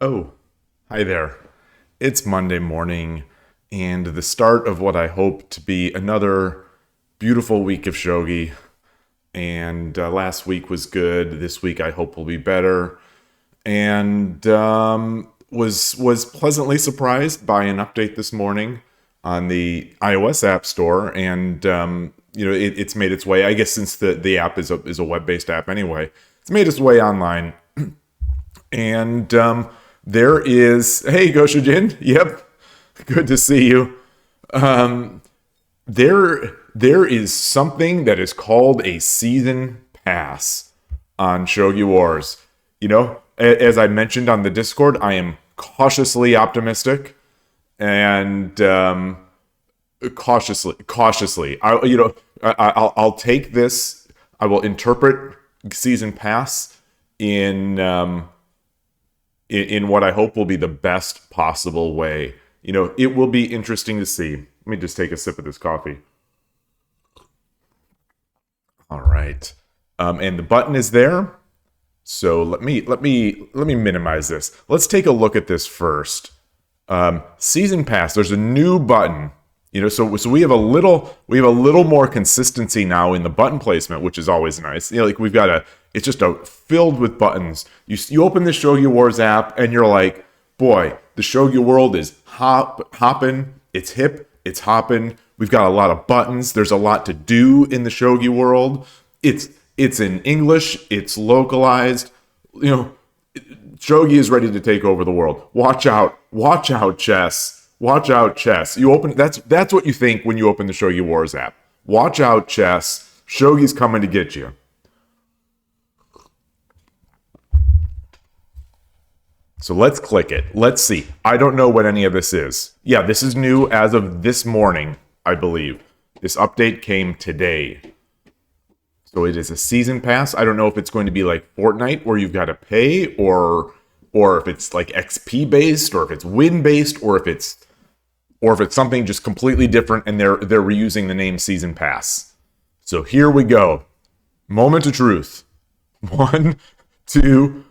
Oh, hi there. It's Monday morning and the start of what I hope to be another beautiful week of shogi. And last week was good. This week I hope will be better. And was pleasantly surprised by an update this morning on the iOS App Store, and it's made its way. I guess since the app is a web based app anyway, it's made its way online. And there is, hey, Goshujin. Yep, good to see you. There is something that is called a season pass on Shogi Wars. As I mentioned on the Discord, I am cautiously optimistic, and cautiously. I'll take this. I will interpret season pass in what I hope will be the best possible way. It will be interesting to see. Let me just take a sip of this coffee. All right. And the button is there. So let me minimize this. Let's take a look at this first. Season pass. There's a new button. So we have a little more consistency now in the button placement, which is always nice. We've got it's just filled with buttons. You open the Shogi Wars app and you're like, boy, the Shogi world is hopping. It's hip. It's hopping. We've got a lot of buttons. There's a lot to do in the Shogi world. It's in English. It's localized. Shogi is ready to take over the world. Watch out. Watch out, chess. Watch out, chess. That's what you think when you open the Shogi Wars app. Watch out, chess. Shogi's coming to get you. So let's click it. Let's see. I don't know what any of this is. Yeah, this is new as of this morning, I believe. This update came today. So it is a season pass. I don't know if it's going to be like Fortnite where you've got to pay, or if it's like XP based, or if it's win based, or if it's something just completely different and they're reusing the name season pass. So here we go. Moment of truth. 1, 2,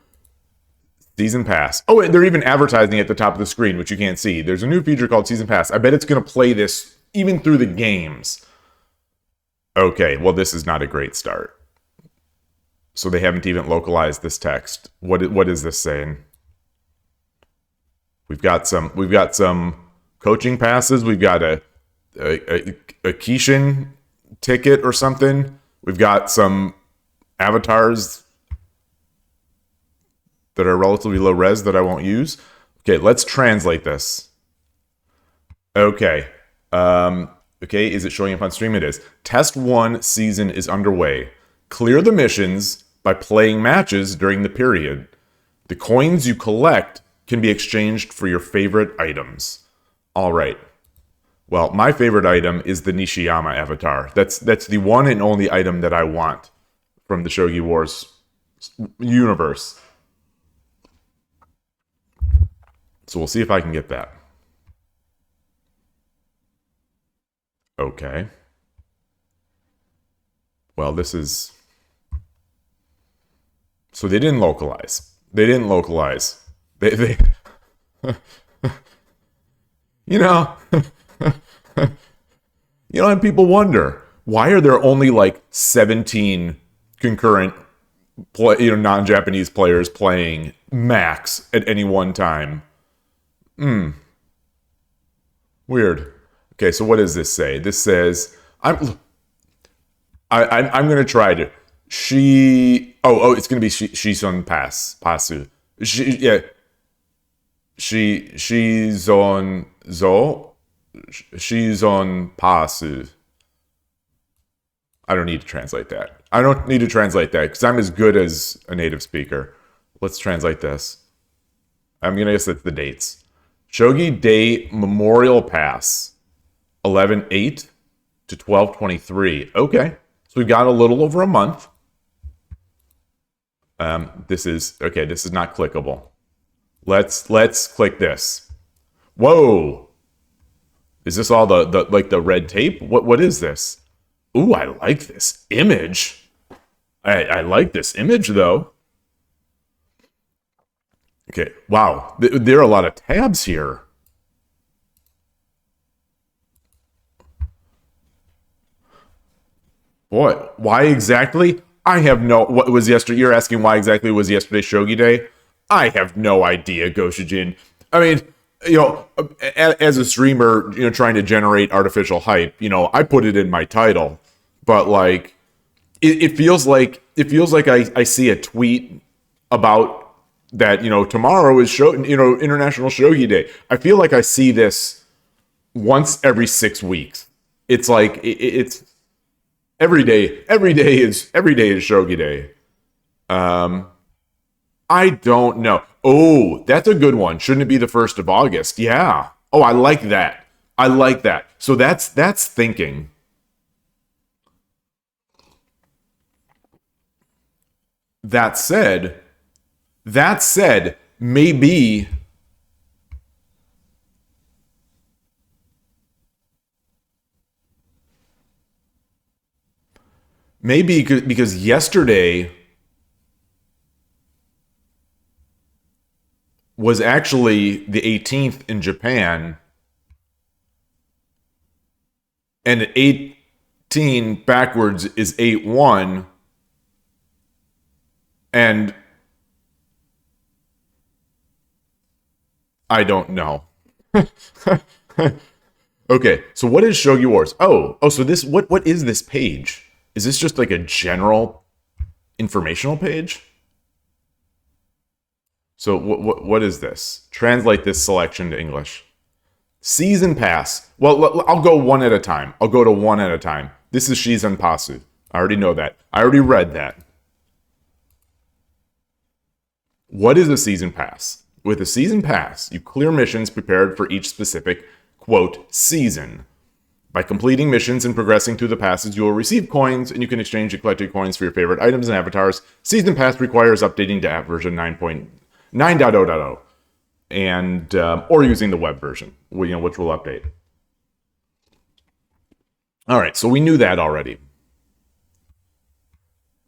season pass. Oh, and they're even advertising at the top of the screen, which you can't see. There's a new feature called season pass. I bet it's going to play this even through the games. Okay, well, this is not a great start. So they haven't even localized this text. What is this saying? We've got some coaching passes. We've got a Kishin ticket or something. We've got some avatars that are relatively low res that I won't use. Okay, let's translate this. Okay. Okay, is it showing up on stream? It is. Test 1 season is underway. Clear the missions by playing matches during the period. The coins you collect can be exchanged for your favorite items. All right. Well, my favorite item is the Nishiyama avatar. That's the one and only item that I want from the Shogi Wars universe. So we'll see if I can get that. Okay. Well, this is... So they didn't localize. They... And people wonder, why are there only like 17 concurrent non-Japanese players playing max at any one time? Weird. Okay, so what does this say? This says I'm gonna try to it's gonna be she's on pasu. She's on pasu. I don't need to translate that. I don't need to translate that because I'm as good as a native speaker. Let's translate this. I'm gonna guess that's the dates. Shogi Day Memorial Pass, 11/8 to 12/23. Okay, so we've got a little over a month. This is not clickable. Let's click this. Whoa! Is this all the red tape? What is this? Ooh, I like this image. I like this image though. Okay, wow. There are a lot of tabs here. Boy, why exactly? I have no. What was yesterday? You're asking why exactly was yesterday Shogi Day? I have no idea, Goshijin. I mean, as a streamer, trying to generate artificial hype, I put it in my title, but like, it feels like I see a tweet about that. Tomorrow is International Shogi Day. I feel like I see this once every 6 weeks. It's like it's every day is Shogi Day. Um, I don't know. Oh, that's a good one. Shouldn't it be the 1st of August? Yeah. Oh, I like that. I like that. So that's thinking. That said, maybe because yesterday was actually the 18th in Japan, and 18 backwards is 8-1, and I don't know. Okay, so what is Shogi Wars? So this what is this page? Is this just like a general informational page? So what is this? Translate this selection to English. Season pass. Well, I'll go one at a time. I'll go to one at a time. This is Shizen Pasu. I already know that. I already read that. What is a season pass? With a season pass, you clear missions prepared for each specific, quote, season. By completing missions and progressing through the passes, you will receive coins, and you can exchange the collected coins for your favorite items and avatars. Season pass requires updating to app version 9.9.0.0, and or using the web version, which will update. All right, so we knew that already.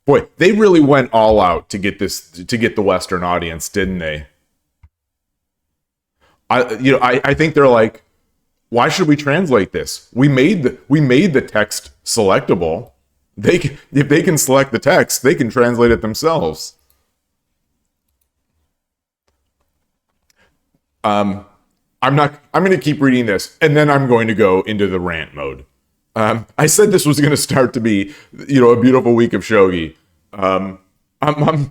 Boy, they really went all out to get the Western audience, didn't they? I think they're like, why should we translate this? We made the text selectable. If they can select the text, they can translate it themselves. I'm going to keep reading this, and then I'm going to go into the rant mode. I said this was going to start to be, a beautiful week of shogi. I'm how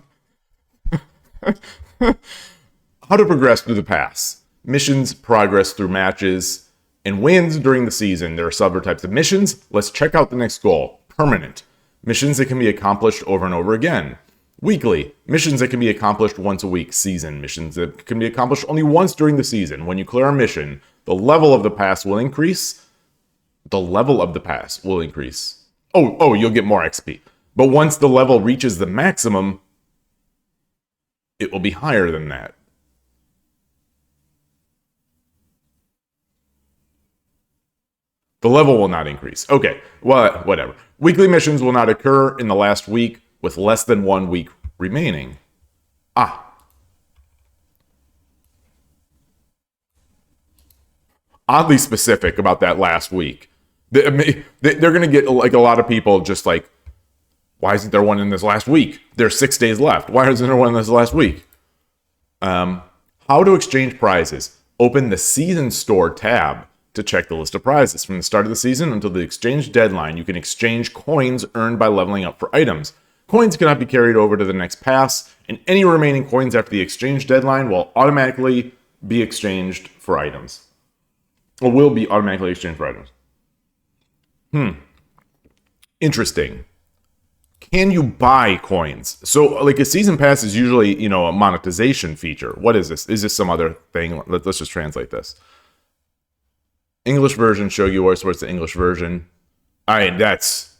to progress through the pass. Missions, progress through matches, and wins during the season. There are several types of missions. Let's check out the next goal. Permanent. Missions that can be accomplished over and over again. Weekly. Missions that can be accomplished once a week. Season. Missions that can be accomplished only once during the season. When you clear a mission, the level of the pass will increase. You'll get more XP. But once the level reaches the maximum, it will be higher than that. The level will not increase. Okay, well, whatever. Weekly missions will not occur in the last week with less than 1 week remaining. Oddly specific about that last week. They're going to get like a lot of people just like, why isn't there one in this last week? There's 6 days left. Why isn't there one in this last week? How to exchange prizes. Open the Season Store tab to check the list of prizes. From the start of the season until the exchange deadline, you can exchange coins earned by leveling up for items. Coins cannot be carried over to the next pass, and any remaining coins after the exchange deadline will automatically be exchanged for items. Or will be automatically exchanged for items. Interesting. Can you buy coins? So, like, a season pass is usually, a monetization feature. What is this? Is this some other thing? Let's just translate this. English version, Shogi Wars supports the English version. That's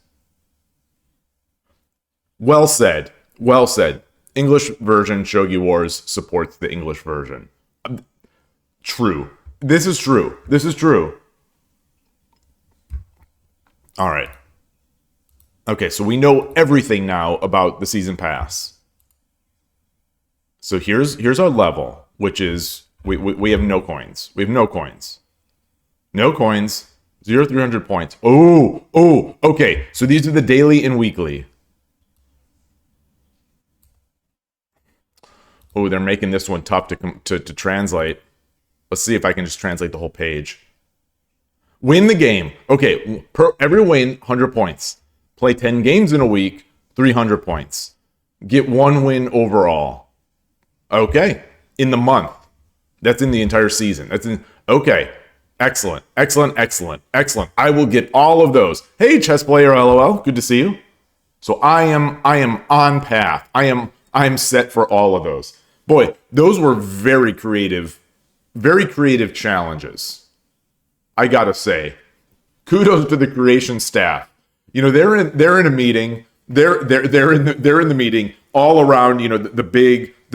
well said. Well said. English version, Shogi Wars supports the English version. True. This is true. All right. Okay, so we know everything now about the season pass. So here's our level, which is we have no coins. We have no coins. No coins. 0 300 points. Oh, okay. So these are the daily and weekly. Oh, they're making this one tough to translate. Let's see if I can just translate the whole page. Win the game. Okay, every win, 100 points. Play 10 games in a week, 300 points. Get 1 win overall. Okay, in the month. That's in the entire season. Okay, excellent. I will get all of those. Hey, chess player, LOL, good to see you. So I am on path. I am set for all of those. Boy, those were very creative challenges. I gotta say, kudos to the creation staff. You know, they're in a meeting. They're in the meeting all around. You know, the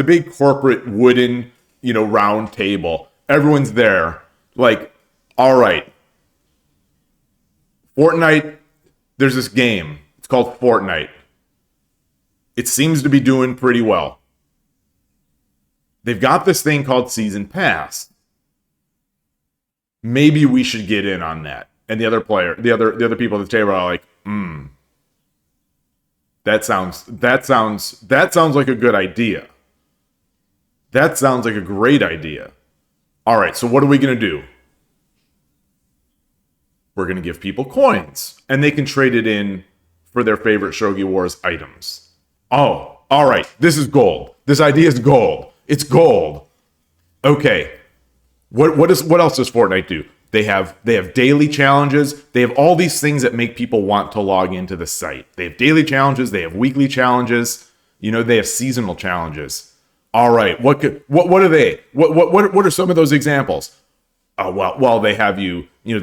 big corporate wooden, you know, round table. Everyone's there. Like, all right, Fortnite. There's this game. It's called Fortnite. It seems to be doing pretty well. They've got this thing called Season Pass. Maybe we should get in on that. And the other people at the table are like, that sounds like a good idea. That sounds like a great idea. All right, so what are we going to do? We're going to give people coins, and they can trade it in for their favorite Shogi Wars items. Oh, all right, this is gold. This idea is gold. It's gold. Okay. What else does Fortnite do? They have daily challenges. They have all these things that make people want to log into the site. They have daily challenges. They have weekly challenges. You know, they have seasonal challenges. All right, what are they? What are some of those examples? Well, they have you go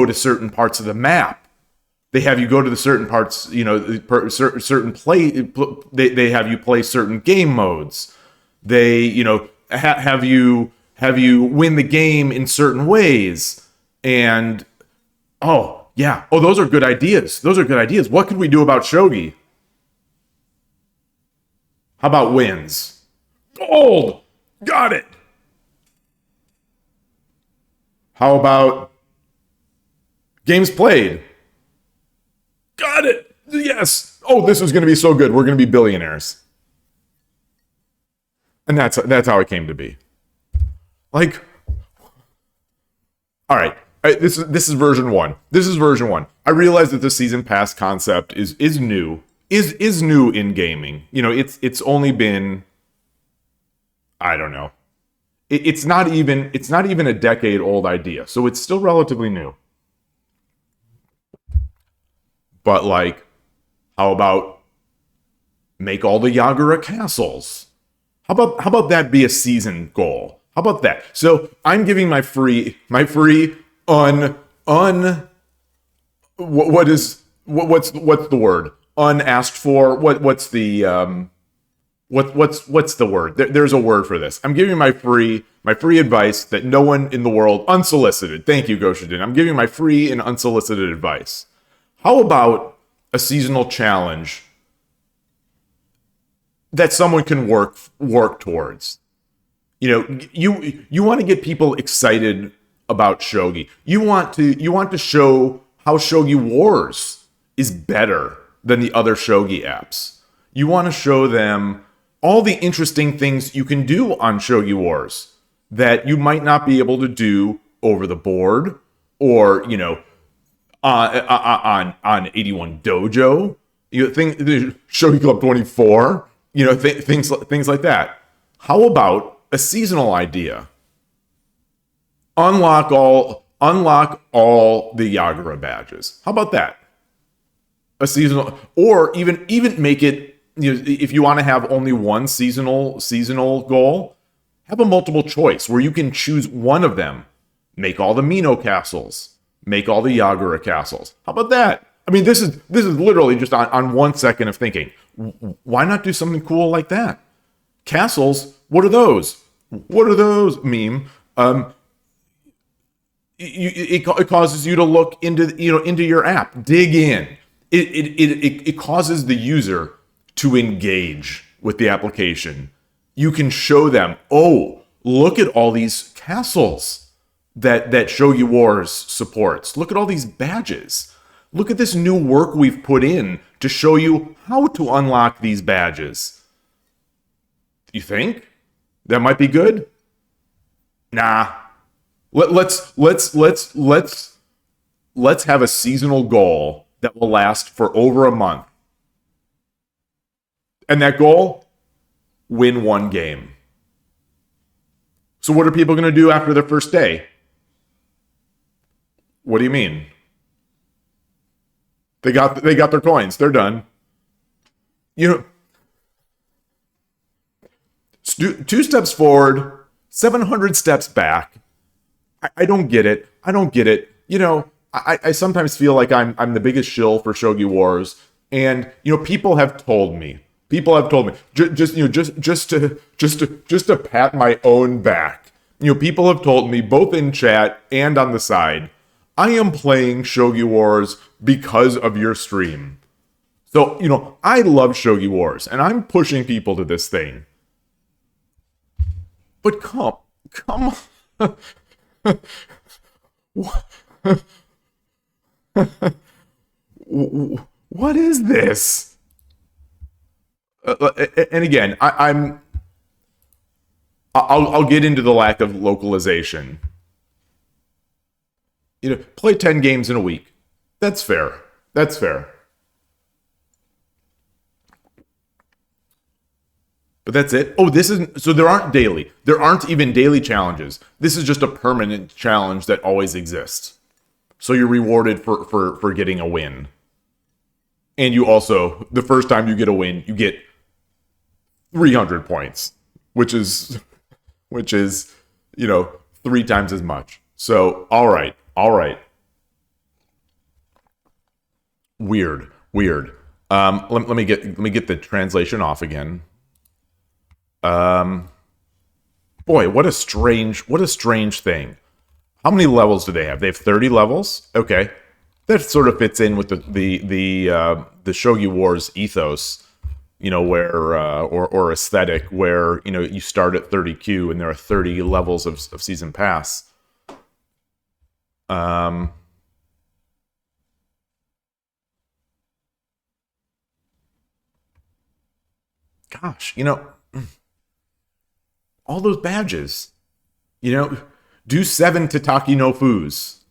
to certain parts of the map. They have you go to the certain parts, you know, certain play. They have you play certain game modes. They, you know, have you win the game in certain ways. And those are good ideas. What could we do about Shogi? How about wins? Gold! Got it! How about games played? Got it! Yes! Oh, this is going to be so good. We're going to be billionaires. And that's how it came to be. Like, all right. This is version 1. I realize that the season pass concept is new. Is new in gaming. You know, it's only been, I don't know. It's not even a decade old idea. So it's still relatively new. But like, how about make all the Yagura castles? How about that be a season goal? How about that? So I'm giving my free what's the word? Unasked for. What's the word? There's a word for this. I'm giving my free advice that no one in the world, unsolicited. Thank you, Goshidin. I'm giving my free and unsolicited advice. How about a seasonal challenge that someone can work towards? You know, you want to get people excited about Shogi. You want to show how Shogi Wars is better than the other Shogi apps. You want to show them all the interesting things you can do on Shogi Wars that you might not be able to do over the board or, you know, on 81 Dojo. You think Shogi Club 24, you know, things like that. How about a seasonal idea? Unlock all the Yagura badges. How about that? A seasonal, or even make it, you know, if you want to have only one seasonal goal, have a multiple choice where you can choose one of them. Make all the Mino castles. Make all the Yagura castles. How about that? I mean, this is literally just on 1 second of thinking. Why not do something cool like that? Castles, what are those? Meme. It causes you to look into your app, dig in. It causes the user to engage with the application, you can show them, oh, look at all these castles that Shogi Wars supports. Look at all these badges. Look at this new work we've put in to show you how to unlock these badges. You think that might be good? Nah. Let's have a seasonal goal that will last for over a month. And that goal, win one game. So what are people going to do after their first day? What do you mean? They got their coins. They're done. You know, 2 steps forward, 700 steps back. I don't get it. I don't get it. You know, I sometimes feel like I'm the biggest shill for Shogi Wars, and you know, people have told me, just to pat my own back. You know, people have told me both in chat and on the side, I am playing Shogi Wars because of your stream. So, you know, I love Shogi Wars, and I'm pushing people to this thing. But come on. What is this? And again, I'll get into the lack of localization. You know, play 10 games in a week. That's fair. That's fair. But that's it. Oh, this isn't. So there aren't even daily challenges. This is just a permanent challenge that always exists. So you're rewarded for getting a win. And you also, the first time you get a win, you get 300 points, which is, you know, 3 times as much. So, all right. Weird. Let me get the translation off again. Boy, what a strange thing. How many levels do they have? They have 30 levels. Okay, that sort of fits in with the Shogi Wars ethos, you know, where or aesthetic, where you know you start at 30Q and there are 30 levels of season pass. Gosh, you know, all those badges, you know, do 7 Tataki no Fus.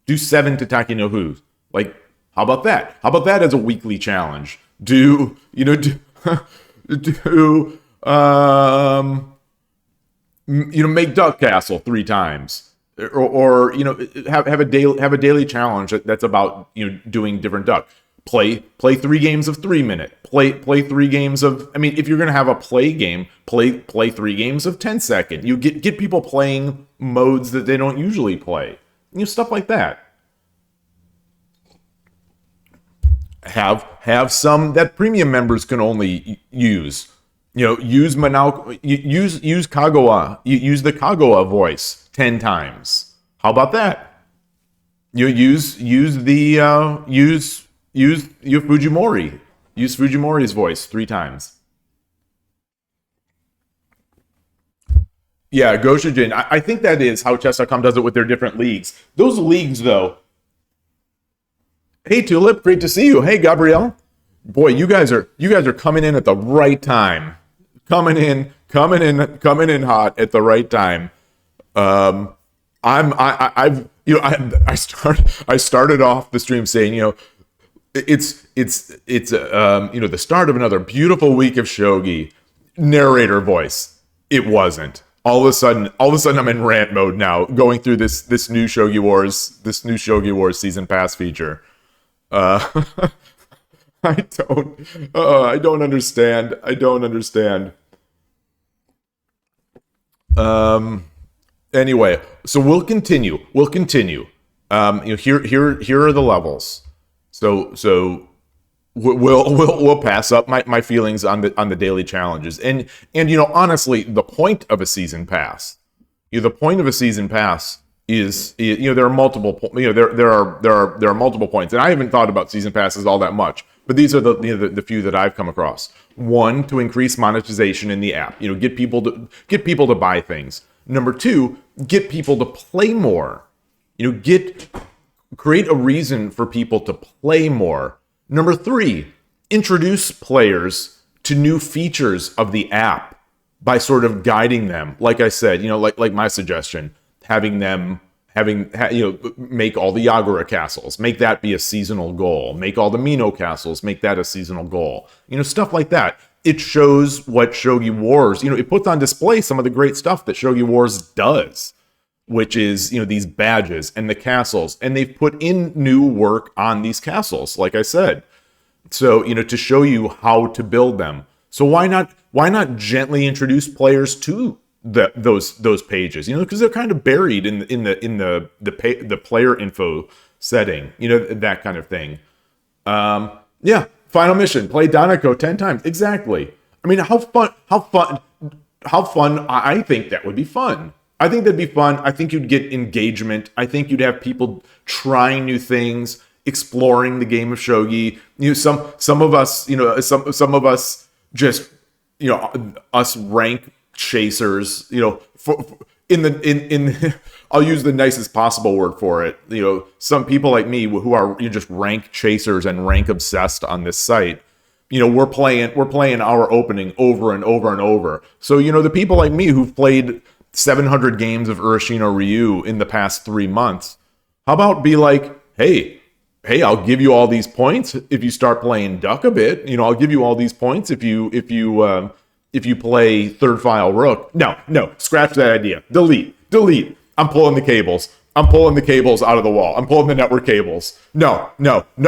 Do 7 Tataki no Fus. Like, how about that? How about that as a weekly challenge? Do make Duck Castle 3 times. Or you know, have a daily challenge that's about, you know, doing different duck. Play 3 games of 3 minute. Play 3 games of. I mean, if you're gonna have a play game, play 3 games of 10 second. You get people playing modes that they don't usually play. You know, stuff like that. Have some that premium members can only use. You know, use Kagawa. Use the Kagawa voice 10 times. How about that? You use Fujimori. Use Fujimori's voice 3 times. Yeah, Goshujin. I think that is how chess.com does it with their different leagues. Those leagues, though. Hey, Tulip, great to see you. Hey, Gabrielle. Boy, you guys are coming in at the right time. Coming in hot at the right time. I started off the stream saying, you know, it's you know, the start of another beautiful week of shogi. Narrator voice. It wasn't. All of a sudden I'm in rant mode now, going through this new Shogi Wars season pass feature. I don't understand. Anyway, so we'll continue. You know, here are the levels. So we'll pass up my feelings on the daily challenges. And you know, honestly, the point of a season pass, is, you know, there are multiple, you know, there are multiple points. And I haven't thought about season passes all that much. but these are the few that I've come across. One, to increase monetization in the app. Get people to buy things. Number two, get people to play more. Create a reason for people to play more. Number three, introduce players to new features of the app by sort of guiding them. Like I said, like my suggestion, having them make all the Yagura castles, make that be a seasonal goal, make all the Mino castles, make that a seasonal goal. Stuff like that. It shows what Shogi Wars, it puts on display some of the great stuff that Shogi Wars does, which is, these badges and the castles, and they've put in new work on these castles, like I said. So, to show you how to build them. So why not gently introduce players to those pages? Because they're kind of buried in the player info setting. That kind of thing. Yeah. Final mission: play Danako 10 times. Exactly. I mean, how fun? I think that would be fun. I think that'd be fun. I think you'd get engagement. I think you'd have people trying new things, exploring the game of shogi. Some of us, some of us just, us rank chasers. I'll use the nicest possible word for it. Some people like me who are just rank chasers and rank obsessed on this site. We're playing our opening over and over and over. So the people like me who've played 700 games of Urashino Ryu in the past 3 months, how about be like, hey, I'll give you all these points if you start playing Duck a bit. I'll give you all these points if you play third file Rook. No, scratch that idea. Delete. I'm pulling the cables. I'm pulling the cables out of the wall. I'm pulling the network cables. No,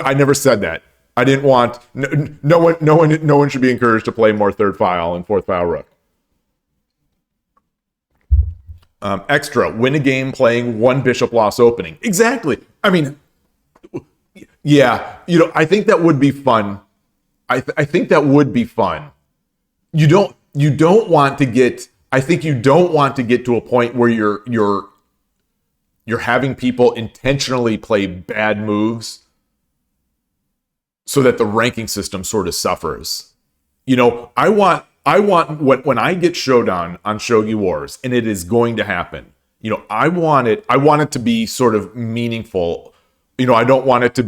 I never said that. I didn't want no one should be encouraged to play more third file and fourth file Rook. Extra, win a game playing one bishop loss opening. Exactly. I mean, yeah, I think that would be fun. I think that would be fun. You don't want to get to a point where you're having people intentionally play bad moves so that the ranking system sort of suffers. I want when I get Showdown on Shogi Wars, and it is going to happen. I want it to be sort of meaningful. I don't want it to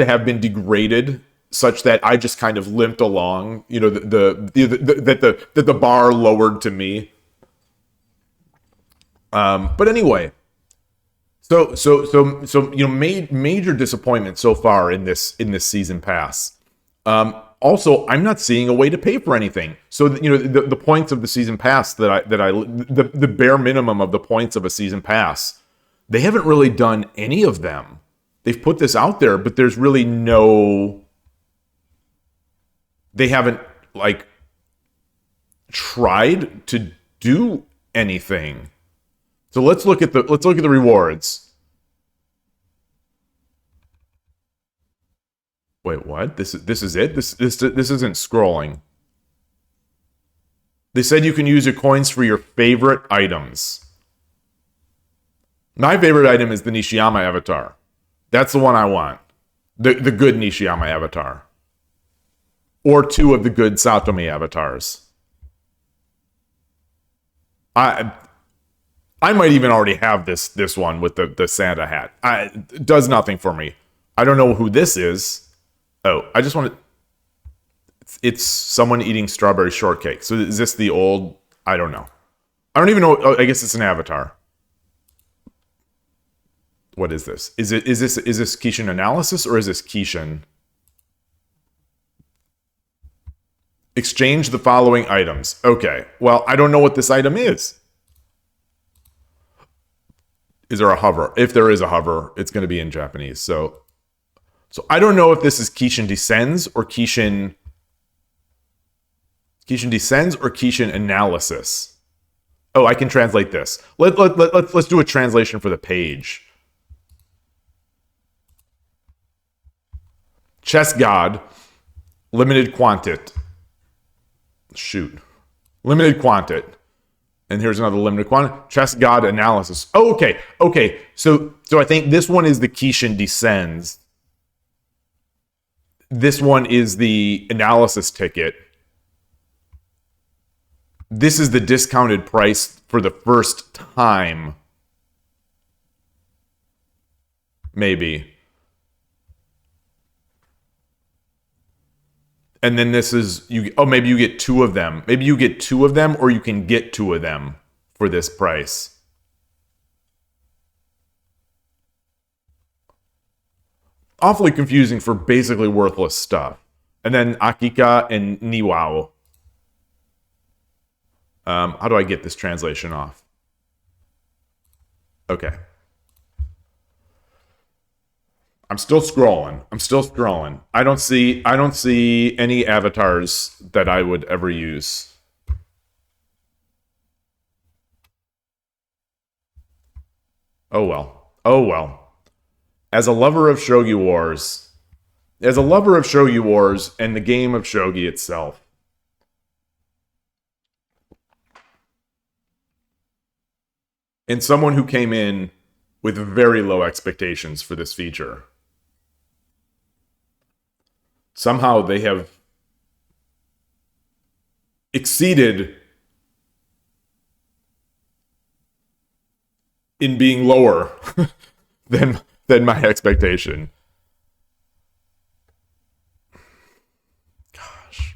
have been degraded such that I just kind of limped along, that the bar lowered to me. But anyway, so major disappointment so far in this season pass. Also, I'm not seeing a way to pay for anything. So the points of the season pass the bare minimum of the points of a season pass, they haven't really done any of them. They've put this out there, but there's really they haven't tried to do anything. So let's look at the rewards. Wait, what? This is it? This isn't scrolling. They said you can use your coins for your favorite items. My favorite item is the Nishiyama avatar. That's the one I want. The good Nishiyama avatar. Or 2 of the good Satomi avatars. I might even already have this one with the Santa hat. It does nothing for me. I don't know who this is. Oh, I just want to... It's someone eating strawberry shortcake. So is this the old... I don't know. I don't even know... Oh, I guess it's an avatar. What is this? Is this Kishin analysis or is this Kishin? Exchange the following items. Okay. Well, I don't know what this item is. Is there a hover? If there is a hover, it's going to be in Japanese. So I don't know if this is Kishin Descends or Kishin Descends or Kishin Analysis. Oh, I can translate this. Let's do a translation for the page. Chess God, limited quantit. Shoot. Limited quantit. And here's another limited quantit. Chess God Analysis. Oh, okay. Okay. So I think this one is the Kishin Descends. This one is the analysis ticket. This is the discounted price for the first time. Maybe. And then this is, maybe you get 2 of them. Maybe you get 2 of them, or you can get 2 of them for this price. Awfully confusing for basically worthless stuff. And then Akika and Niwao. How do I get this translation off? Okay. I'm still scrolling. I don't see any avatars that I would ever use. Oh well. As a lover of Shogi Wars and the game of Shogi itself, and someone who came in with very low expectations for this feature, somehow they have exceeded in being lower than my expectation. Gosh.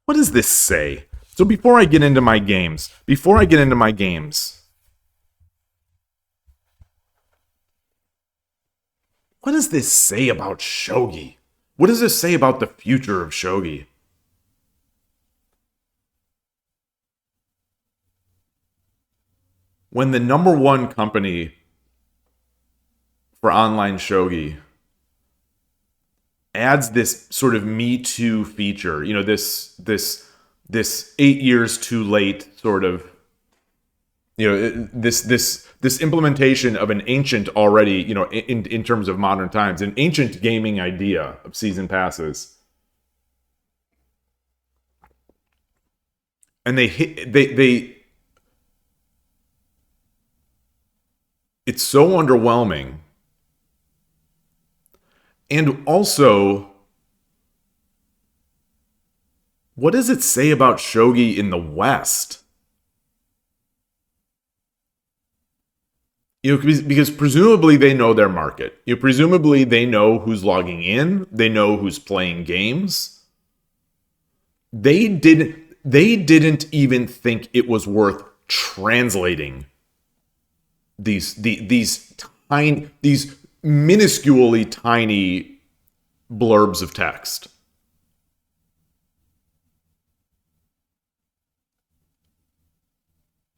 What does this say? So before I get into my games, what does this say about Shogi? What does this say about the future of Shogi? When the #1 company for online Shogi adds this sort of Me Too feature, this 8 years too late sort of, this implementation of an ancient already, in terms of modern times, an ancient gaming idea of season passes. And it's so underwhelming. And also, what does it say about Shogi in the West? Because presumably they know their market. Presumably they know who's logging in. They know who's playing games. They didn't even think it was worth translating these minusculely tiny blurbs of text.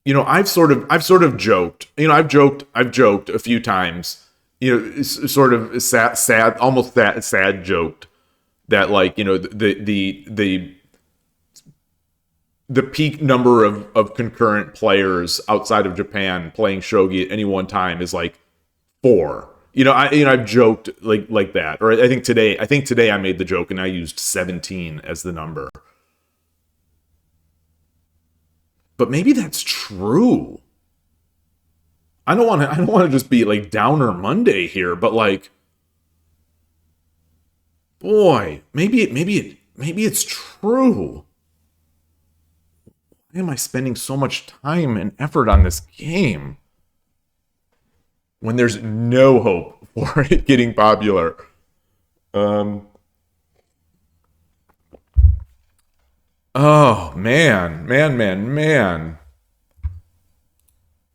I've sort of joked. I've joked a few times. Sort of sad, almost sad joked that, like, the peak number of concurrent players outside of Japan playing Shogi at any one time is like 4. I've joked like that. Or I think today I made the joke and I used 17 as the number. But maybe that's true. I don't want to just be like Downer Monday here, but like, boy, maybe it's true. Why am I spending so much time and effort on this game when there's no hope for it getting popular? Oh, man.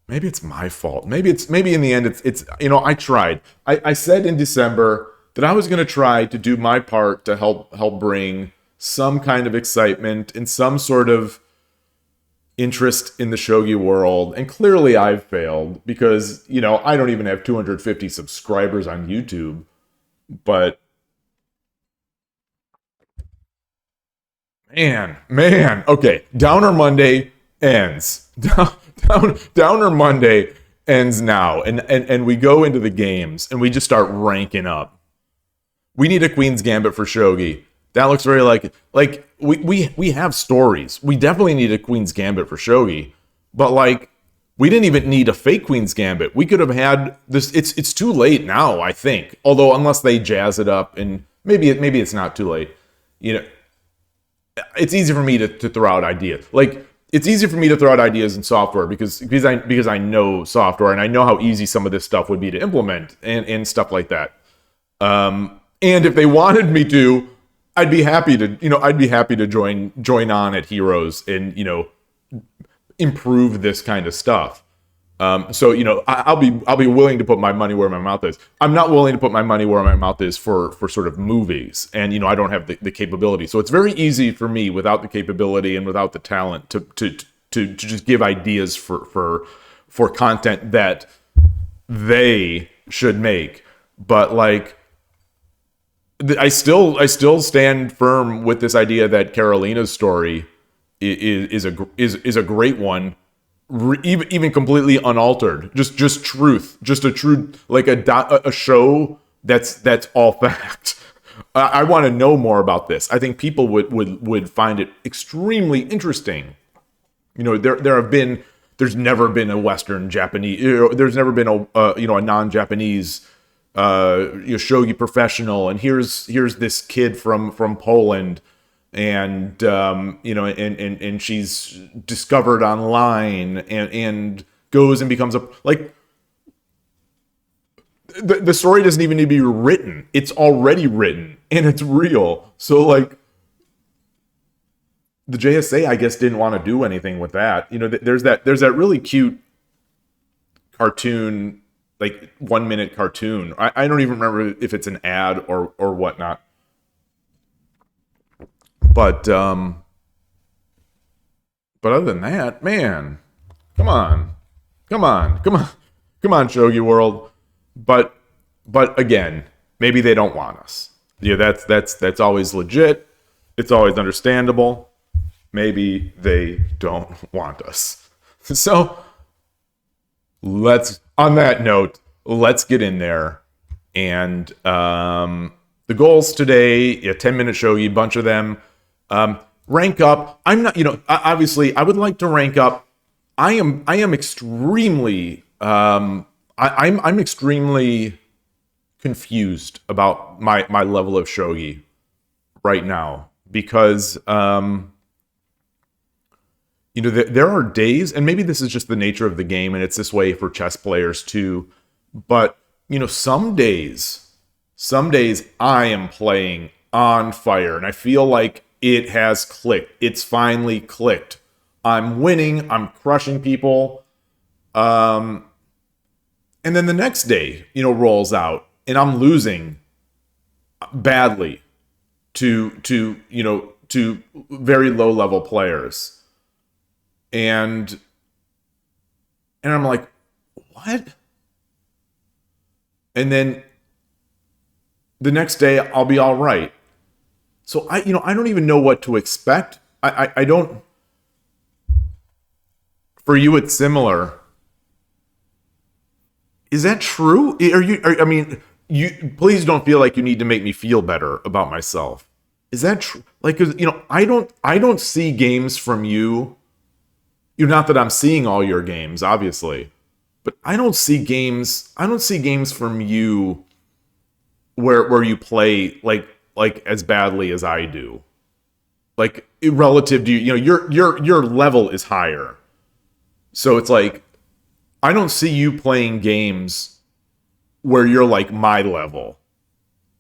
Maybe it's my fault. Maybe in the end it's I tried. I said in December that I was going to try to do my part to help bring some kind of excitement and some sort of interest in the Shogi world, and clearly I've failed because, I don't even have 250 subscribers on YouTube, but Man, okay. Downer Monday ends. Downer Monday ends now, and we go into the games and we just start ranking up. We need a Queen's Gambit for Shogi. That looks very like we have stories. We definitely need a Queen's Gambit for Shogi, but like We didn't even need a fake Queen's Gambit. We could have had this. It's too late now, I think. Although unless they jazz it up, and maybe it's not too late. You know, it's easy for me to throw out ideas. Like, it's easy for me to throw out ideas in software because I know software and I know how easy some of this stuff would be to implement and stuff like that. And if they wanted me to, I'd be happy to join on at Heroes and, you know, improve this kind of stuff. So, you know, I'll be willing to put my money where my mouth is. I'm not willing to put my money where my mouth is for sort of movies, and, you know, I don't have the capability. So it's very easy for me without the capability and without the talent to just give ideas for content that they should make. But like, I still stand firm with this idea that Carolina's story is a great one, even completely unaltered, just truth, just a true, like a show that's all fact. I want to know more about this. I think people would find it extremely interesting. You know, there's never been a Western Japanese, there's never been a non-Japanese shogi professional, and here's this kid from Poland, and you know, and she's discovered online and goes and becomes the story doesn't even need to be written. It's already written and it's real. So like, the JSA, I guess, didn't want to do anything with that. You know, there's that really cute cartoon, like 1 minute cartoon. I don't even remember if it's an ad or whatnot. But other than that, man, come on, Shogi World. But again, maybe they don't want us. Yeah, that's always legit. It's always understandable. Maybe they don't want us. So on that note, let's get in there. And the goals today, 10-minute shogi, bunch of them. Rank up. I'm not, you know, obviously I would like to rank up. I am extremely, I'm extremely confused about my level of shogi right now, because, you know, there are days, and maybe this is just the nature of the game, and it's this way for chess players too, but, you know, some days I am playing on fire, and I feel like it has clicked. It's finally clicked. I'm winning. I'm crushing people. And then the next day, you know, rolls out, and I'm losing badly to very low level players. And I'm like, what? And then the next day I'll be all right. So I don't even know what to expect. I don't. For you, it's similar. Is that true? I mean, please don't feel like you need to make me feel better about myself. Is that true? Like, 'cause, you know, I don't see games from you. You know, not that I'm seeing all your games, obviously, but I don't see games from you where you play like as badly as I do. Like, relative to you know, your level is higher. So it's like, I don't see you playing games where you're like my level.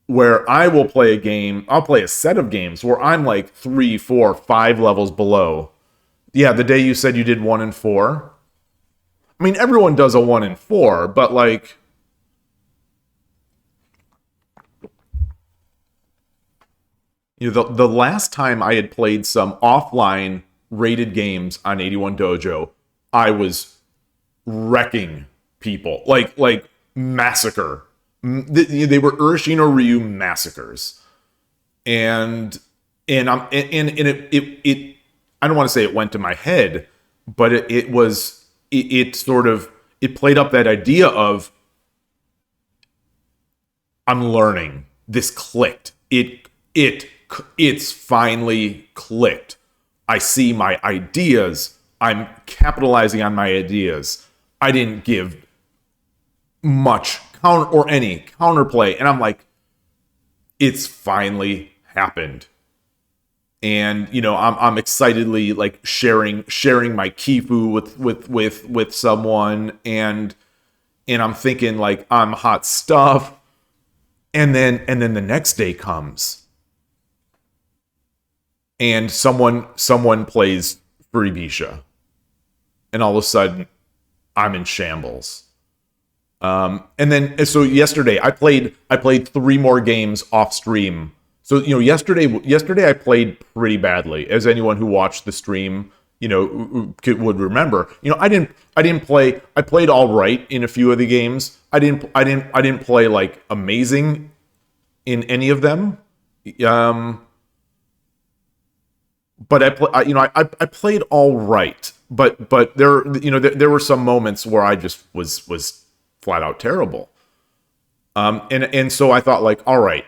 Where I will play a game, I'll play a set of games where I'm like 3, 4, 5 levels below. Yeah, the day you said you did 1 and 4. I mean, everyone does a 1 and 4, but like, you know, the last time I had played some offline rated games on 81 Dojo, I was wrecking people, like massacre. They were Urashino Ryu massacres, and it I don't want to say it went to my head, but it played up that idea of, I'm learning. This clicked. It's finally clicked. I see my ideas. I'm capitalizing on my ideas. I didn't give much counter or any counterplay. And I'm like, it's finally happened. And I'm excitedly like sharing my kifu with someone, and I'm thinking like I'm hot stuff. And then the next day comes, and someone plays Furibisha, and all of a sudden I'm in shambles. And then so yesterday I played 3 more games off stream. So yesterday I played pretty badly, as anyone who watched the stream would remember. I didn't play. I played all right in a few of the games. I didn't play like amazing in any of them. But I played all right. But there were some moments where I just was flat out terrible. And so I thought, like, all right,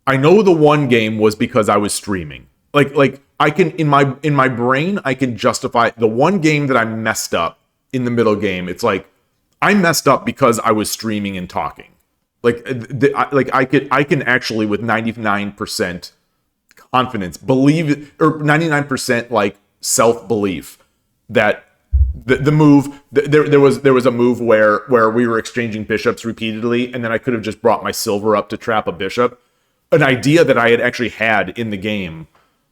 I know the one game was because I was streaming. Like I can in my brain I can justify the one game that I messed up in the middle game. It's like I messed up because I was streaming and talking. I can actually with 99% confidence believe, or 99% like self-belief, that the move there was a move where we were exchanging bishops repeatedly, and then I could have just brought my silver up to trap a bishop, an idea that I had actually had in the game.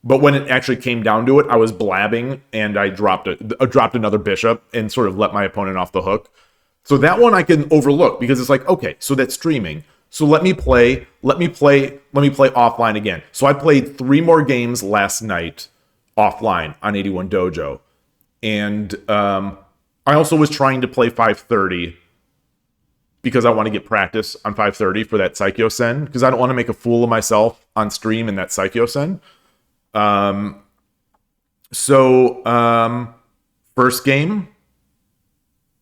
But when it actually came down to it, I was blabbing and I dropped another bishop and sort of let my opponent off the hook. So that one I can overlook because it's like, okay, so that's streaming. So let me play offline again. So I played 3 more games last night offline on 81 Dojo. And I also was trying to play 530 because I want to get practice on 530 for that Psycho Sen, because I don't want to make a fool of myself on stream in that Psycho Sen. First game,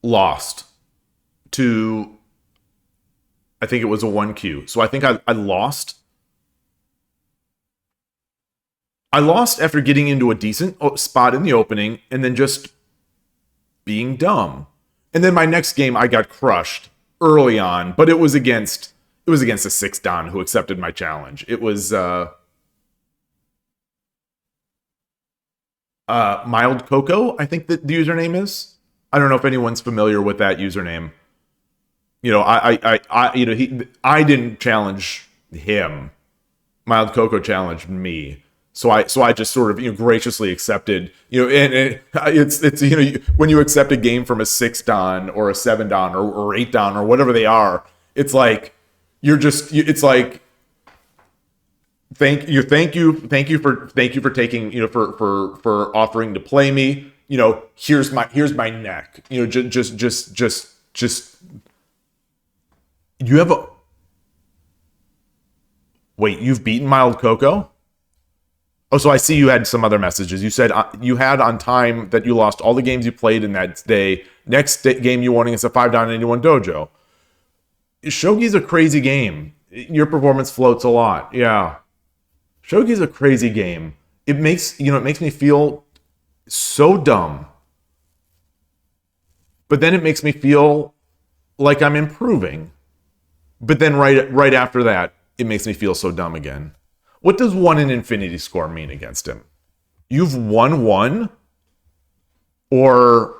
lost to, I think it was a 1Q. So I think I lost. I lost after getting into a decent spot in the opening and then just being dumb. And then my next game, I got crushed early on, but it was against a 6-Dan who accepted my challenge. It was Mild Coco, I think that the username is. I don't know if anyone's familiar with that username. I didn't challenge him. Mild Coco challenged me. So I just sort of graciously accepted, and it's when you accept a game from a 6-Dan or a 7-Dan or 8-Dan or whatever they are, it's like it's like thank you for taking, for offering to play me, here's my neck, just you have a wait, you've beaten Mild Coco? Oh, so I see you had some other messages. You said you had on time that you lost all the games you played in that day. Next game you won against a 5-Dan 81 Dojo. Shogi's a crazy game. Your performance floats a lot. Yeah. Shogi's a crazy game. It makes me feel so dumb. But then it makes me feel like I'm improving. But then right after that, it makes me feel so dumb again. What does 1 in infinity score mean against him? You've won 1? Or...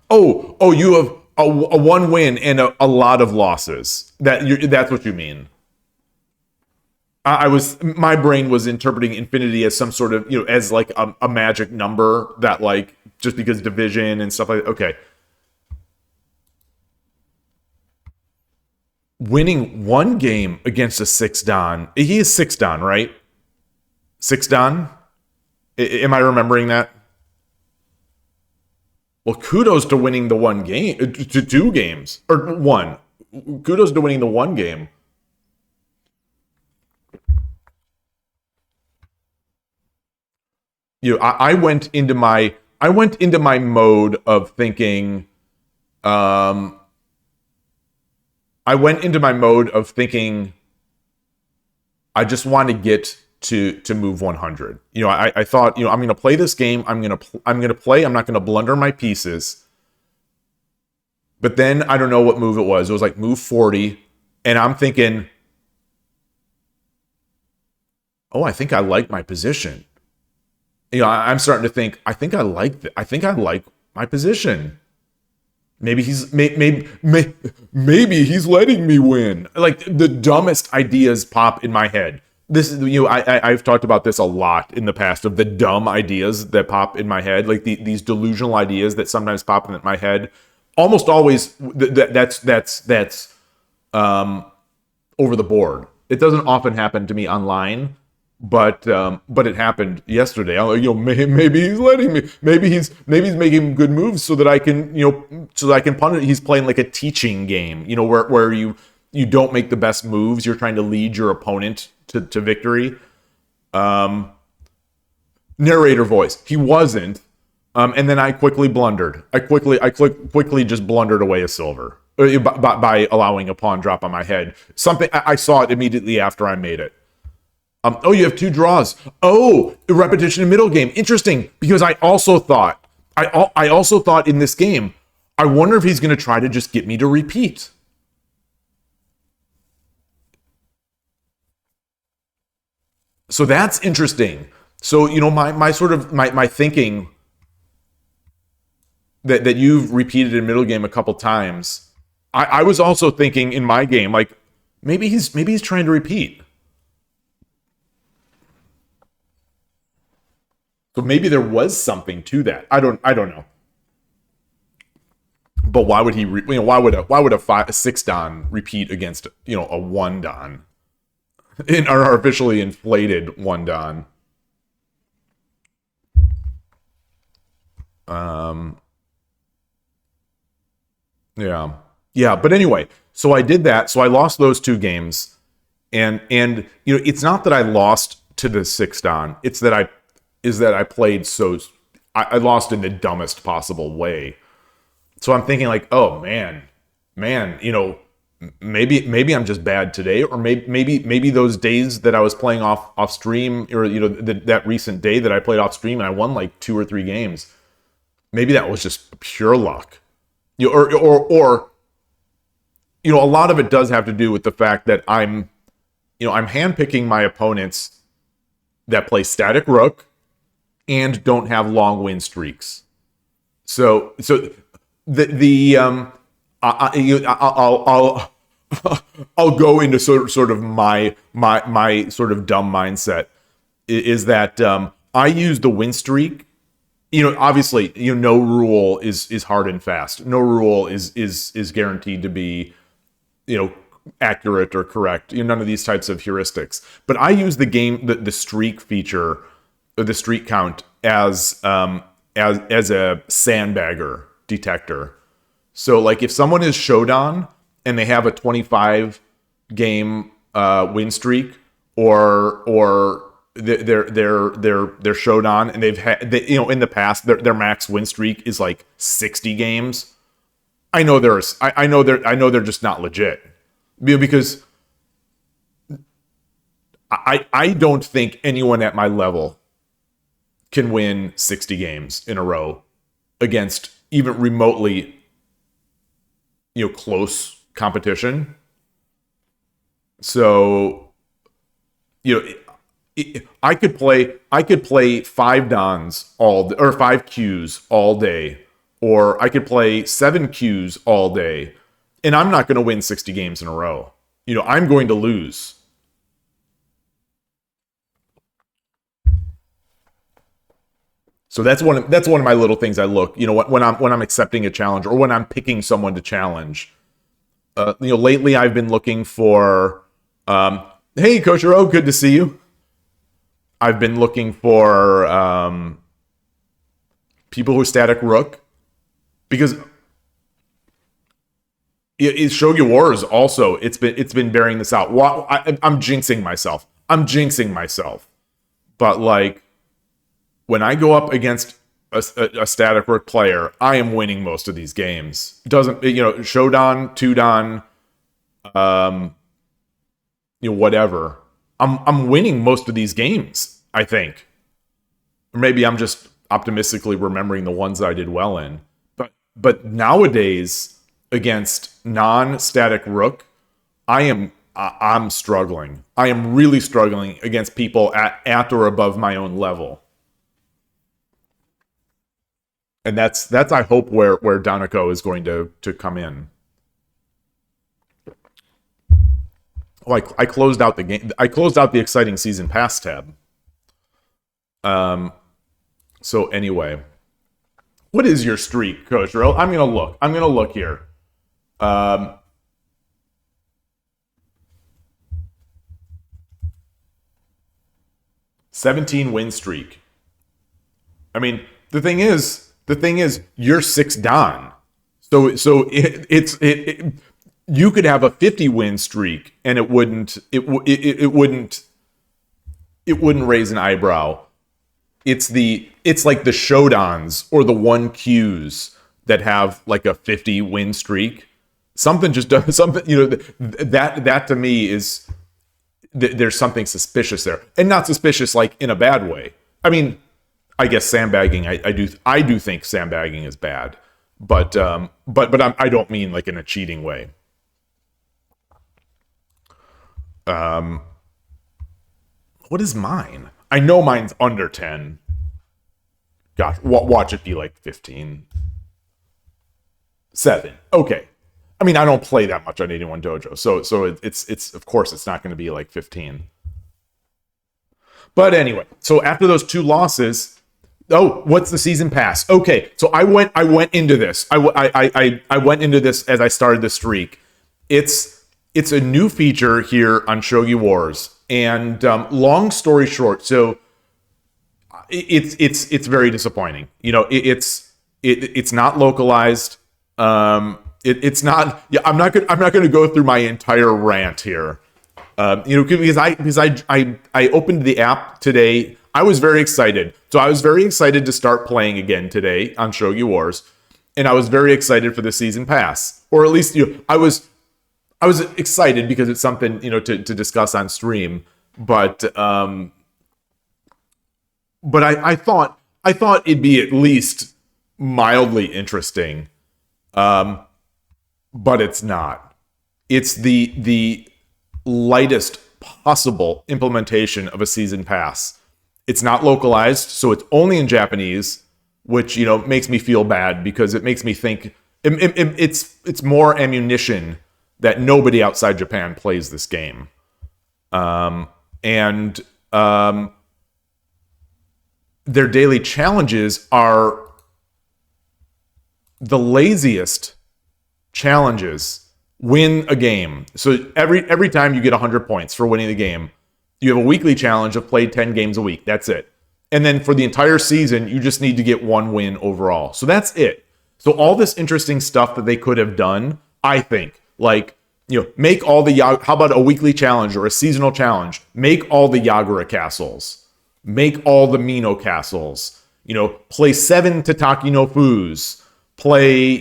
Oh, you have a 1 win and a lot of losses. That's what you mean. My brain was interpreting infinity as some sort of, as like a magic number that, like, just because division and stuff like that. Okay. Winning 1 game against a 6-Dan. He is 6-Dan, right? 6-Dan? Am I remembering that? Well, kudos to winning the 1 game, to 2 games, or 1. Kudos to winning the 1 game. I went into my mode of thinking, I just want to get to move 100. I thought, I'm going to play this game. I'm going to play. I'm not going to blunder my pieces. But then I don't know what move it was. It was like move 40, and I'm thinking, oh, I think I like my position. I'm starting to think, I think I like my position. Maybe maybe he's letting me win. Like, the dumbest ideas pop in my head. This is, I've talked about this a lot in the past, of the dumb ideas that pop in my head, like these delusional ideas that sometimes pop in my head. Almost always, that's over the board. It doesn't often happen to me online, but it happened yesterday. Maybe he's letting me. Maybe he's making good moves so that I can punish. He's playing like a teaching game, where you don't make the best moves. You're trying to lead your opponent to victory. Narrator voice. He wasn't. And then I quickly blundered. I quickly just blundered away a silver by allowing a pawn drop on my head. Something I saw it immediately after I made it. Oh, you have 2 draws. Oh, repetition in middle game. Interesting, because I also thought in this game, I wonder if he's going to try to just get me to repeat. So that's interesting. So, my sort of my thinking that you've repeated in middle game a couple times, I was also thinking in my game, like, maybe he's trying to repeat. So maybe there was something to that. I don't know. But why would he? Why would a 6 dan repeat against a 1 dan, in an artificially inflated 1 dan? Yeah. But anyway, so I did that. So I lost those 2 games, and it's not that I lost to the 6 dan. It's that I played I lost in the dumbest possible way. So I'm thinking, like, oh man, maybe I'm just bad today, or maybe those days that I was playing off stream, or that recent day that I played off stream and I won like 2 or 3 games, maybe that was just pure luck. Or a lot of it does have to do with the fact that I'm handpicking my opponents that play static rook and don't have long win streaks. So I'll go into sort of my sort of dumb mindset is that I use the win streak. Obviously, no rule is hard and fast. No rule is guaranteed to be, accurate or correct. None of these types of heuristics. But I use the streak feature, or the streak count, as a sandbagger detector. So, like, if someone is Shodan and they have a 25 game win streak, or they're Shodan and they've had in the past their max win streak is like 60 games. I know they're just not legit, because I don't think anyone at my level can win 60 games in a row against even remotely close competition. So I could play 5 dons or 5 Qs all day, or I could play 7 Qs all day, and I'm not going to win 60 games in a row. I'm going to lose. So that's one of my little things I look, when I'm accepting a challenge, or when I'm picking someone to challenge. Lately I've been looking for, hey, Koshiro, good to see you. I've been looking for people who static rook, because Shogi Wars also, it's been bearing this out. Well, I'm jinxing myself. But, like, when I go up against a static rook player, I am winning most of these games. Shodan, 2 dan, whatever. I'm winning most of these games, I think. Or maybe I'm just optimistically remembering the ones that I did well in. But nowadays, against non-static rook, I'm struggling. I am really struggling against people at or above my own level. And that's I hope where Danako is going to come in. Oh, I closed out the game. I closed out the exciting season pass tab. So anyway, what is your streak, Coach Earl? I'm gonna look here. 17 win streak. I mean, the thing is, you're 6 Don. So you could have a 50 win streak and it wouldn't raise an eyebrow. It's like the Shodans or the 1Qs that have like a 50 win streak. Something just does something, that to me is there's something suspicious there, and not suspicious like in a bad way. I mean, I guess sandbagging, I do think sandbagging is bad, but I don't mean like in a cheating way. What is mine? I know mine's under 10. Gosh, watch it be like 15. 7. Okay. I mean, I don't play that much on 81 Dojo, so it's of course it's not going to be like 15. But anyway, so after those 2 losses, what's the season pass? Okay, so I went into this. I went into this as I started the streak. It's a new feature here on Shogi Wars, and long story short, so it's very disappointing. It's not localized. It's not. Yeah, I'm not going to go through my entire rant here. Because I opened the app today. I was very excited. So I was very excited to start playing again today on Shogi Wars, and I was very excited for the season pass, or at least I was excited because it's something to discuss on stream. But I thought it'd be at least mildly interesting. But it's not. It's the lightest possible implementation of a season pass. It's not localized, so it's only in Japanese, which makes me feel bad because it makes me think it's more ammunition that nobody outside Japan plays this game. Their daily challenges are the laziest challenges. Win a game. So every time you get 100 points for winning the game, you have a weekly challenge of play 10 games a week. That's it. And then for the entire season, you just need to get 1 win overall. So that's it. So all this interesting stuff that they could have done, I think, like, make all the how about a weekly challenge or a seasonal challenge? Make all the Yagura castles. Make all the Mino castles. Play 7 Tataki no Fus. Play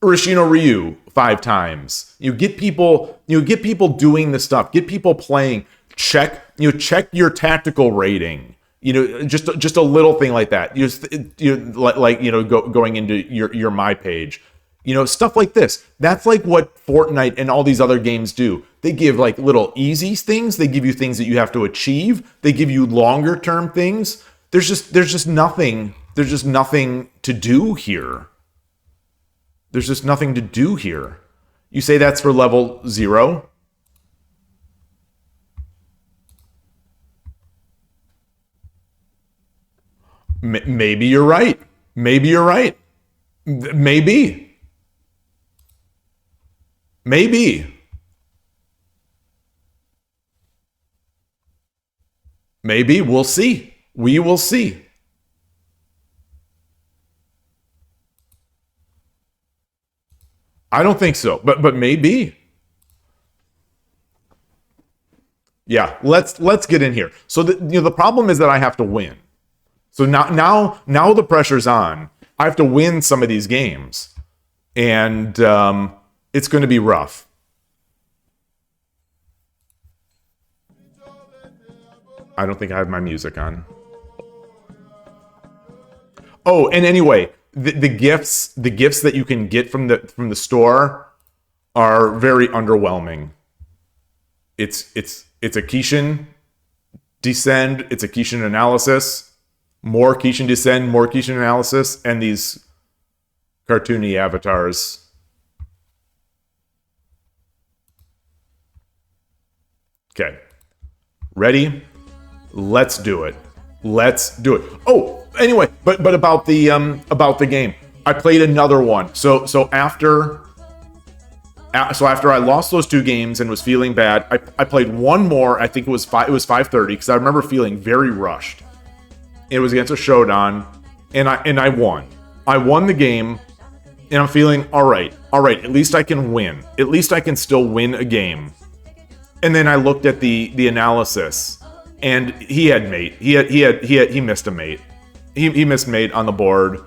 Urashino Ryu 5 times. Get people doing the stuff. Get people playing. Check your tactical rating. Just a little thing like that. Going into your my page. Stuff like this. That's like what Fortnite and all these other games do. They give like little easy things. They give you things that you have to achieve. They give you longer term things. There's just nothing to do here. There's just nothing to do here. You say that's for level 0? Maybe you're right. Maybe. We'll see. We will see. I don't think so, but maybe. Yeah, let's get in here. So the problem is that I have to win. So now the pressure's on. I have to win some of these games, and it's going to be rough. I don't think I have my music on. Oh, and anyway, the gifts that you can get from the store are very underwhelming. It's a Kishin descend, it's a Kishin analysis, more Kishin descend, more Kishin analysis, and these cartoony avatars. Okay. Ready? Let's do it. Let's do it. Oh, anyway, but about the game. I played another one. So after I lost those 2 games and was feeling bad, I played one more. I think it was 5:30 because I remember feeling very rushed. It was against a Shodan, and I won. I won the game, and I'm feeling all right. At least I can win. At least I can still win a game. And then I looked at the analysis, and he had mate. He missed a mate. He missed mate on the board.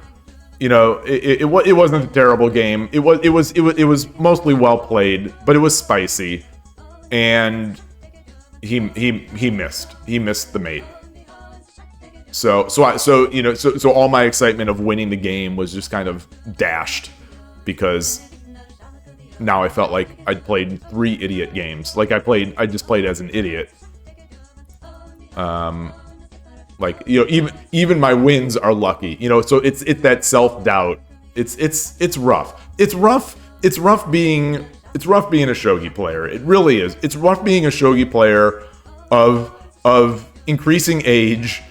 You know, it wasn't a terrible game. It was mostly well played, but it was spicy, and he missed. He missed the mate. So all my excitement of winning the game was just kind of dashed because now I felt like I'd played 3 idiot games. Like I just played as an idiot. Like, you know, even my wins are lucky. You know, so it's that self-doubt. It's rough. It's rough being a shogi player. It really is. It's rough being a shogi player of increasing age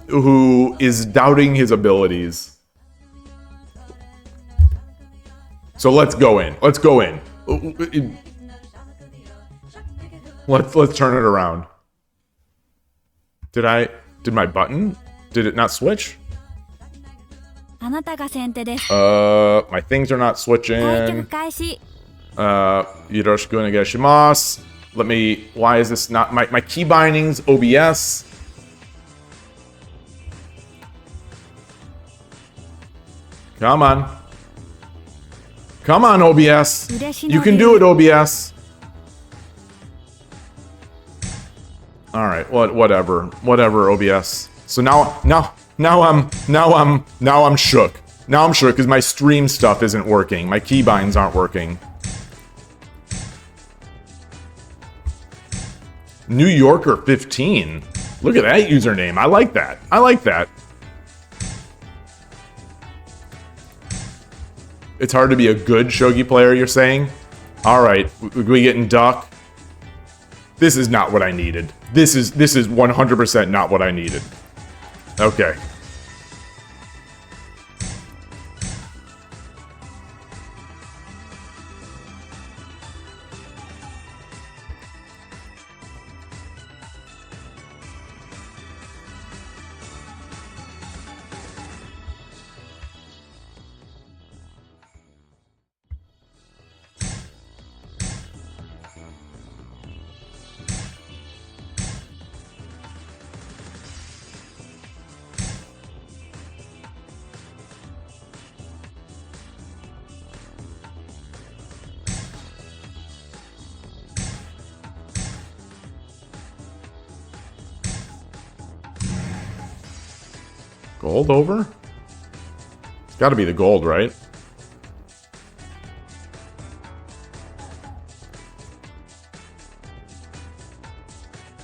who is doubting his abilities. So let's go in. Let's turn it around. Did my button? Did it not switch? My things are not switching. Yoroshiku onegaishimasu. Why is this not my key bindings? OBS. Come on, OBS. You can do it, OBS. All right, whatever, OBS. So now I'm shook. Now I'm shook because my stream stuff isn't working. My keybinds aren't working. New Yorker 15. Look at that username. I like that. It's hard to be a good shogi player, you're saying? All right, we getting duck. This is not what I needed. This is 100% not what I needed. Okay. Gold over? It's got to be the gold, right?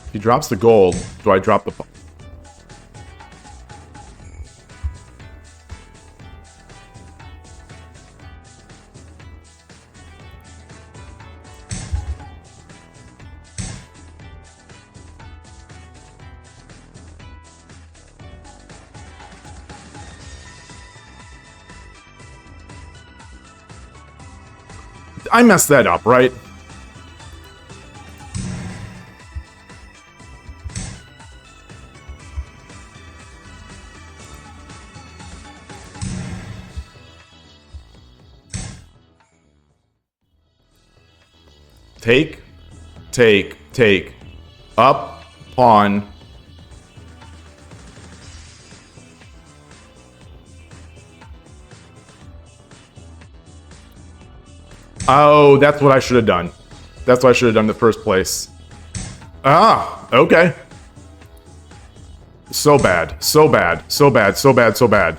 If he drops the gold, do I drop the... I messed that up, right? Take. Up, pawn. Oh, that's what I should have done. That's what I should have done in the first place. Ah, okay. So bad. So bad. So bad. So bad. So bad.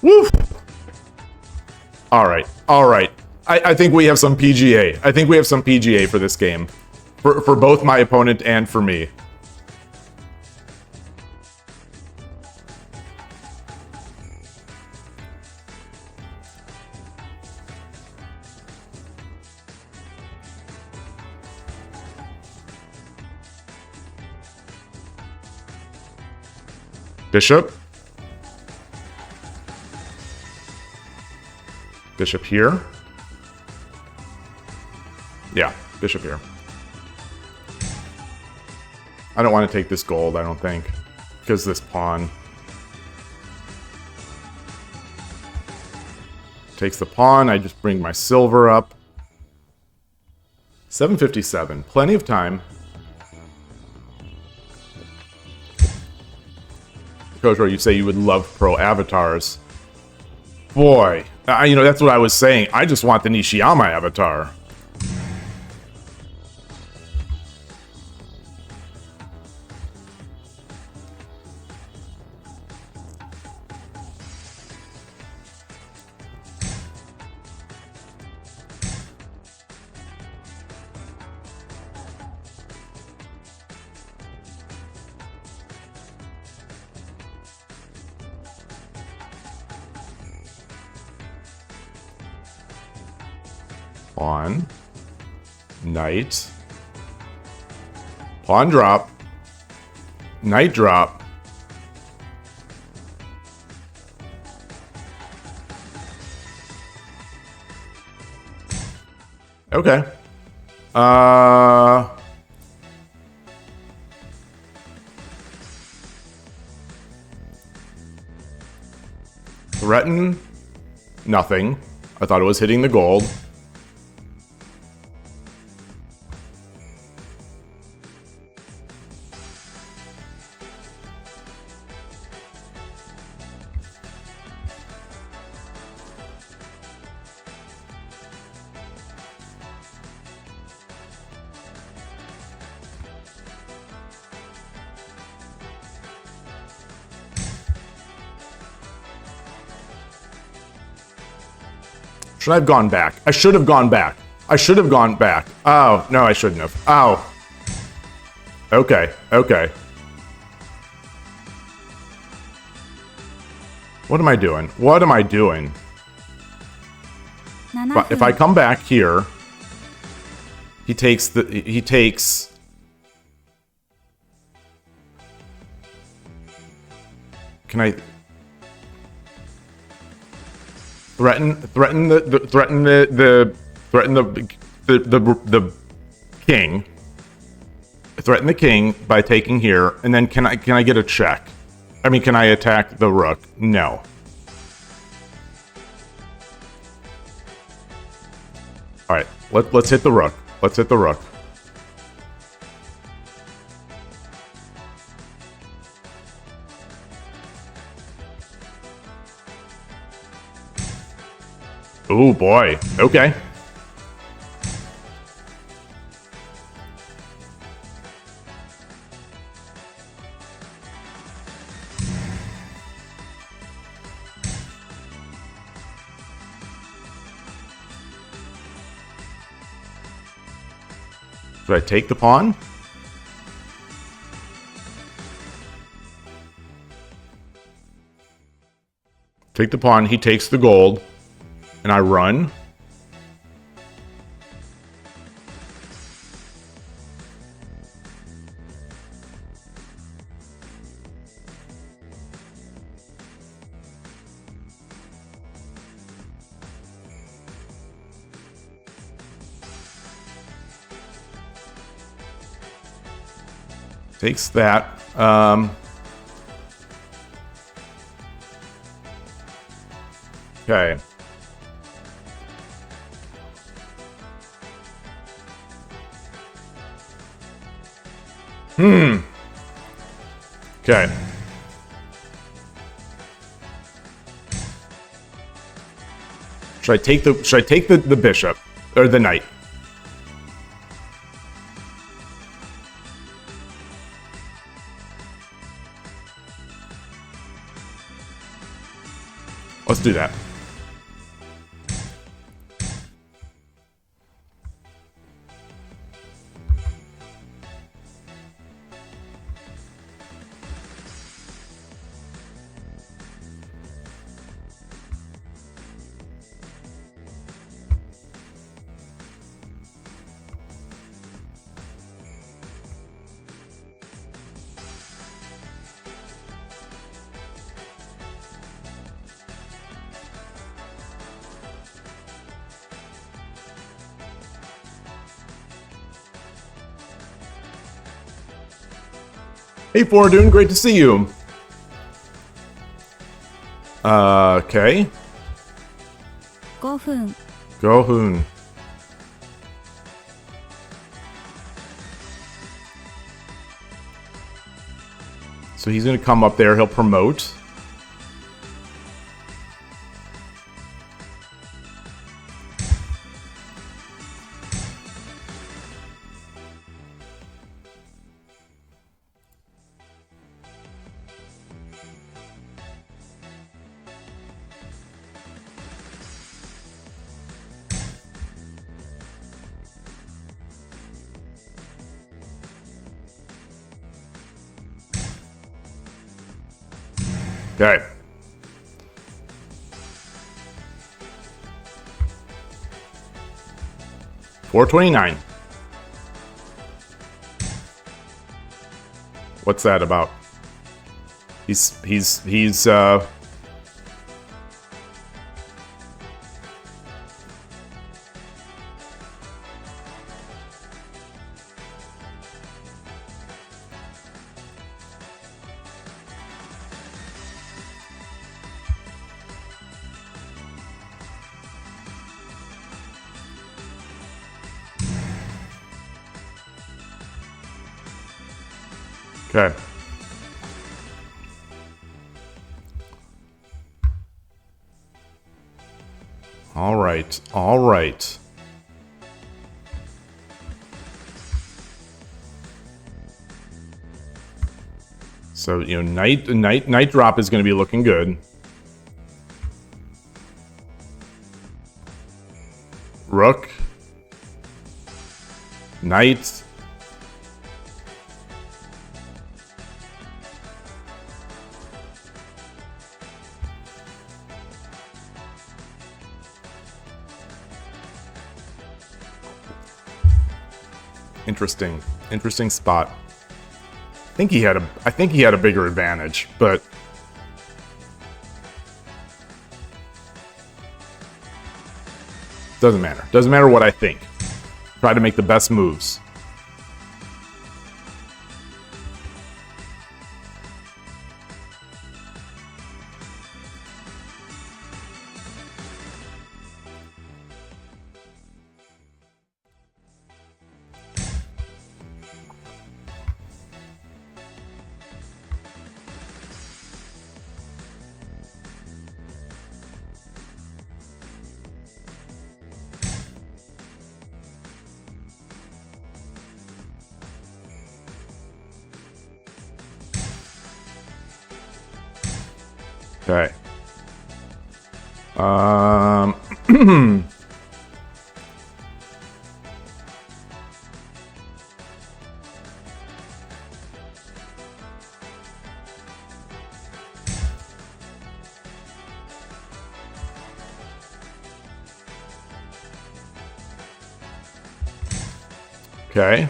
Woo! Alright. Alright. I think we have some PGA. I think we have some PGA for this game. For both my opponent and for me. Bishop. Bishop here. Yeah, bishop here. I don't want to take this gold, I don't think. Because this pawn. Takes the pawn, I just bring my silver up. 757, plenty of time. Kojo, you say you would love pro avatars. Boy, you know, that's what I was saying. I just want the Nishiyama avatar. Pawn, knight, pawn drop, knight drop, okay, threaten, nothing, I thought it was hitting the gold. Should I have gone back? I should have gone back. I should have gone back. Oh, no, I shouldn't have. Oh. Okay, okay. What am I doing? What am I doing? But if I come back here, he takes... Can I... Threaten the king. Threaten the king by taking here, and then can I get a check? I mean, can I attack the rook? No. All right, let's hit the rook. Let's hit the rook. Oh boy. Okay. Should I take the pawn? Take the pawn, he takes the gold. And I run. Takes that. Okay. Okay. Should I take the bishop or the knight? Let's do that. Hey, Fordoon, great to see you. Okay. 5分 Gohoon. So he's gonna come up there, he'll promote. Okay. $429. What's that about? He's okay. All right. All right. So, you know, night drop is going to be looking good. Rook. Knight. Interesting spot. I think he had a bigger advantage, but doesn't matter. Doesn't matter what I think. Try to make the best moves. Okay. Okay.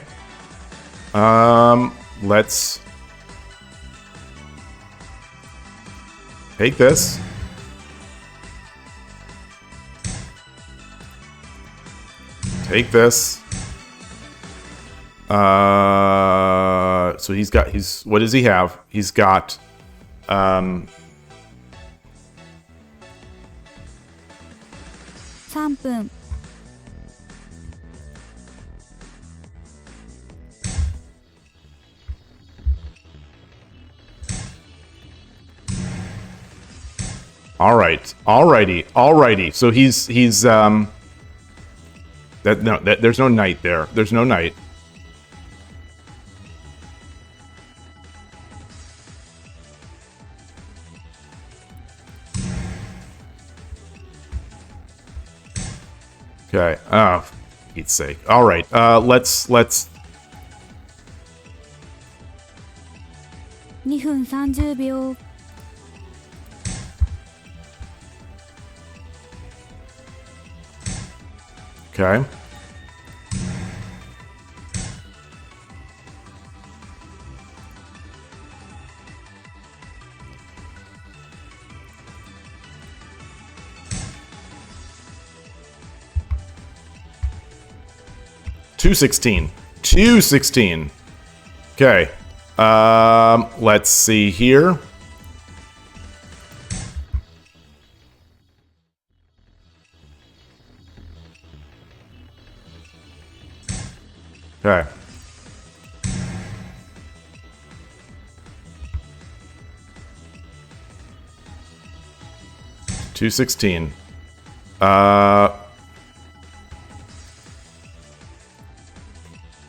Let's take this. Take this. So what does he have? He's got, 3分 all right. Alrighty. So he's, there's no knight there. There's no knight. Okay. Oh, for Pete's sake. All right. Let's. 2分30秒 Okay. $2.16. $2.16. Okay. Let's see here. Okay. $2.16.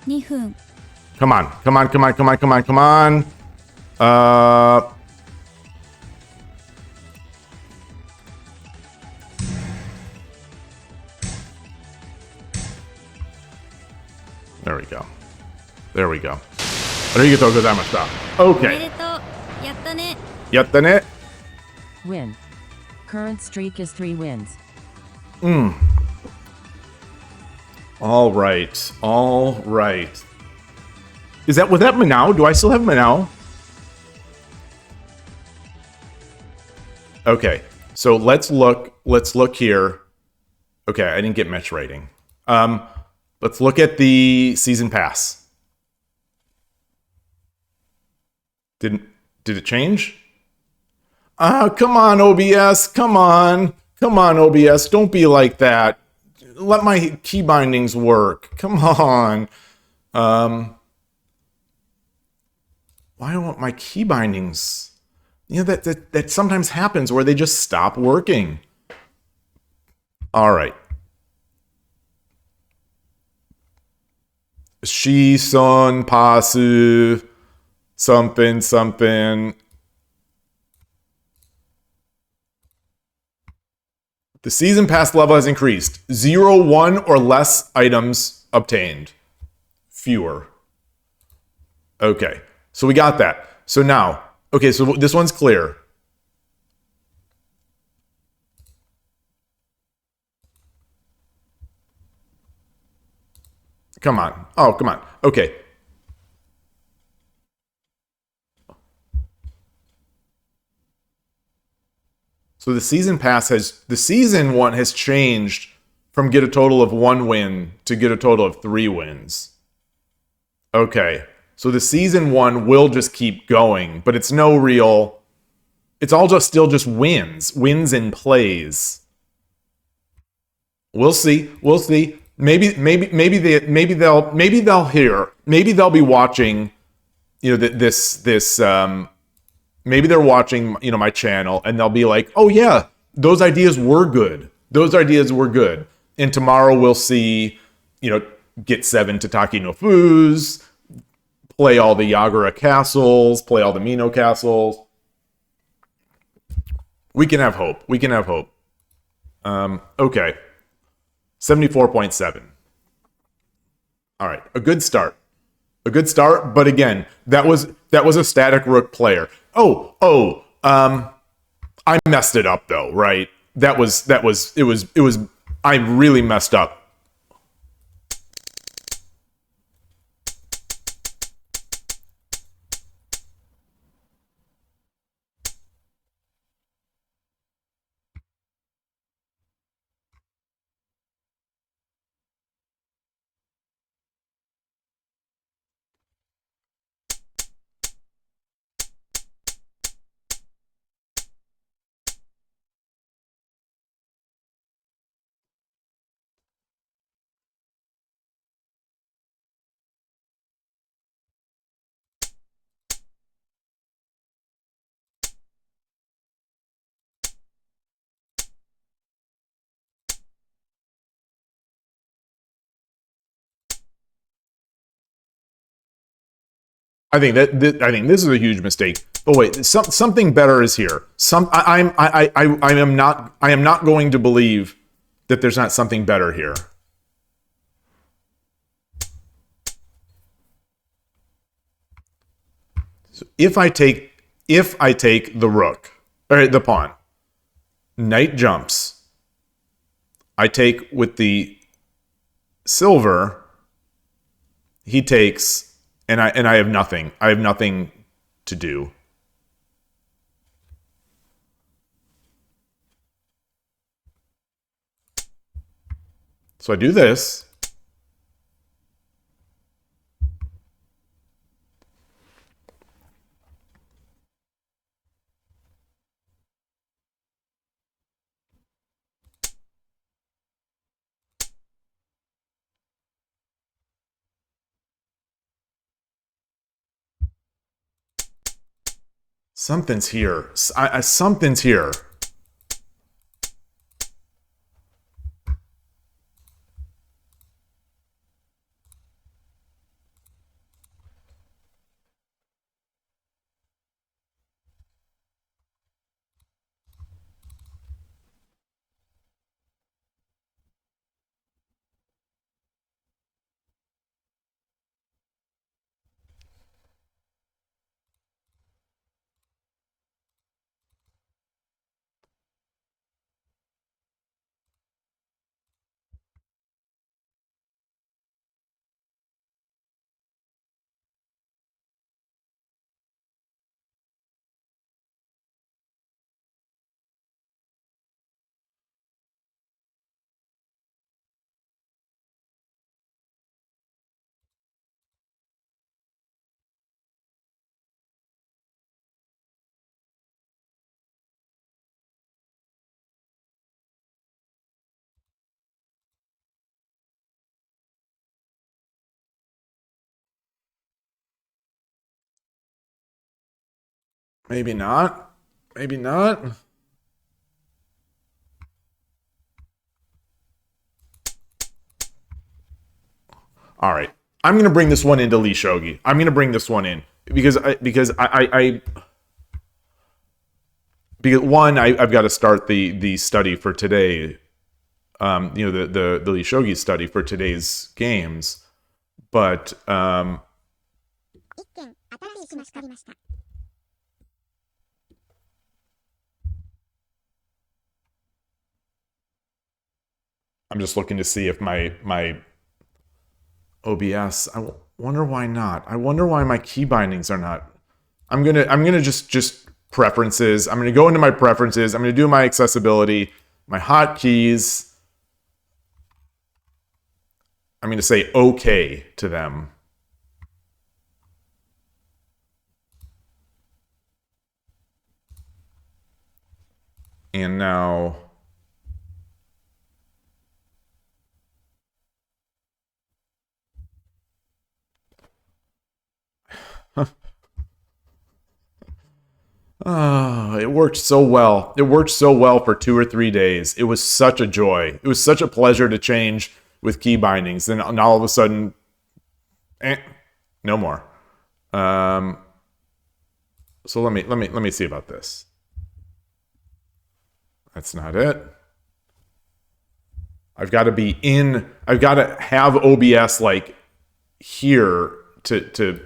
2分 Come on. Come on. Come on. Come on. Come on. Come on. There we go. There we go. Arigatou gozaimashita. おめ Okay. でとうやったね Yattane. Win. Current streak is 3 wins. All right. All right. Was that Manao? Do I still have Manao? Okay. So let's look here. Okay, I didn't get match rating. Let's look at the season pass. Did it change? Come on, OBS. Come on. Come on, OBS. Don't be like that. Let my key bindings work. Come on. Why don't my key bindings? You know, that sometimes happens where they just stop working. All right. Shison pasu something something. The season pass level has increased. 0, 1, or less items obtained. Fewer. Okay. So we got that. So now, okay, so this one's clear. Come on. Oh, come on. Okay. So the season one has changed from get a total of 1 win to get a total of 3 wins. Okay. So the season 1 will just keep going, but it's no real. It's all just still just wins and plays. We'll see. We'll see. Maybe they'll hear. Maybe they'll be watching. You know this. Maybe they're watching. You know, my channel, and they'll be like, "Oh yeah, those ideas were good. Those ideas were good." And tomorrow we'll see. You know, get 7 Tataki no Fus. Play all the Yagura castles, play all the Mino castles. We can have hope. We can have hope. Okay. 74.7. All right. A good start. A good start, but again, that was a static rook player. I messed it up though, right? I really messed up. I think this is a huge mistake. But wait, something better is here. I am not going to believe that there's not something better here. So if I take the rook or the pawn, knight jumps. I take with the silver. He takes, and I have nothing. I have nothing to do. So I do this. Something's here. Something's here. Maybe not. Maybe not. All right. I'm going to bring this one into Lee Shogi. I'm going to bring this one in because one, I've got to start the study for today. The Lee Shogi study for today's games, but I'm just looking to see if my OBS. I wonder why not. I wonder why my key bindings are not. I'm gonna just preferences. I'm gonna go into my preferences. I'm gonna do my accessibility, my hotkeys. I'm gonna say okay to them. And now. Oh, it worked so well. It worked so well for 2 or 3 days. It was such a joy. It was such a pleasure to change with key bindings. Then all of a sudden, no more. So let me see about this. That's not it. I've got to have OBS like here to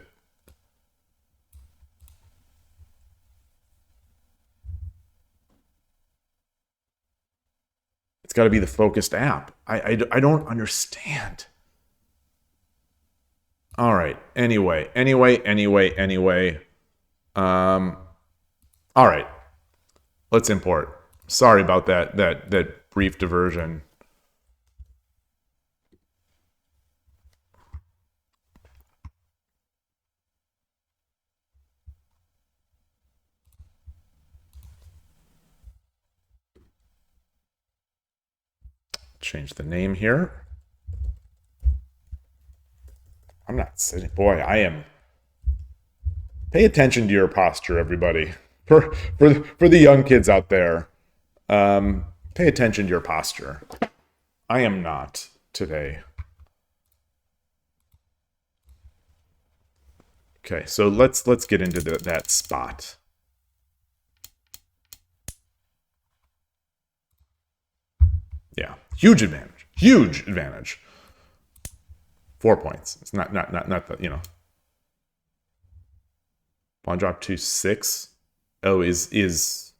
it's got to be the focused app. I don't understand. All right. Anyway. All right. Let's import. Sorry about that brief diversion. Change the name here. I'm not sitting. Boy, I am. Pay attention to your posture, everybody. For the young kids out there, pay attention to your posture. I am not today. Okay, so let's get into that spot. Yeah, huge advantage. Huge advantage. 4 points. It's not the, Pawn drop 2-6. Oh, is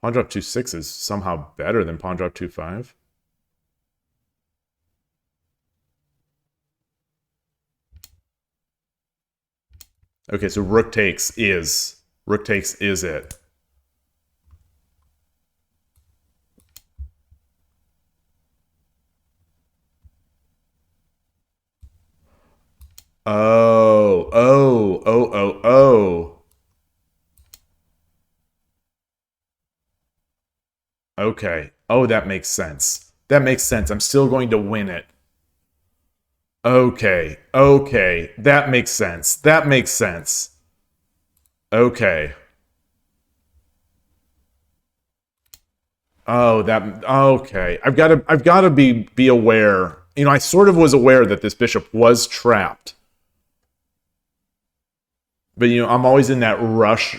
pawn drop 2-6 is somehow better than pawn drop 2-5? Okay, so rook takes is it. Oh. Okay. Oh, that makes sense. That makes sense. I'm still going to win it. Okay. That makes sense. Okay. Oh, okay. I've got to be aware. You know, I sort of was aware that this bishop was trapped. But you know, I'm always in that rush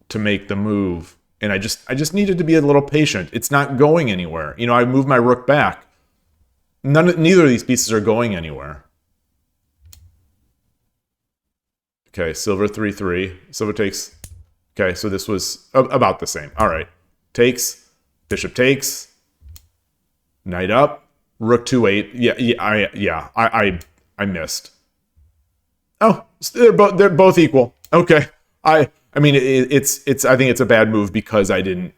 to make the move, and I just needed to be a little patient. It's not going anywhere. You know, I moved my rook back. Neither of these pieces are going anywhere. Okay, silver 3-3. Silver takes. Okay, so this was about the same. All right, takes. Bishop takes. Knight up. Rook 2-8. I missed. Oh, they're both equal. Okay. I mean it's I think it's a bad move because I didn't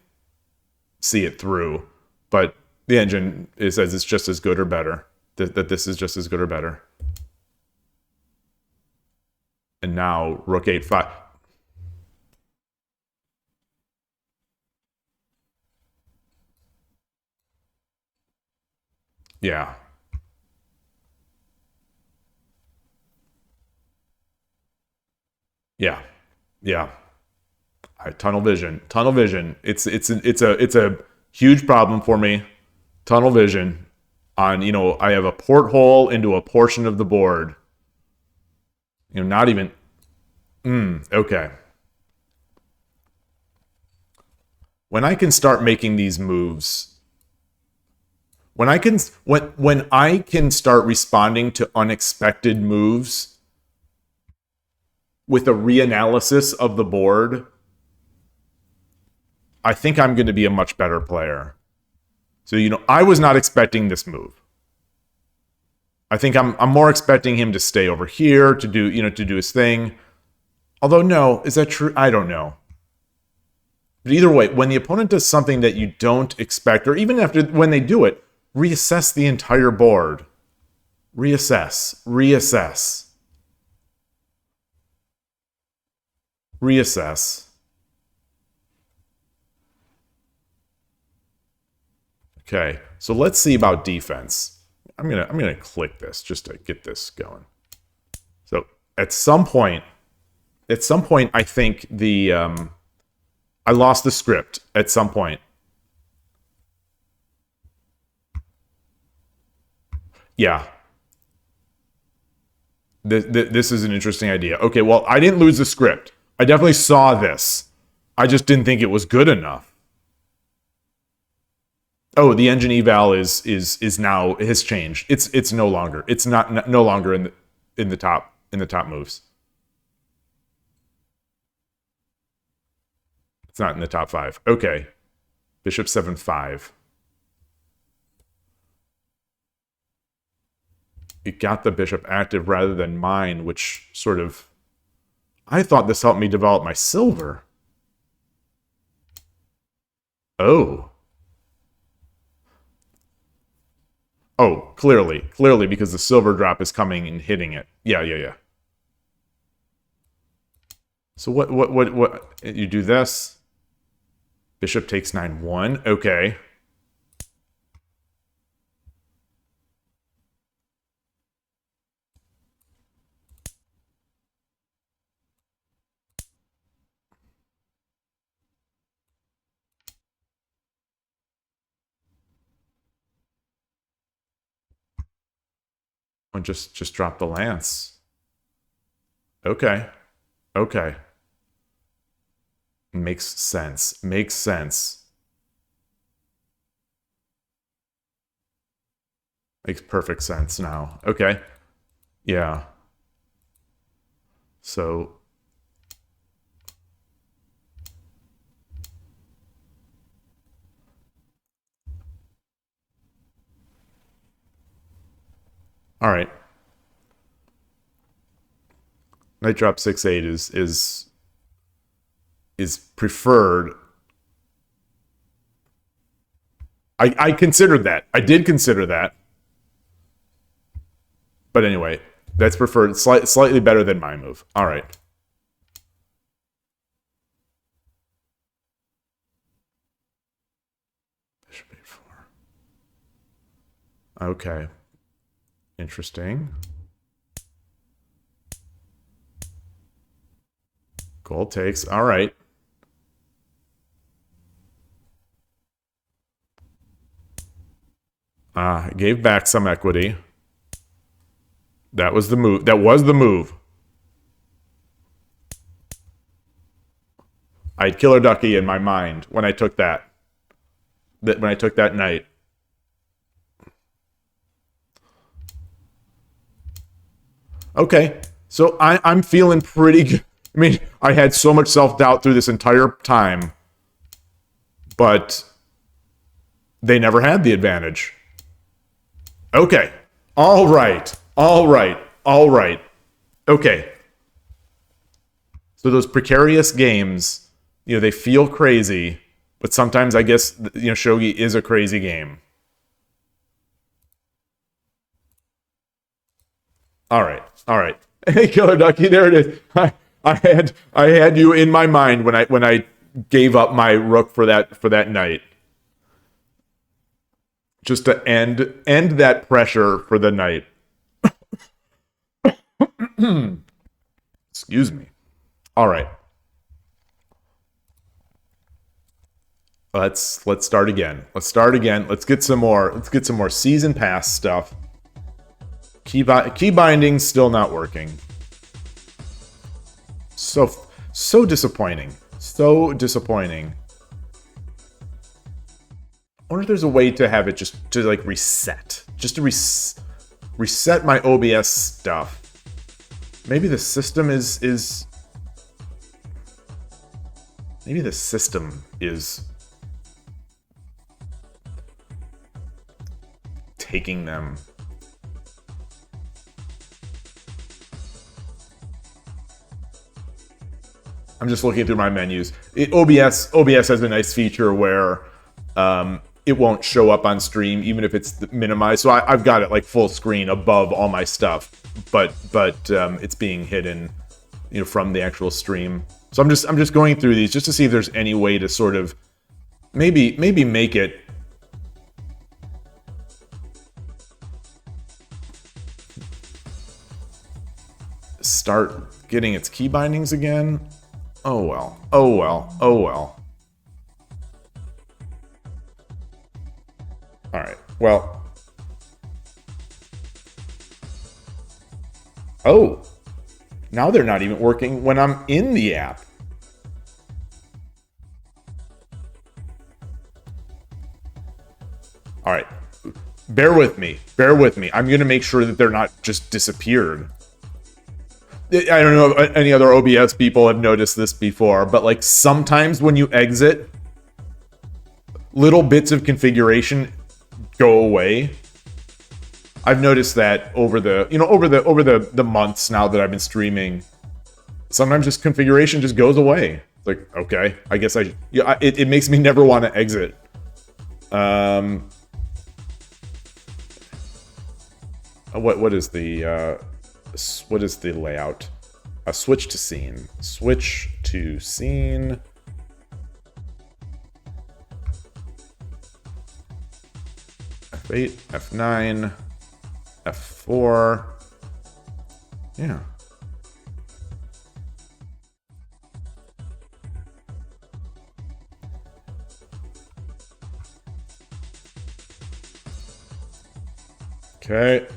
see it through, but the engine says it's just as good or better. That this is just as good or better. And now rook 8-5. Yeah. Yeah. Yeah. Tunnel vision. Tunnel vision. It's a huge problem for me. Tunnel vision on, you know, I have a porthole into a portion of the board. You know, not even okay. When I can start making these moves, when I can start responding to unexpected moves with a reanalysis of the board, I think I'm going to be a much better player. So, you know, I was not expecting this move. I think I'm more expecting him to stay over here to do his thing. Although, no, is that true? I don't know. But either way, when the opponent does something that you don't expect, or even when they do it, reassess the entire board. Reassess. Okay, so let's see about defense. I'm gonna click this just to get this going. So at some point, I think I lost the script at some point. Yeah. This is an interesting idea. Okay, well, I didn't lose the script. I definitely saw this. I just didn't think it was good enough. Oh, the engine eval is now has changed. It's no longer. It's no longer in the top moves. It's not in the top 5. Okay. Bishop 7-5. It got the bishop active rather than mine, which sort of... I thought this helped me develop my silver. Oh. Oh, clearly, because the silver drop is coming and hitting it. Yeah. So what, you do this. Bishop takes 9-1, okay. And just drop the lance. Okay. Makes sense. Makes perfect sense now. Okay. Yeah. So All right. Knight drop 6/8 is preferred. I considered that. I did consider that. But anyway, that's preferred. Slightly better than my move. All right. Bishop A4. Okay. Interesting. Gold takes. All right. Gave back some equity. That was the move. That was the move. I had Killer Ducky in my mind when I took that. When I took that knight. Okay, so I'm feeling pretty good. I mean, I had so much self-doubt through this entire time, but they never had the advantage. Okay. All right. Okay. So those precarious games, they feel crazy, but sometimes I guess, Shogi is a crazy game. All right. Hey, Killer Ducky, there it is. I had you in my mind when I gave up my rook for that knight. Just to end that pressure for the knight. Excuse me. All right. Let's start again. Let's get some more season pass stuff. Key binding still not working. So disappointing. So disappointing. I wonder if there's a way to have it just to like reset. Just to reset my OBS stuff. Maybe the system is maybe the system is taking them. I'm just looking through my menus. OBS has a nice feature where it won't show up on stream even if it's minimized. So I've got it like full screen above all my stuff, but it's being hidden, from the actual stream. So I'm just going through these just to see if there's any way to sort of maybe make it start getting its key bindings again. Oh well. All right. Well. Oh. Now they're not even working when I'm in the app. All right. Bear with me. I'm going to make sure that they're not just disappeared. I don't know if any other OBS people have noticed this before, but like sometimes when you exit, little bits of configuration go away. I've noticed that over the months now that I've been streaming, sometimes just configuration just goes away. It's like, okay, I guess it makes me never want to exit. What is the layout? Switch to scene. F8, F9, F4. Yeah. Okay.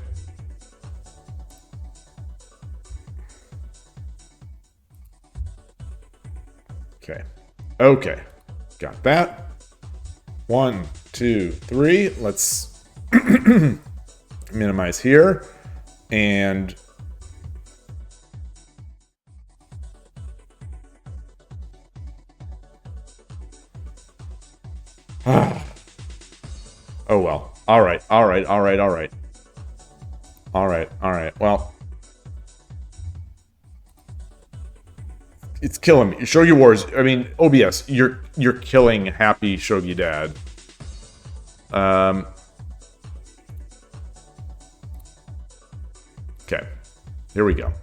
Okay. Got that. 1, 2, 3. Let's minimize here. And oh well. All right. All right. Well, it's killing me. Shogi Wars. I mean, OBS. You're killing happy Shogi Dad. Okay. Here we go.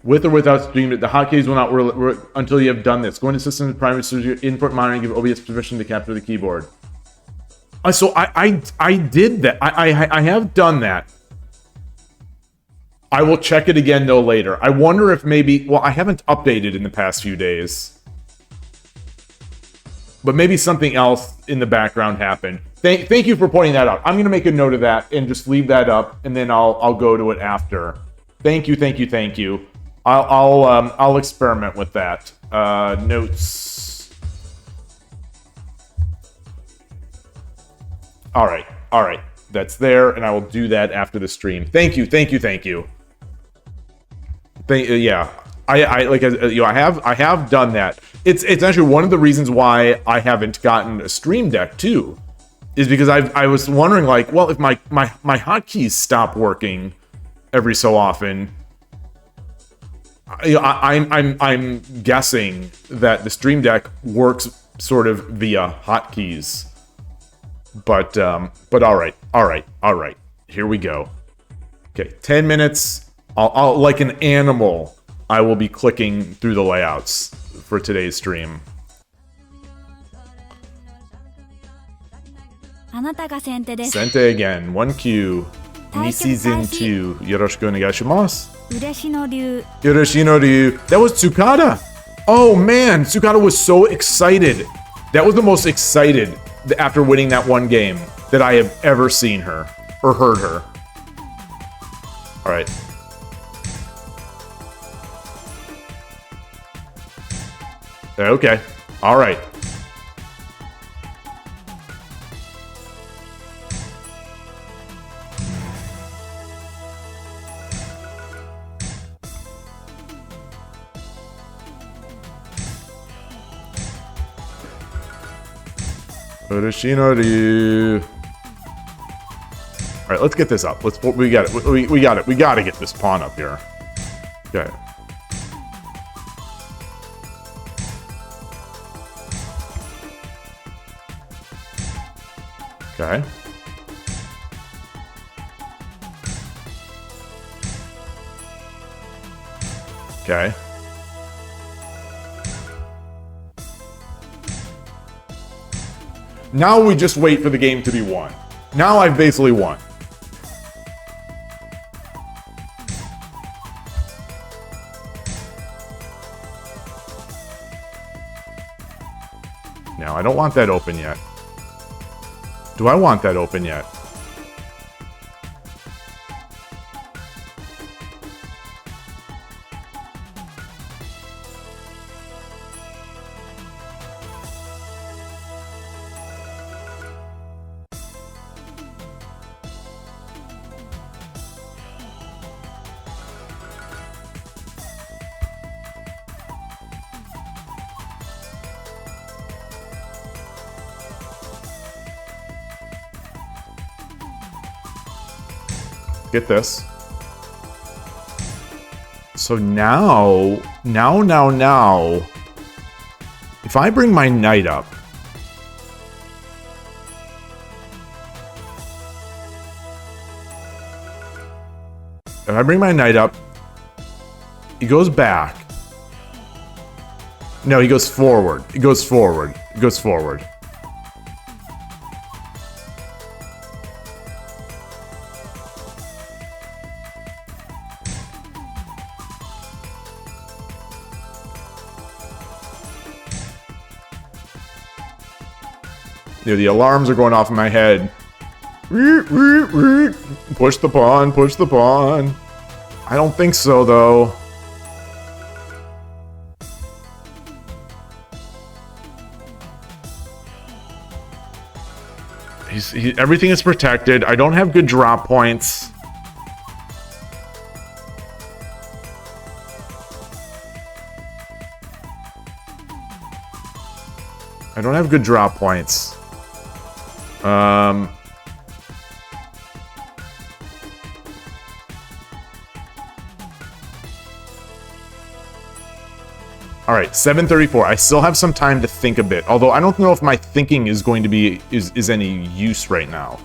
With or without stream, the hotkeys will not work until you have done this. Go into system primary input monitoring, give OBS permission to capture the keyboard. So I did that. I have done that. I will check it again though later. I wonder if maybe, well, I haven't updated in the past few days, but maybe something else in the background happened. Thank you for pointing that out. I'm gonna make a note of that and just leave that up, and then I'll go to it after. Thank you. I'll experiment with that. Notes. All right. That's there, and I will do that after the stream. Thank you. Yeah, I have done that. It's actually one of the reasons why I haven't gotten a Stream Deck too, is because I was wondering, like, well, if my hotkeys stop working every so often, I'm guessing that the Stream Deck works sort of via hotkeys. But all right. Here we go. Okay, 10 minutes. I'll like an animal, I will be clicking through the layouts for today's stream. あなたが先手です。 Sente again, 1Q, Ni season 2. Yoroshiku onegaishimasu. 嬉野流 Yoshino Ryu. That was Tsukada. Oh man, Tsukada was so excited. That was the most excited after winning that one game that I have ever seen her or heard her. All right. Okay. All right. Urushinori. All right, let's get this up. We got it. We got it. We got to get this pawn up here. Okay. Okay. Okay. Now we just wait for the game to be won. Now I've basically won. Now I don't want that open yet. Do I want that open yet? Get this. So now, if I bring my knight up, he goes back. No, he goes forward. He goes forward. He goes forward. The alarms are going off in my head. Push the pawn, push the pawn. I don't think so, though. Everything is protected. I don't have good drop points. I don't have good drop points. All right, 7:34. I still have some time to think a bit. Although I don't know if my thinking is going to be is any use right now.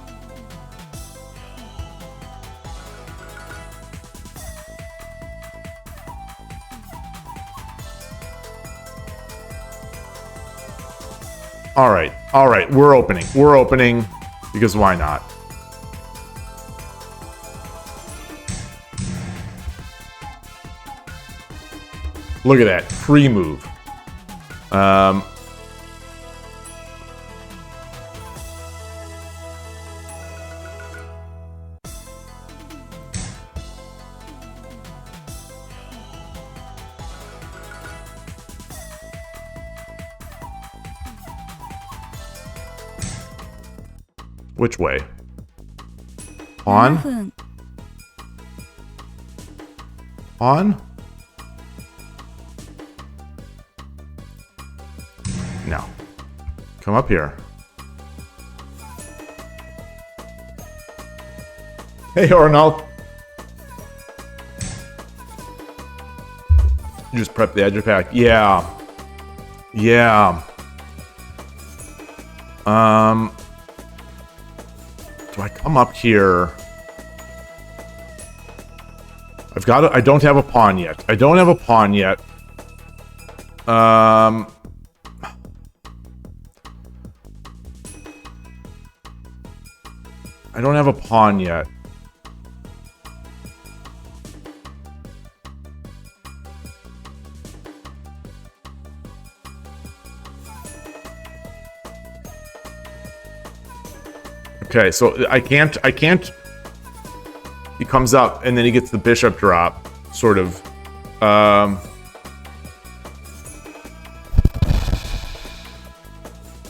All right, we're opening, because why not? Look at that, free move. Which way? On? 7分 On? No. Come up here. Hey, Arnold. You just prep the edge pack. Yeah. Yeah. Do I come up here? I don't have a pawn yet. I don't have a pawn yet. I don't have a pawn yet. Okay, so I can't, he comes up and then he gets the bishop drop, sort of.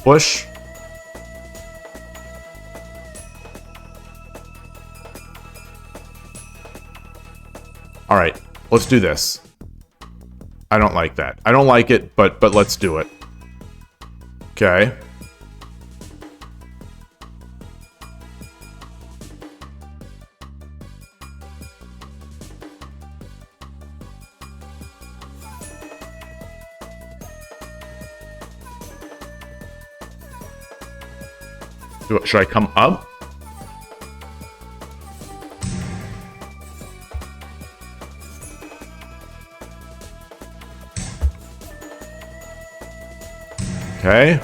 Push. All right, let's do this. I don't like that. I don't like it, but let's do it. Okay. Should I come up? Okay.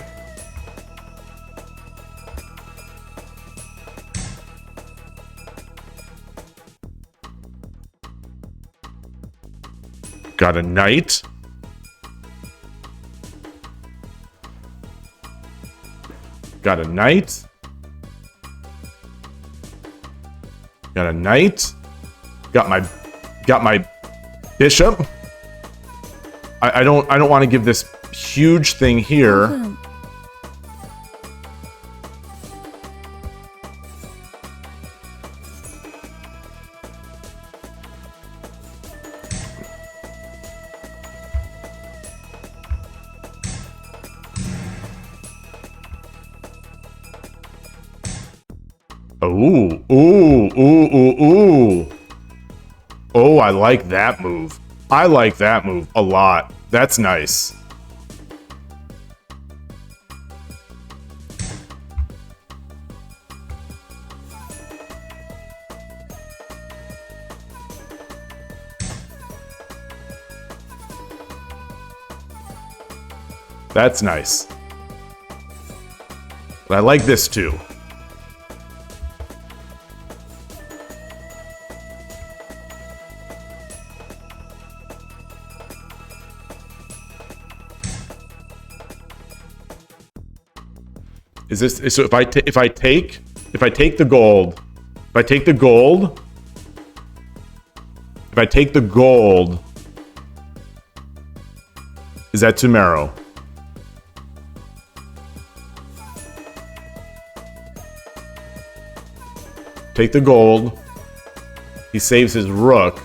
Got a knight. Got a knight. Got a knight. Got my bishop. I don't want to give this huge thing here. 5分 Ooh, ooh, ooh, ooh, ooh. Oh, I like that move. I like that move a lot. That's nice. That's nice. But I like this too. Is this so? If I take the gold, if I take the gold, is that Tumero? Take the gold. He saves his rook.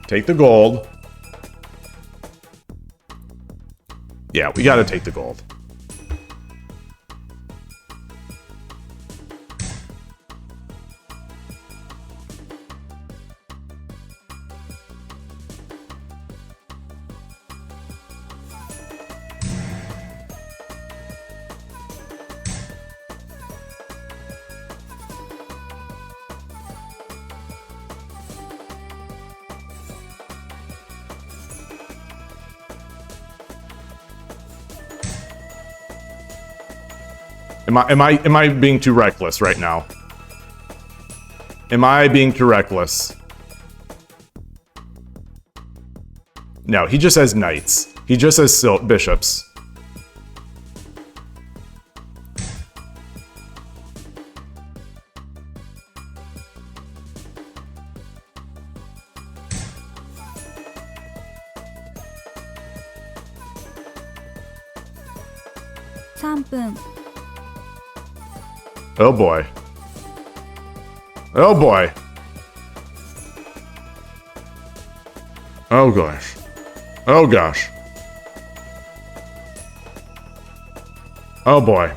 Take the gold. we gotta take the gold. Am I being too reckless right now? Am I being too reckless? No, he just has knights. He just has bishops. Oh boy. Oh boy. Oh gosh. Oh gosh. Oh boy.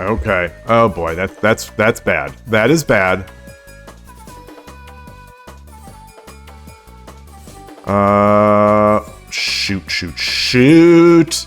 Okay. Oh boy, that's bad. That is bad. Shoot.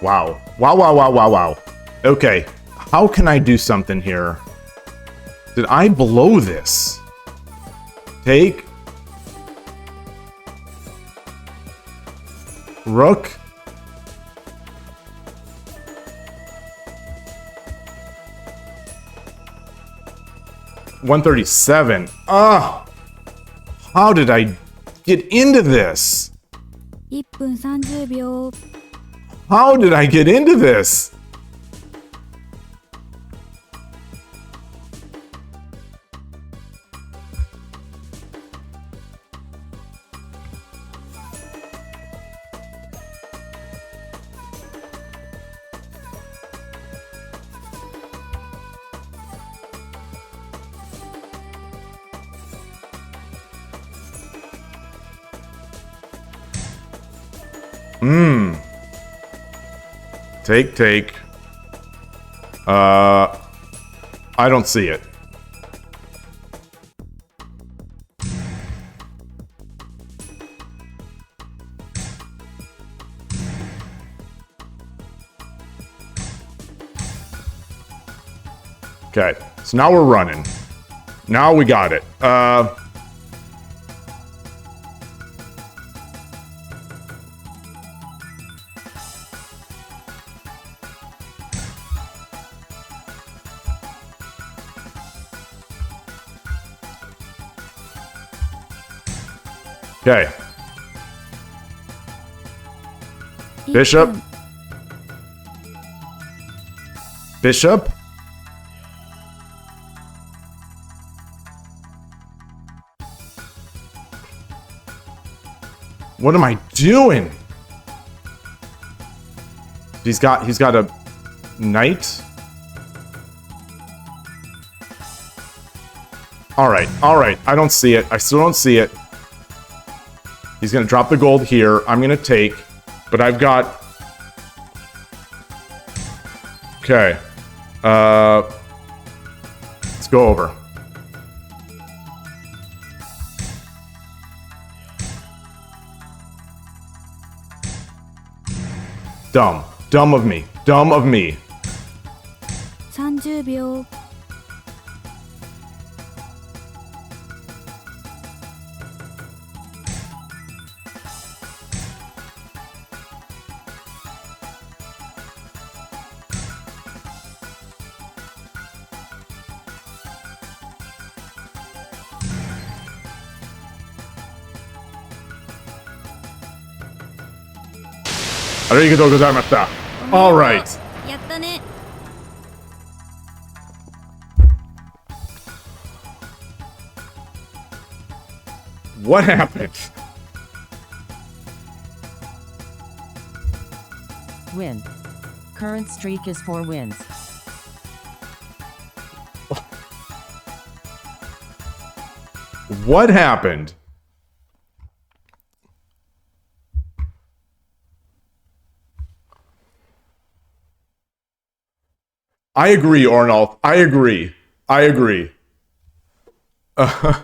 Wow. Okay, how can I do something here? Did I blow this? Take. Rook. $137. Ah! How did I get into this? 1分30秒 How did I get into this? Take. I don't see it. Okay, so now we're running. Now we got it. Okay. Bishop. Bishop. What am I doing? He's got a knight. All right. I don't see it. I still don't see it. He's going to drop the gold here. I'm going to take, but I've got... Okay. Let's go over. Dumb. Dumb of me. 30秒 30 Arigatou gozaimashita. All right. やったね。 What happened? Win. Current streak is 4 wins. What happened? I agree, Ornolf. I agree. I agree. I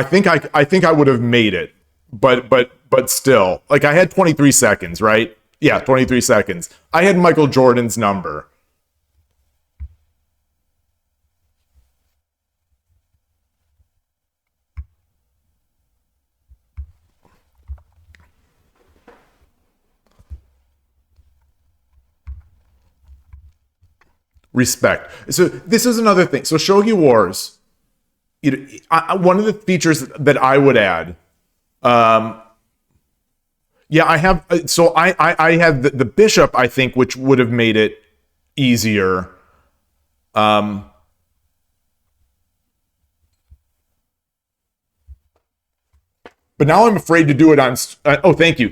think I would have made it, but still, like I had 23 seconds, right? Yeah, 23 seconds. I had Michael Jordan's number. Respect. So this is another thing. So Shogi Wars, one of the features that I would add, yeah, I have. So I have the bishop, I think, which would have made it easier. But now I'm afraid to do it on. Oh, thank you.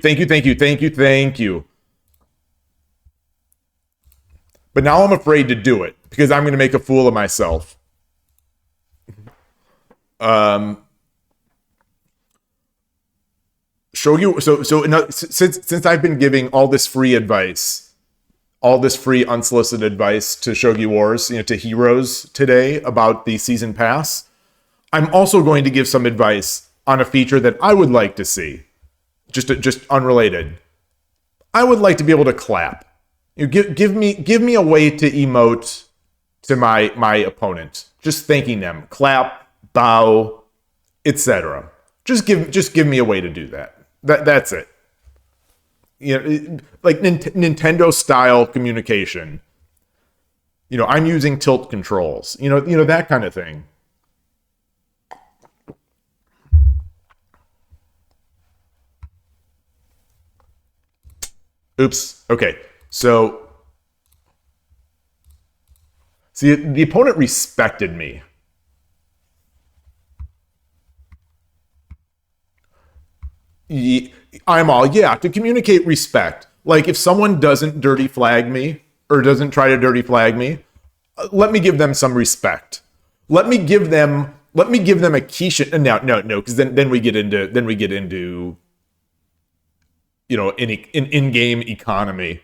But now I'm afraid to do it because I'm going to make a fool of myself. Shogi. Since I've been giving all this free advice, all this free unsolicited advice to Shogi Wars, to heroes today about the season pass, I'm also going to give some advice on a feature that I would like to see, just unrelated. I would like to be able to clap. Give me a way to emote to my opponent, just thanking them, clap, bow, etc. Just give me a way to do that. That's it. Like Nintendo style communication. I'm using tilt controls. That kind of thing. Oops. Okay. So, see, the opponent respected me. To communicate respect. Like, if someone doesn't dirty flag me or doesn't try to dirty flag me, let me give them some respect. Let me give them a Kishin. No, because then we get into in-game economy.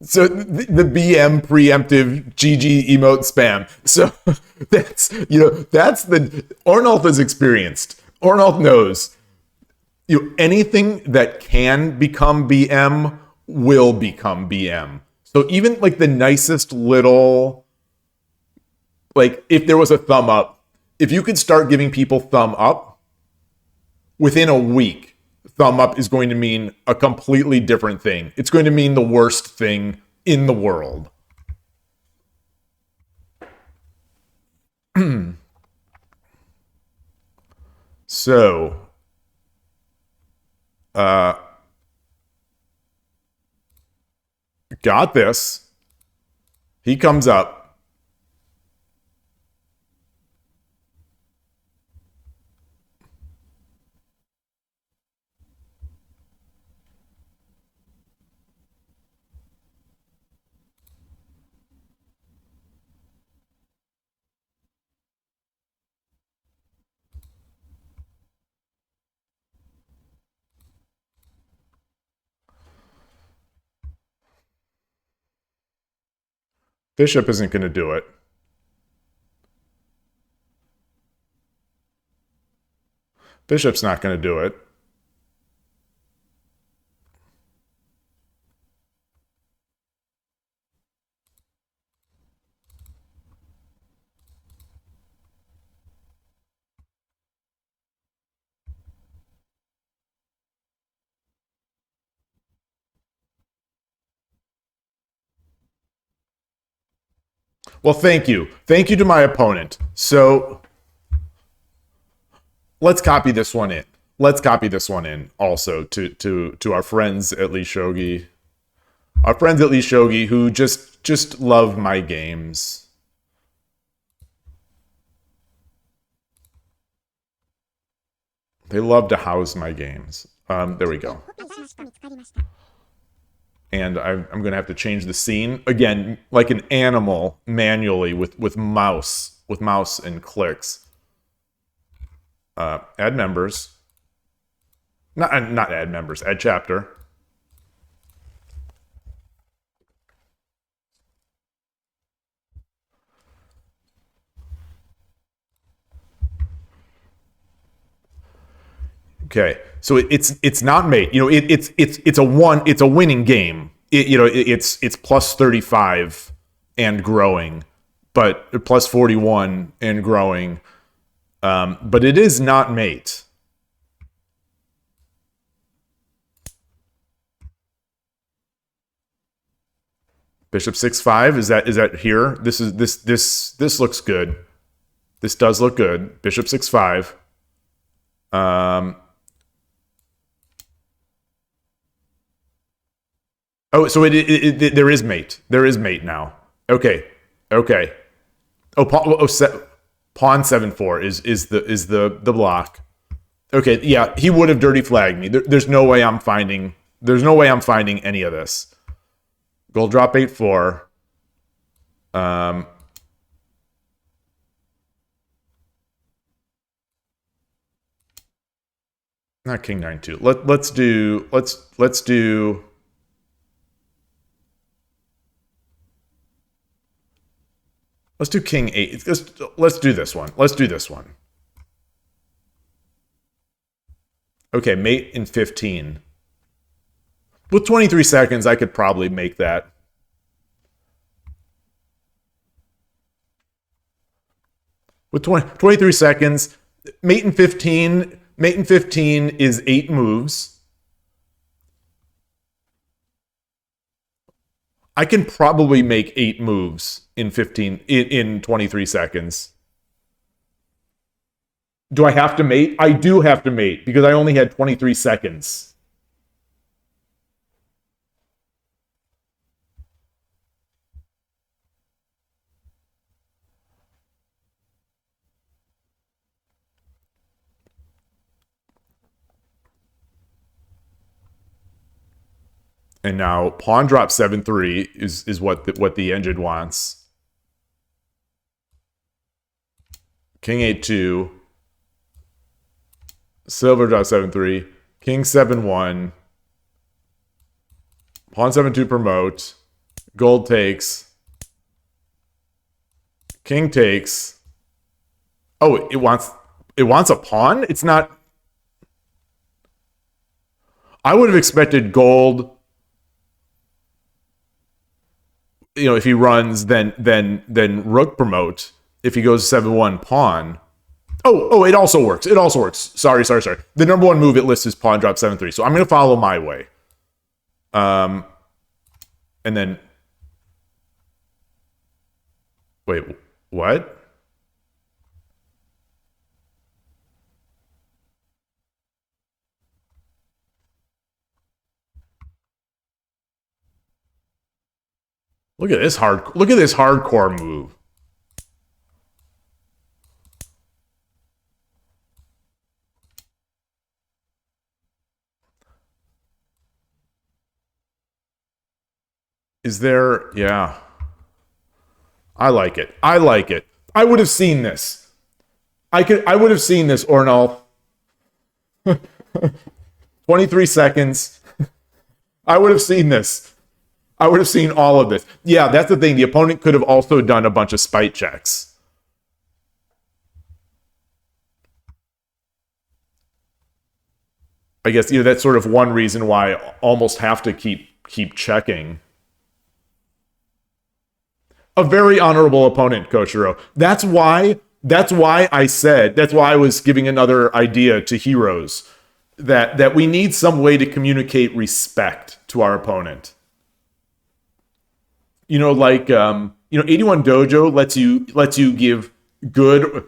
So the BM preemptive GG emote spam. So that's the Ornolf is experienced. Ornolf knows. Anything that can become BM will become BM. So even like the nicest little, like if there was a thumb up, if you could start giving people thumb up, within a week, thumb up is going to mean a completely different thing. It's going to mean the worst thing in the world. So, got this. He comes up. Bishop isn't going to do it. Bishop's not going to do it. Well, thank you. Thank you to my opponent. So, let's copy this one in. Let's copy this one in also to our friends at Least Shogi. Our friends at Least Shogi who just love my games. They love to house my games. There we go. And I'm going to have to change the scene again, like an animal, manually with mouse and clicks. Add members. Not add members. Add chapter. Okay, so it's not mate. You know, it's a winning game. It's plus 35 and growing, but plus 41 and growing. But it is not mate. Bishop 6-5, is that here? This looks good. This does look good. Bishop 6-5. Oh, so there is mate. There is mate now. Okay. Oh, pawn 7-4 is the block. Okay, yeah, he would have dirty flagged me. There's no way I'm finding any of this. Gold drop 8-4. Not king 9-2. Let's do king 8. Let's do this one. Okay, mate in 15. With 23 seconds, I could probably make that. With 23 seconds, mate in 15 is 8 moves. I can probably make 8 moves in 23 seconds. Do I have to mate? I do have to mate because I only had 23 seconds. And now pawn drop 7-3 is what the engine wants. King 8-2. Silver drop 7-3. King 7-1. Pawn 7-2 promote. Gold takes. King takes. Oh, it wants a pawn? It's not. I would have expected gold. You know, if he runs, then rook promote. If he goes 7-1 pawn. Oh, it also works. Sorry. The number one move it lists is pawn drop 7-3. So I'm going to follow my way. And then. Wait, what? Look at this hardcore move. Is there? Yeah. I like it. I would have seen this. I would have seen this, Ornal. 23 seconds. I would have seen this. I would have seen all of this. Yeah, that's the thing. The opponent could have also done a bunch of spite checks. I guess, you know, that's sort of one reason why I almost have to keep checking. A very honorable opponent, Koshiro. That's why I was giving another idea to Heroes that we need some way to communicate respect to our opponent. You know, like 81 Dojo lets you give good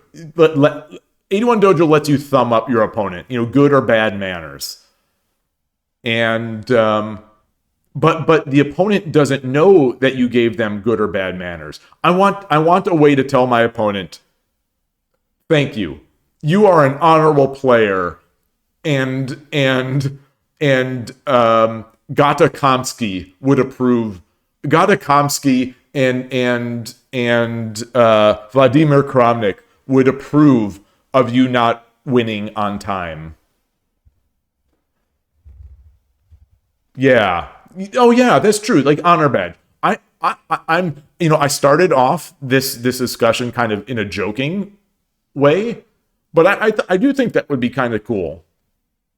81 Dojo lets you thumb up your opponent, good or bad manners. And but the opponent doesn't know that you gave them good or bad manners. I want a way to tell my opponent, thank you. You are an honorable player, and Gata Komsky would approve. Gata Komsky and Vladimir Kramnik would approve of you not winning on time. Yeah. Oh yeah, that's true. Like honor badge. I'm I started off this discussion kind of in a joking way, but I do think that would be kind of cool.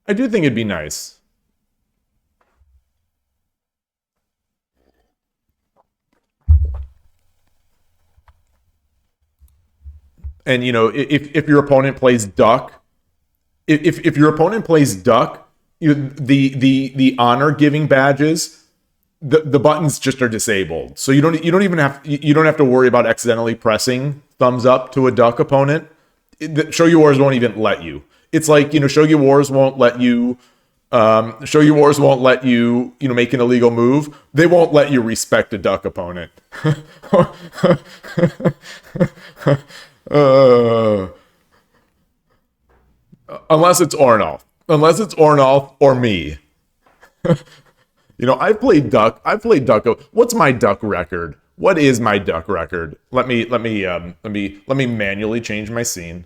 I do think it'd be nice. And if your opponent plays duck, if your opponent plays duck, the honor giving badges, the buttons just are disabled. So you don't even have to worry about accidentally pressing thumbs up to a duck opponent. Shogi Wars won't even let you. It's like, Shogi Wars won't let you make an illegal move. They won't let you respect a duck opponent. Unless it's Ornolf. Unless it's Ornolf or me. I've played duck. What's my duck record? What is my duck record? Let me manually change my scene.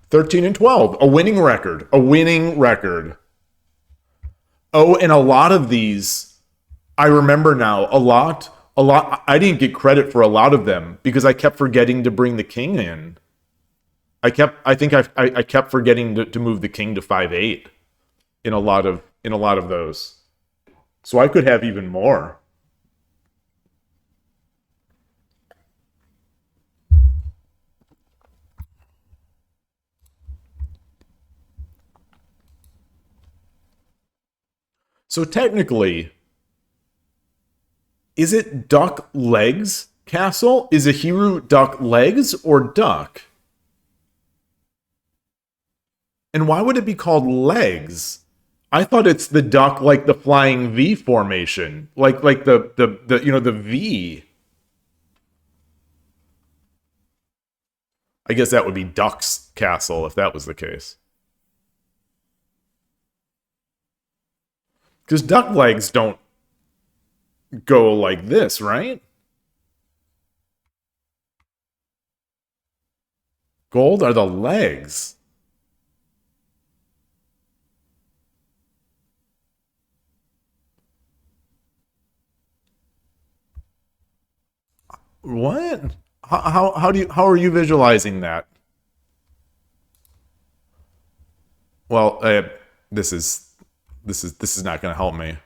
(13-12), a winning record. Oh, and a lot of these, I remember now, a lot, I didn't get credit for a lot of them because I kept forgetting to bring the king in. I kept forgetting to move the king to 5/8 in a lot of those. So I could have even more. So technically, is it duck legs castle? Is Ahiru duck legs or duck? And why would it be called legs? I thought it's the duck like the flying V formation, like the V. I guess that would be Duck's Castle if that was the case. Because duck legs don't go like this, right? Gold are the legs. What? How are you visualizing that? Well, this is not going to help me.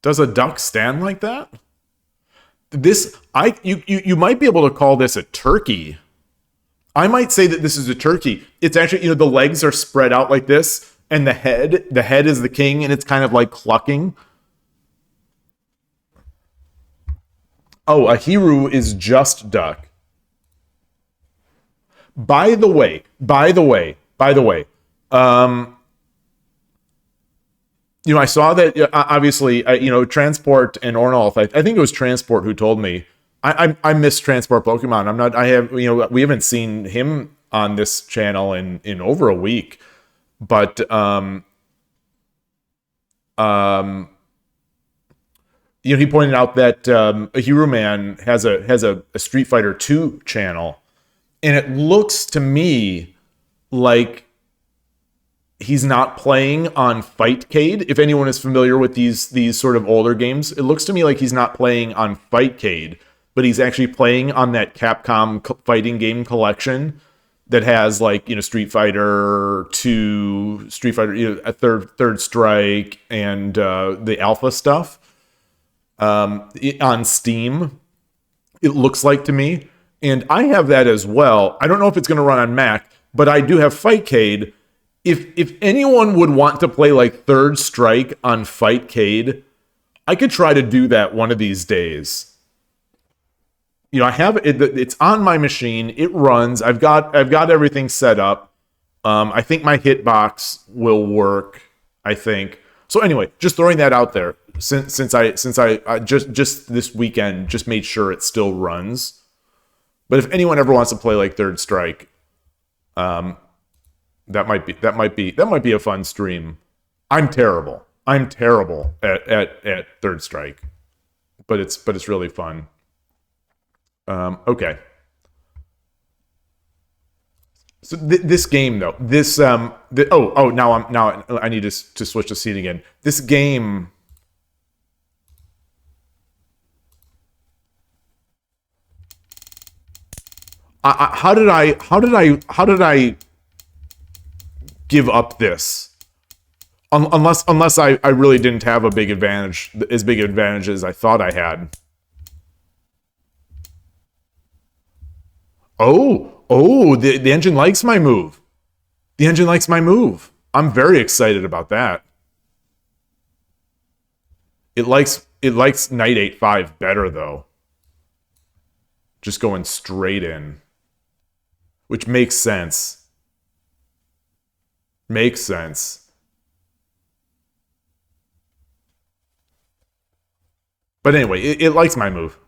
Does a duck stand like that? You might be able to call this a turkey. I might say that this is a turkey. It's actually, the legs are spread out like this, and the head is the king, and it's kind of like clucking. Oh, Ahiru is just duck. By the way, I saw that, obviously, Transport and Ornolf, I think it was Transport who told me, I miss Transport Pokemon. We haven't seen him on this channel in over a week, but, he pointed out that Ahiru Man has a Street Fighter 2 channel, and it looks to me like he's not playing on Fightcade. If anyone is familiar with these sort of older games, it looks to me like he's not playing on Fightcade, but he's actually playing on that Capcom fighting game collection that has Street Fighter 2, Street Fighter, a Third Strike, and the Alpha stuff on Steam. It looks like to me. And I have that as well. I don't know if it's going to run on Mac, but I do have Fightcade. If anyone would want to play like Third Strike on Fightcade, I could try to do that one of these days. You know, I have it. It's on my machine. It runs. I've got everything set up. I think my hitbox will work. I think so. Anyway, just throwing that out there. Since I just this weekend just made sure it still runs. But if anyone ever wants to play like Third Strike, that might be a fun stream. I'm terrible at Third Strike, but it's really fun. Okay. So this game though, now I need to switch the scene again. This game. How did I give up this? Unless I really didn't have a big advantage, as big an advantage as I thought I had. Oh, the engine likes my move. The engine likes my move. I'm very excited about that. It likes Knight 8-5 better though. Just going straight in. Which makes sense. Makes sense. But anyway, it likes my move.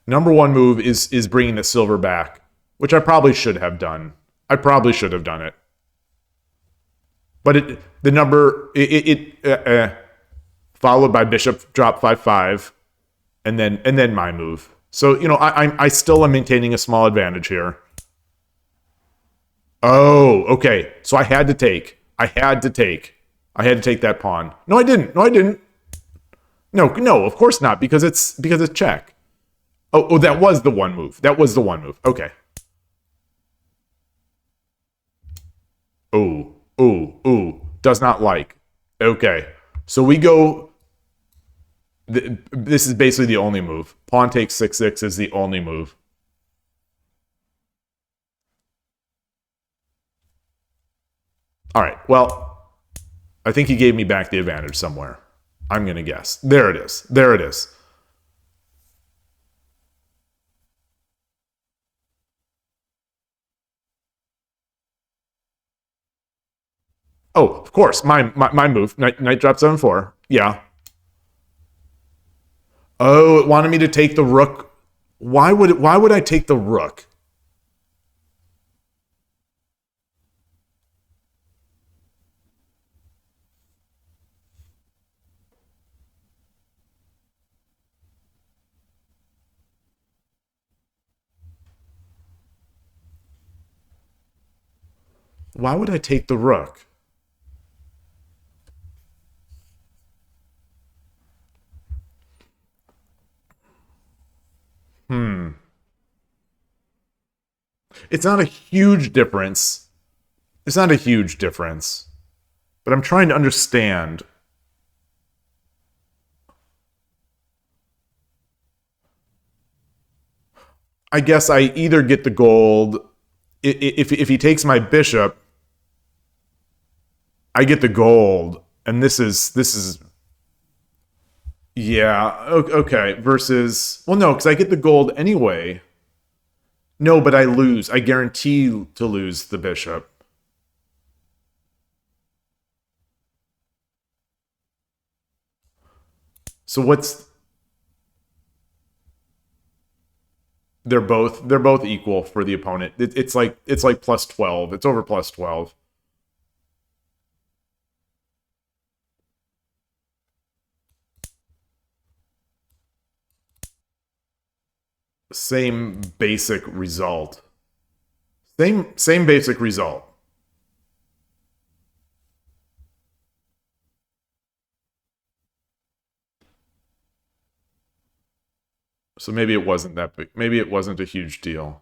Number one move is bringing the silver back, which I probably should have done. I probably should have done it. But followed by bishop drop 5-5, and then my move. So you know I still am maintaining a small advantage here. Oh, okay. So I had to take that pawn. No, I didn't. No, of course not, because it's check. Oh, that was the one move. Okay. Ooh. Does not like. Okay. So we go. This is basically the only move. Pawn takes 6-6 is the only move. All right. Well, I think he gave me back the advantage somewhere. I'm going to guess. There it is. Oh, of course. My move. Knight drop 7-4. Yeah. Oh, it wanted me to take the rook. Why would I take the rook? Why would I take the rook? It's not a huge difference. But I'm trying to understand. I guess I either get the gold. If he takes my bishop, I get the gold, and this is. Yeah, okay. Versus, well, no, because I get the gold anyway. No, but I lose. I guarantee to lose the bishop. So what's... They're both equal for the opponent. It's like plus 12. It's over plus 12. Same basic result. Same basic result. So maybe it wasn't that big. Maybe it wasn't a huge deal.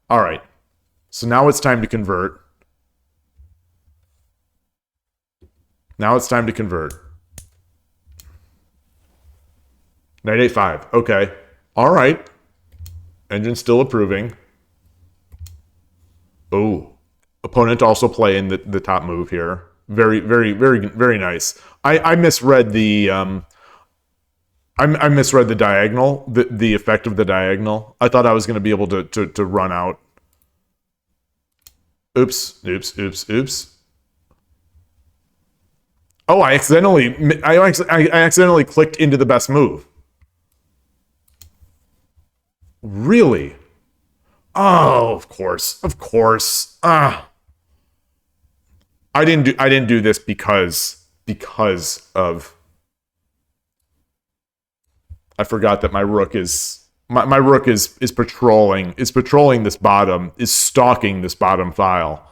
All right. So now it's time to convert. Now it's time to convert. Knight a5. Okay. All right. Engine still approving. Oh. Opponent also playing the top move here. Very, very, very, very nice. I misread the I misread the diagonal, the effect of the diagonal. I thought I was going to be able to run out. Oops, oops, oops, oops. Oh, I accidentally clicked into the best move. Really? Oh, of course. Of course. I didn't do this because of I forgot that my rook is my rook is patrolling this bottom, is stalking this bottom file.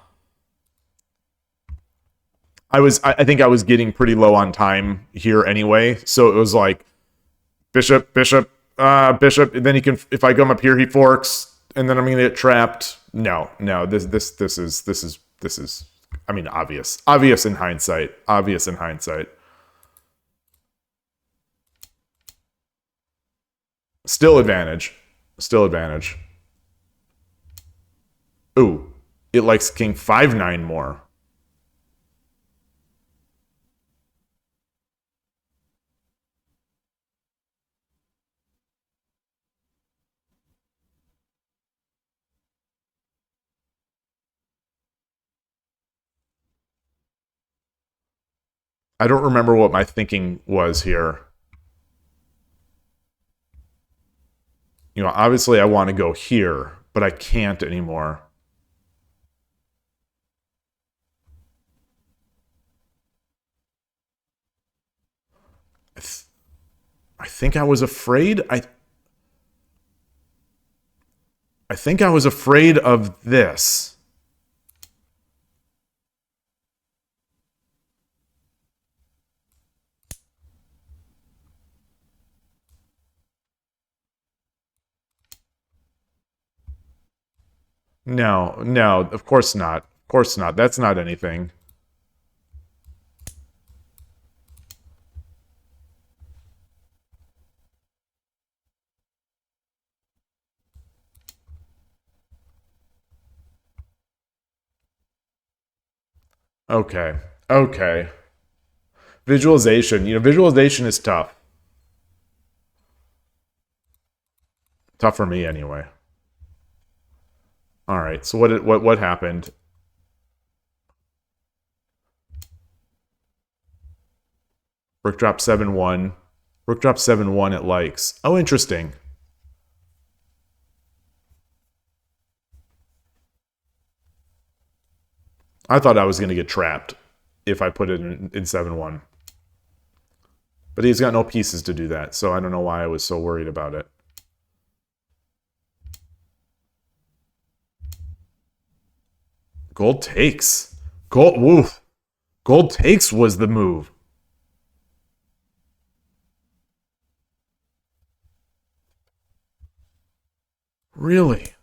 I think I was getting pretty low on time here anyway, so it was like bishop, bishop, bishop, and then he can, if I come up here he forks, and then I'm gonna get trapped. No, this is I mean obvious in hindsight. Still advantage. Ooh, it likes king 5-9 more. I don't remember what my thinking was here. You know, obviously I want to go here, but I can't anymore. I think I was afraid. I think I was afraid of this. No, of course not. Of course not. That's not anything. Okay. Visualization. You know, visualization is tough. Tough for me anyway. All right. So what happened? Rook drop 7-1. Rook drop 7-1 it likes. Oh, interesting. I thought I was going to get trapped if I put it in 7-1. But he's got no pieces to do that, so I don't know why I was so worried about it. Gold takes. Gold takes was the move. Really?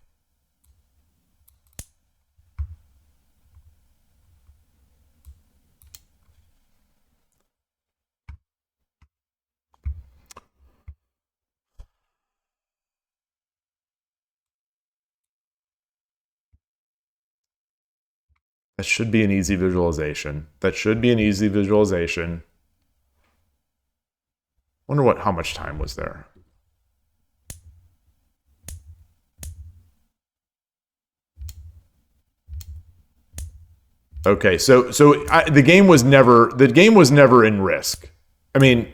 That should be an easy visualization. Wonder how much time was there. Okay, so the game was never in risk. I mean,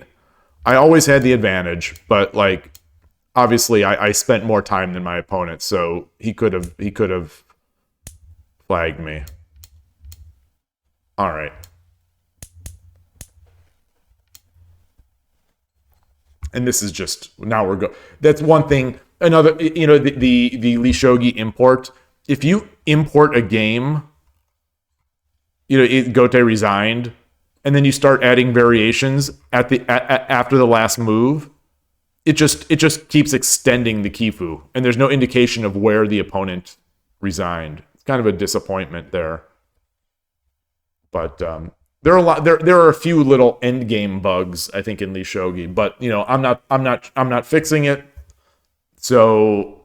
I always had the advantage, but like obviously I spent more time than my opponent, so he could have flagged me. All right. And this is just, now we're go. That's one thing. Another, you know, the Lee Shogi import. If you import a game, you know, Gote resigned, and then you start adding variations after the last move, it just keeps extending the kifu, and there's no indication of where the opponent resigned. It's kind of a disappointment there. But There are a lot. There are a few little end game bugs, I think, in Lee Shogi, but I'm not fixing it, so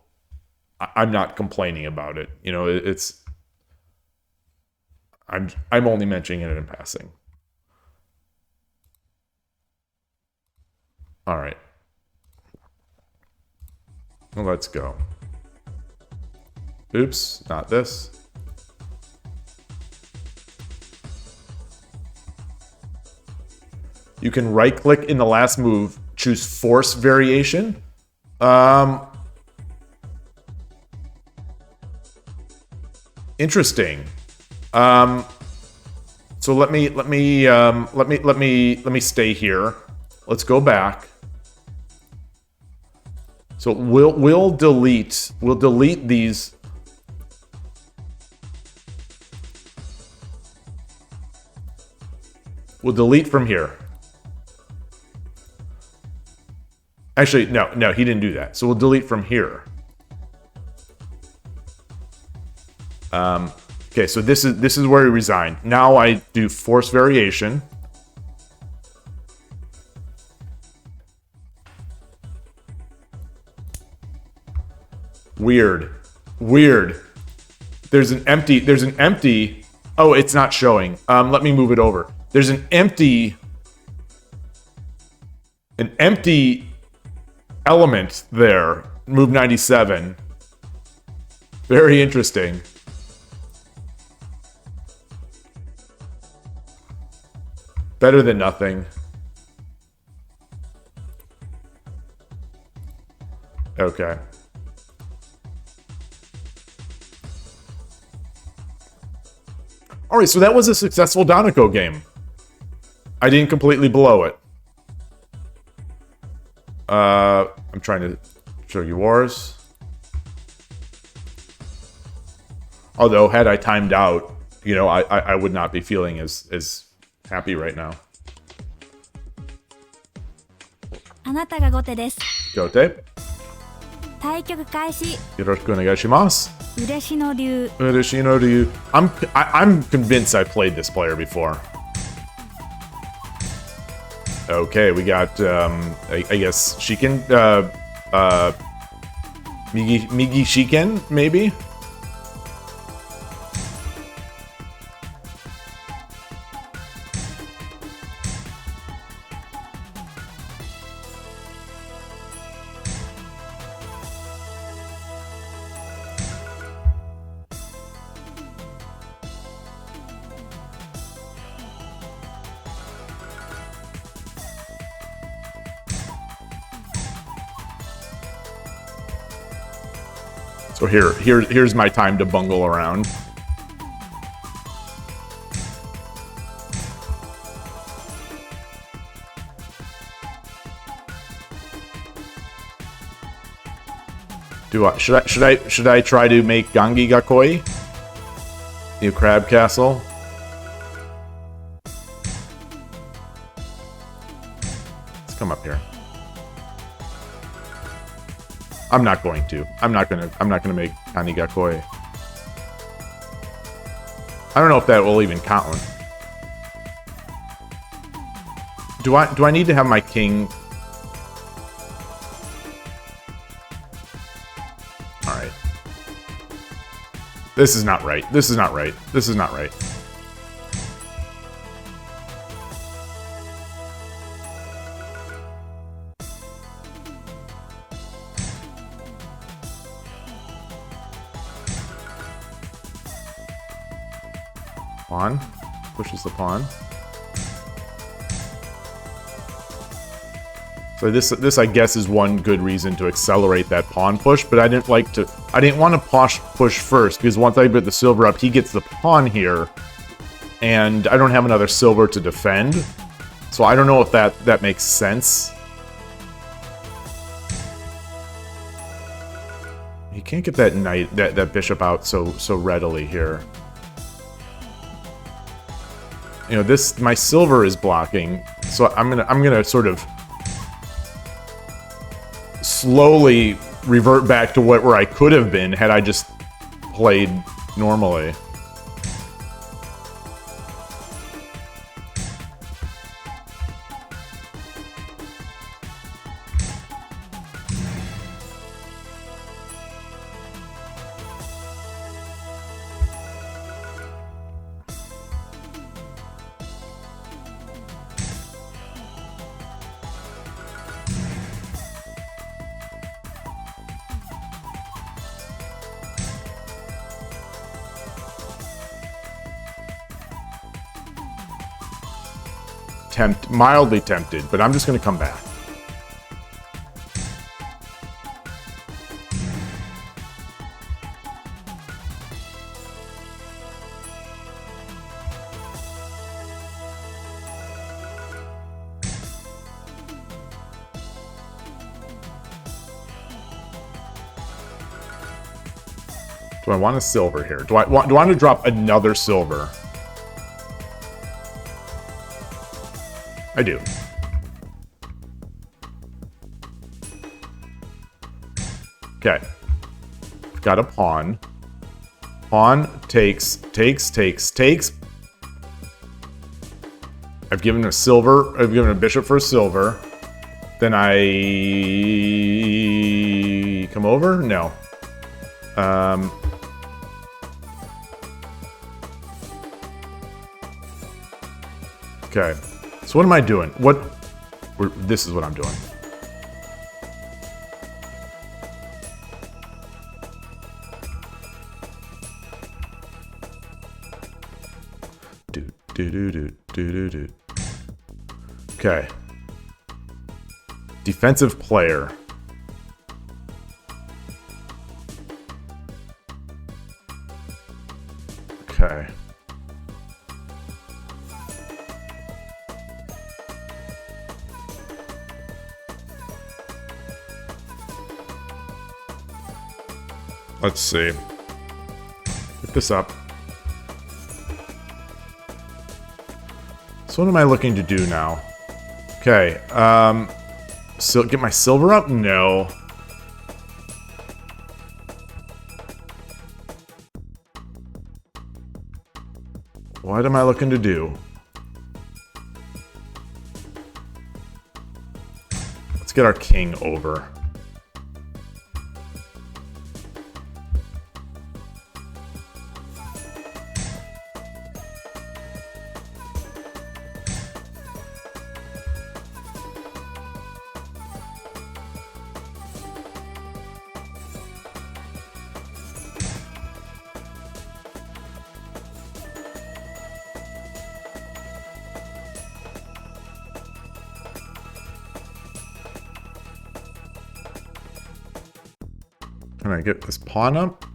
I'm not complaining about it. I'm only mentioning it in passing. All right. Well, let's go. Oops, not this. You can right-click in the last move, choose force variation. Interesting. So let me stay here. Let's go back. So we'll delete these. We'll delete from here. Actually, no, he didn't do that. So we'll delete from here. Okay, so this is where he resigned. Now I do force variation. Weird. There's an empty. Oh, it's not showing. Let me move it over. There's an empty element there. Move 97. Very interesting. Better than nothing. Okay. All right, so that was a successful Danako game. I didn't completely blow it. I'm trying to Shogi Wars. Although, had I timed out, I would not be feeling as happy right now. あなたが後手です。 Gote. 対局開始。 Yoroshiku onegaishimasu. 嬉野流。 Ureshino Ryu. I'm convinced I played this player before. Okay, we got I guess Shiken, Migi Shiken, maybe? So here's my time to bungle around. Should I try to make Gangi Gakoi? New Crab Castle? Let's come up here. I'm not going to. I'm not gonna make Gangi Gakoi. I don't know if that will even count. Do I need to have my king? Alright. This is not right. This is not right. This is not right. Pawn. Pushes the pawn. So this I guess is one good reason to accelerate that pawn push, but I didn't want to push first, because once I put the silver up, he gets the pawn here, and I don't have another silver to defend. So I don't know if that makes sense. You can't get that knight, that bishop out so readily here. You know, my silver is blocking, so I'm gonna sort of slowly revert back to where I could have been had I just played normally. mildly tempted, but I'm just going to come back. Do I want a silver here? Do I want to drop another silver? I do. Okay. Got a pawn. Pawn takes. I've given a silver. I've given a bishop for a silver. Then I come over? No. Okay. So what am I doing? This is what I'm doing. Do. Okay. Defensive player. Okay. Let's see. Pick this up. So what am I looking to do now? Okay, so get my silver up? No. What am I looking to do? Let's get our king over. Can I get this pawn up?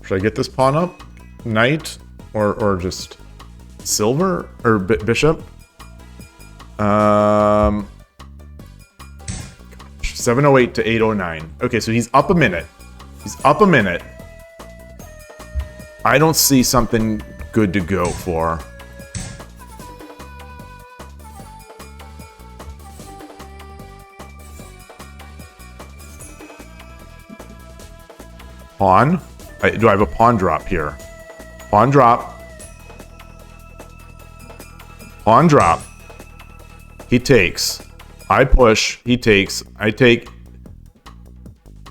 Should I get this pawn up? Knight? Or just silver? Or bishop? 708 to 809. Okay, so he's up a minute. He's up a minute. I don't see something good to go for. Pawn? Do I have a pawn drop here? Pawn drop. Pawn drop. He takes. I push. He takes. I take.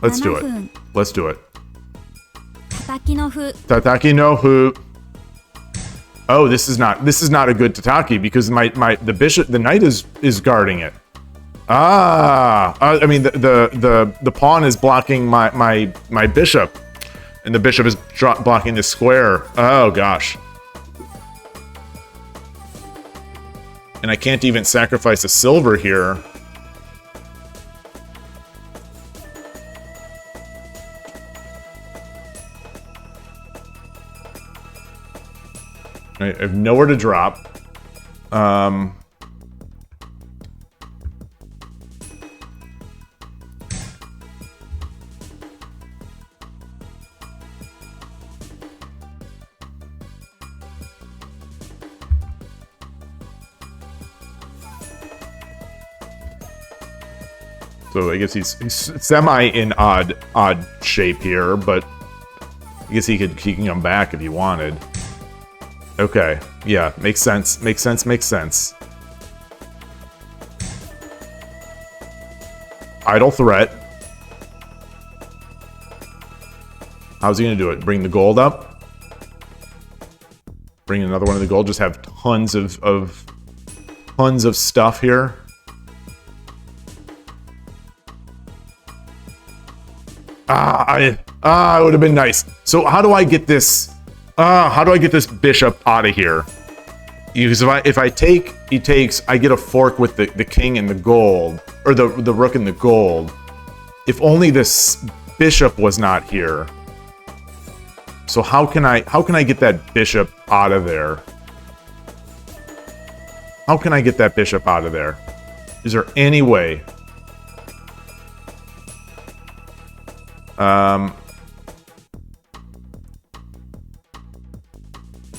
Let's do it. Let's do it. 叩きの歩 Tataki no hu. Oh, this is not a good tataki because the bishop, the knight is guarding it. I mean the pawn is blocking my bishop, and the bishop is blocking the square. Oh gosh. And I can't even sacrifice a silver here. I have nowhere to drop. So I guess he's semi in odd shape here, but I guess he can come back if he wanted. Okay, yeah, makes sense. Makes sense. Idle threat. How's he gonna do it? Bring the gold up? Bring another one of the gold? Just have tons of stuff here. It would have been nice. So how do I get this? How do I get this bishop out of here? Because if I take he takes, I get a fork with the king and the gold, or the rook and the gold. If only this bishop was not here. So how can I get that bishop out of there? How can I get that bishop out of there? Is there any way?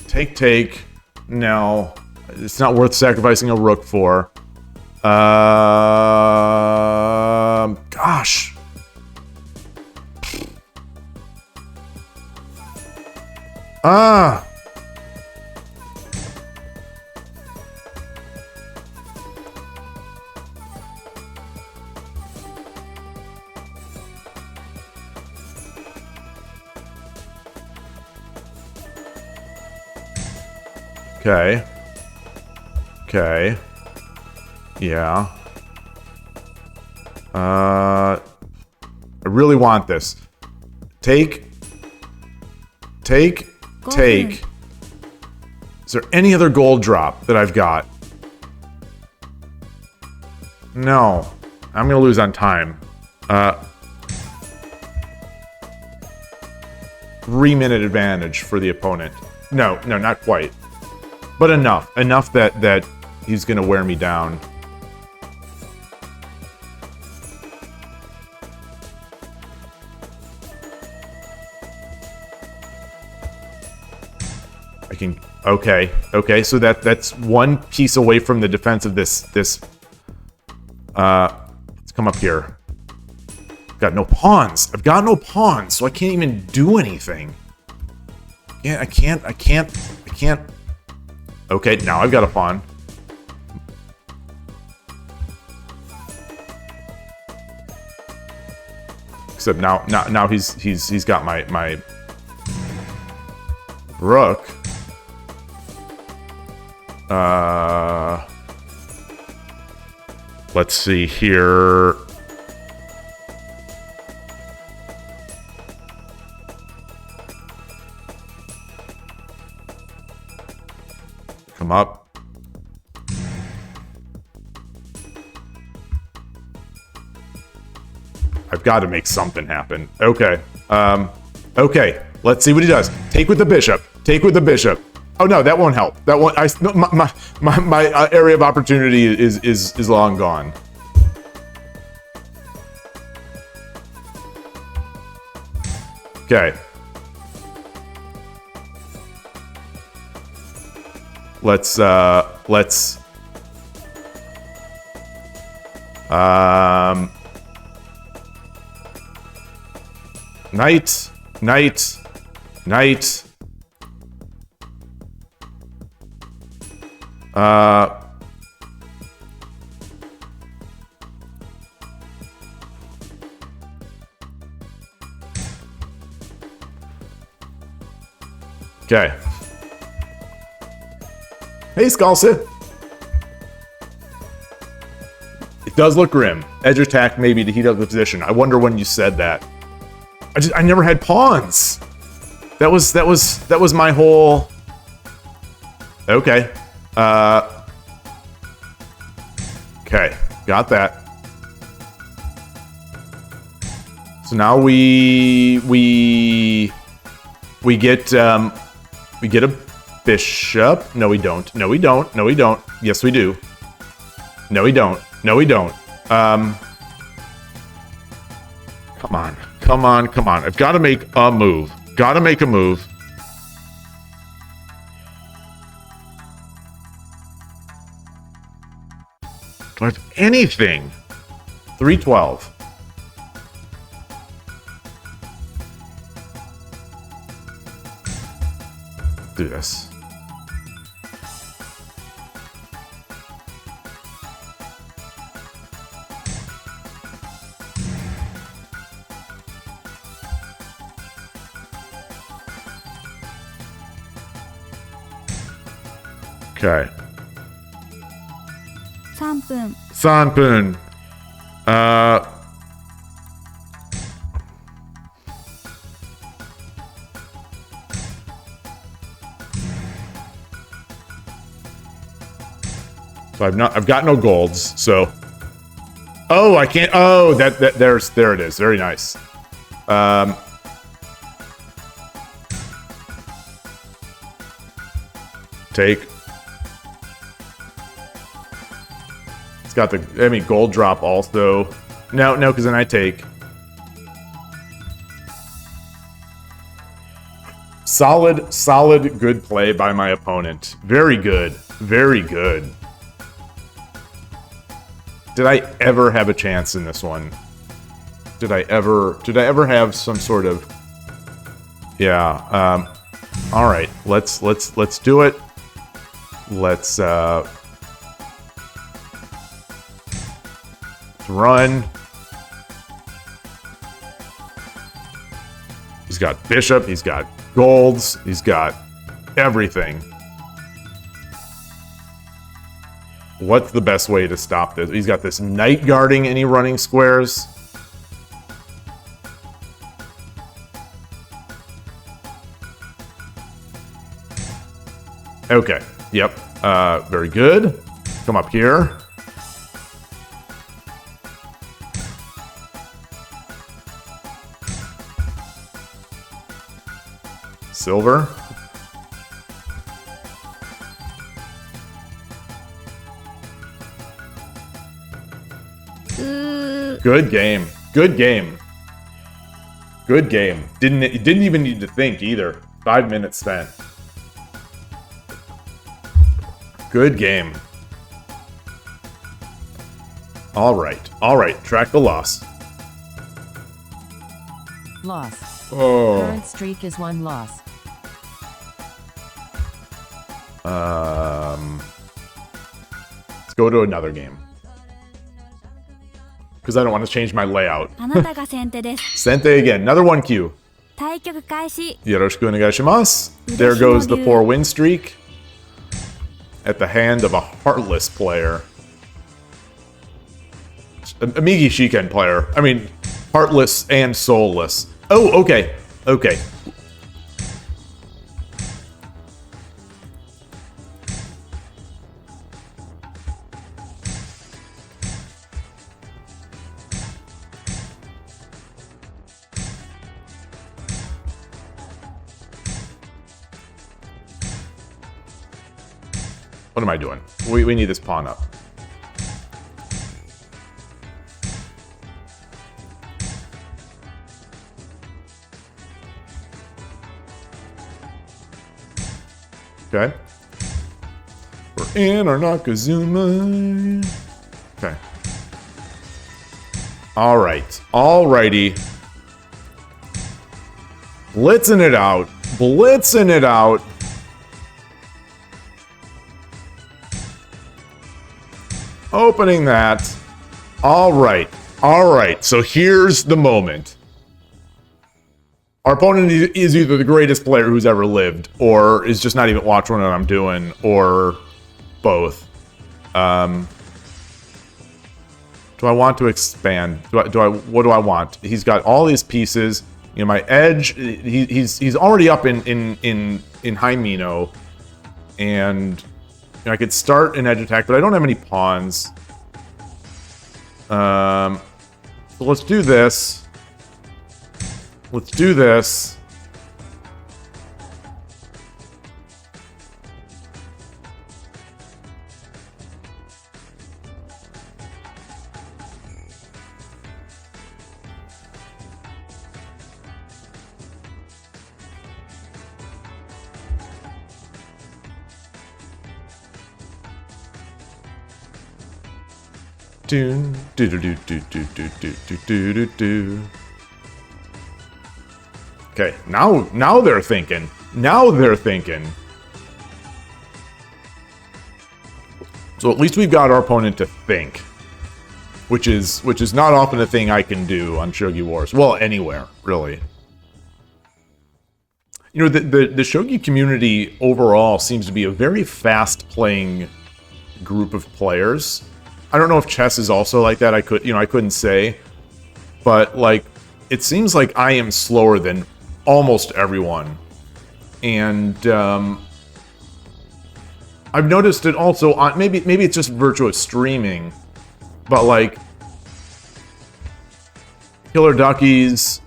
Take. No. It's not worth sacrificing a rook for. Gosh. Ah. Okay. Okay. Yeah. I really want this. Take. Is there any other gold drop that I've got? No. I'm gonna lose on time. 3-minute advantage for the opponent. No, not quite. But enough that he's gonna wear me down. I can, okay, so that's one piece away from the defense of this, let's come up here. I've got no pawns, so I can't even do anything. Yeah, I can't. Okay, now I've got a pawn. Except now he's got my rook. Let's see here. Come up. I've got to make something happen. Okay. Okay. Let's see what he does. Take with the bishop. Oh no, that won't help. That won't. My area of opportunity is long gone. Okay. Let's knight. Okay. Hey, Skullsit. It does look grim. Edge attack maybe to heat up the position. I wonder when you said that. I never had pawns. That was my whole. Okay. Okay, got that. So now we get a bishop. No, we don't. No, we don't. No, we don't. Yes, we do. No, we don't. No, we don't. Come on. Come on. Come on. I've got to make a move. Got to make a move. Do I have anything? 312. Do this. Okay. 3分 3分. So I've got no golds, so... Oh, I can't... Oh, there it is. Very nice. Take. It's got the... gold drop also. No, because then I take. Solid, good play by my opponent. Very good. Very good. Did I ever have a chance in this one? Did I ever have some sort of... Yeah, all right. Let's do it. Let's run. He's got bishop, he's got golds, he's got everything. What's the best way to stop this? He's got this knight guarding any running squares. Okay. Yep. Very good. Come up here. Silver. Good game. Good game. Good game. Didn't even need to think either. 5 minutes spent. Good game. All right. Track the loss. Loss. Oh. Current streak is 1 loss. Let's go to another game. Because I don't want to change my layout. あなたが先手です。 Sente again. Another 1Q. 対局開始。 Yoroshiku onegaishimasu. There goes the 4 win streak. At the hand of a heartless player. A Migi Shiken player. I mean, heartless and soulless. Oh, okay. Okay. What am I doing? We need this pawn up. Okay. We're in our Nakazuma. Okay. Alright. Alrighty. Blitzing it out. Blitzing it out. Opening that. Alright. Alright. So here's the moment. Our opponent is either the greatest player who's ever lived, or is just not even watching what I'm doing, or both. Do I want to expand? What do I want? He's got all these pieces. You know, my edge. He's already up in high Mino, and you know, I could start an edge attack, but I don't have any pawns. So let's do this. Let's do this. Do do do do do do do do do do. Okay, now they're thinking. Now they're thinking. So at least we've got our opponent to think, which is not often a thing I can do on Shogi Wars. Well, anywhere really. You know, the Shogi community overall seems to be a very fast-playing group of players. I don't know if chess is also like that. I couldn't say, but like it seems like I am slower than almost everyone, and I've noticed it also on maybe it's just virtuous streaming, but like Killer Duckies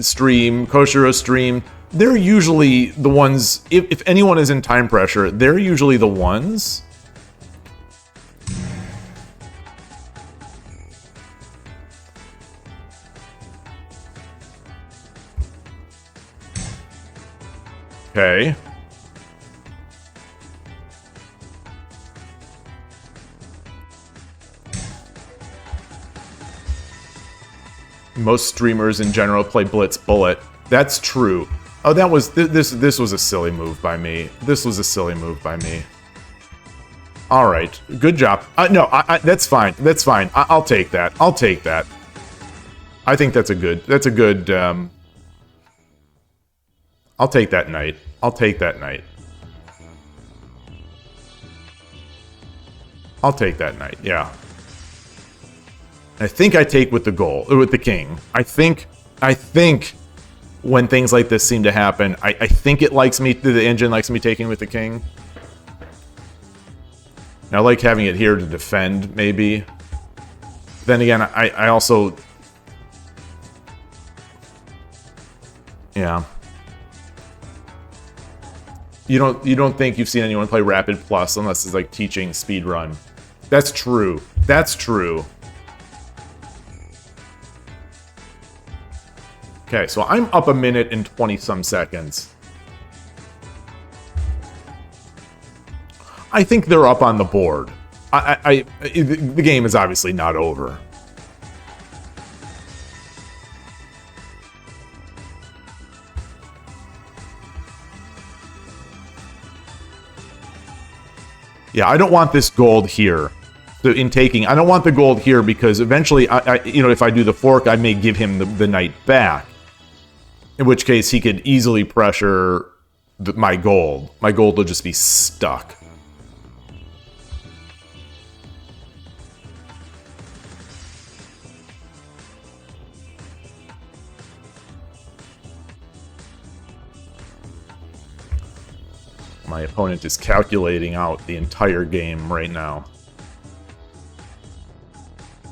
stream, Koshiro stream, they're usually the ones, if anyone is in time pressure, they're usually the ones okay. Most streamers in general play Blitz Bullet. That's true. Oh, that was this was a silly move by me. This was a silly move by me. All right, good job. No, that's fine. That's fine. I'll take that. I'll take that. I think that's a good. That's a good. I'll take that knight. I'll take that knight. I'll take that knight. Yeah. I think I take with the goal, with the king. I think when things like this seem to happen, I think it likes me, the engine likes me taking with the king. I like having it here to defend, maybe. Then again, I also... Yeah. You don't think you've seen anyone play Rapid Plus unless it's like teaching speedrun. That's true. That's true. Okay, so I'm up a minute and 20-some seconds. I think they're up on the board. The game is obviously not over. Yeah, I don't want this gold here. So in taking, I don't want the gold here because eventually, if I do the fork, I may give him the knight back. In which case, he could easily pressure my gold. My gold will just be stuck. My opponent is calculating out the entire game right now.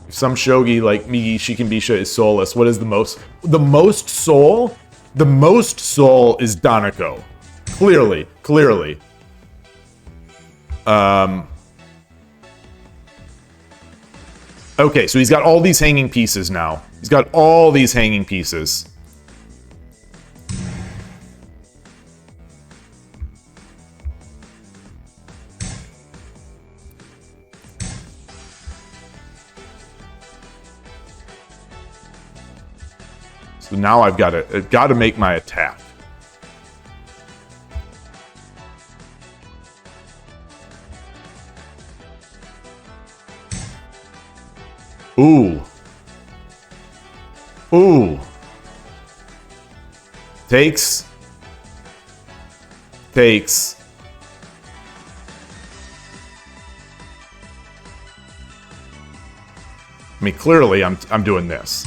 If some shogi like me, Shikinbisha, is soulless, what is the most? The most soul? The most soul is Danako. Clearly. Okay, so he's got all these hanging pieces now. He's got all these hanging pieces. So now I've got to make my attack. Ooh. Ooh. Takes. I mean, clearly I'm doing this.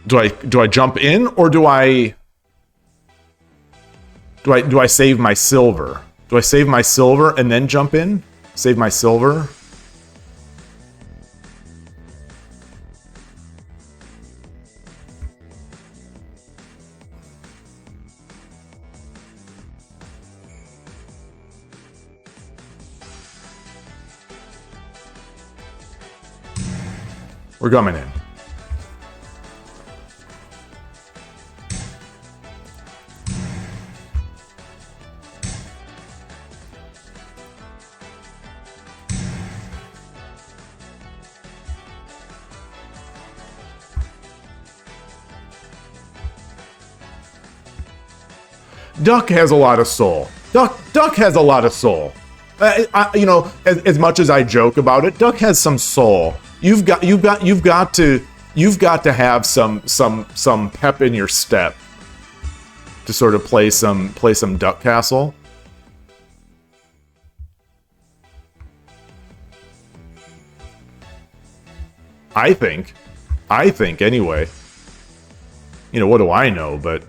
Do I jump in, or do I save my silver? Do I save my silver and then jump in? Save my silver? We're coming in. Duck has a lot of soul. Duck has a lot of soul. As much as I joke about it, Duck has some soul. You've got to have some pep in your step to sort of play some Duck Castle. I think. I think, anyway. You know, what do I know, but...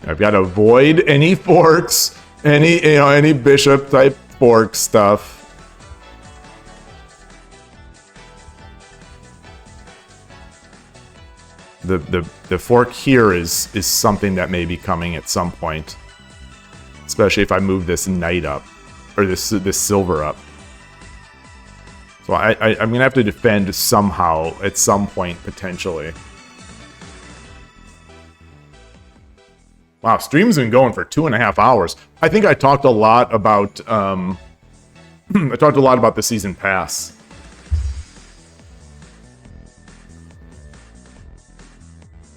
I've got to avoid any forks, any bishop type fork stuff. The fork here is something that may be coming at some point, especially if I move this knight up or this silver up. So I'm gonna have to defend somehow at some point potentially. Wow, stream's been going for 2.5 hours. I think I talked a lot about I talked a lot about the season pass.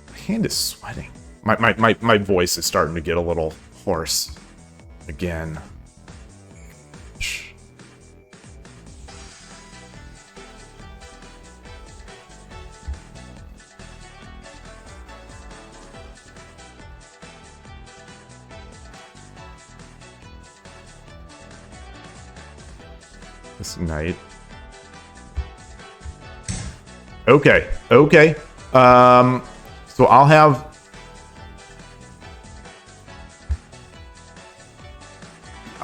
My hand is sweating. My voice is starting to get a little hoarse again. Shh. This knight. Okay. So I'll have...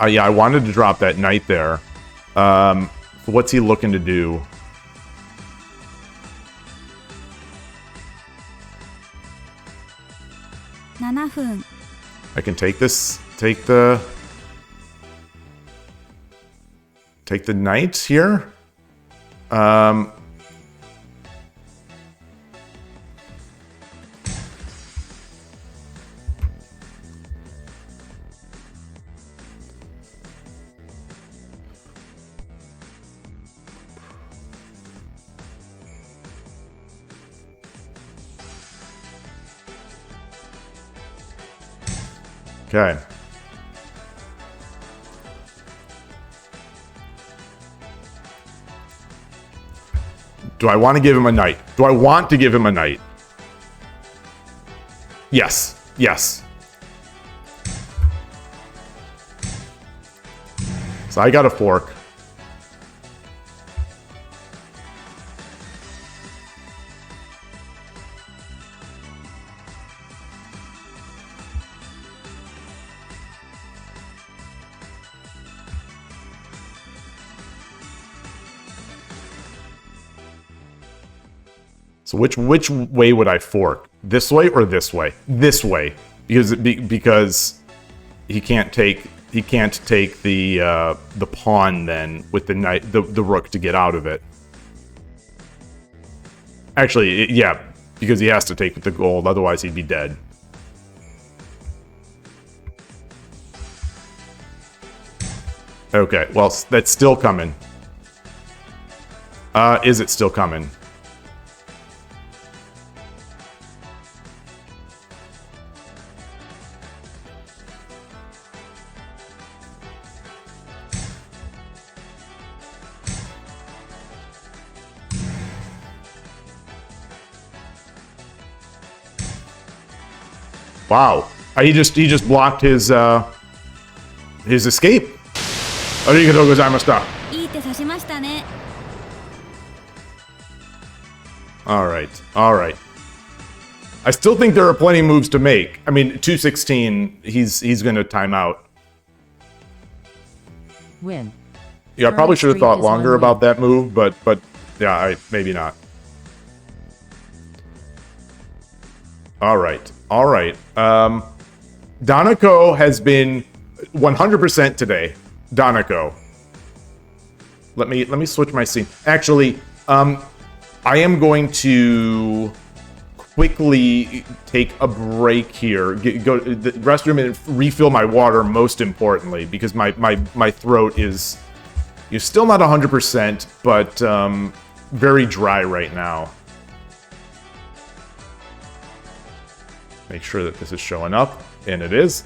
yeah, I wanted to drop that knight there. So what's he looking to do? I can take this, take the knight here. Okay. Do I want to give him a knight? Do I want to give him a knight? Yes. Yes. So I got a fork. So which way would I fork? This way or this way? This way, because he can't take the pawn then with the knight, the rook to get out of it. Actually, yeah, because he has to take the gold, otherwise he'd be dead. Okay, well, that's still coming. Is it still coming? Wow. He just blocked his escape. Arigatou gozaimashita. Alright. I still think there are plenty of moves to make. I mean, 216, he's gonna time out. Win. Yeah, I probably should have thought longer about that move, but yeah, maybe not. Alright. Donako has been 100% today. Donako. Let me switch my scene. Actually, I am going to quickly take a break here. Go to the restroom and refill my water, most importantly, because my throat is still not 100%, but very dry right now. Make sure that this is showing up, and it is.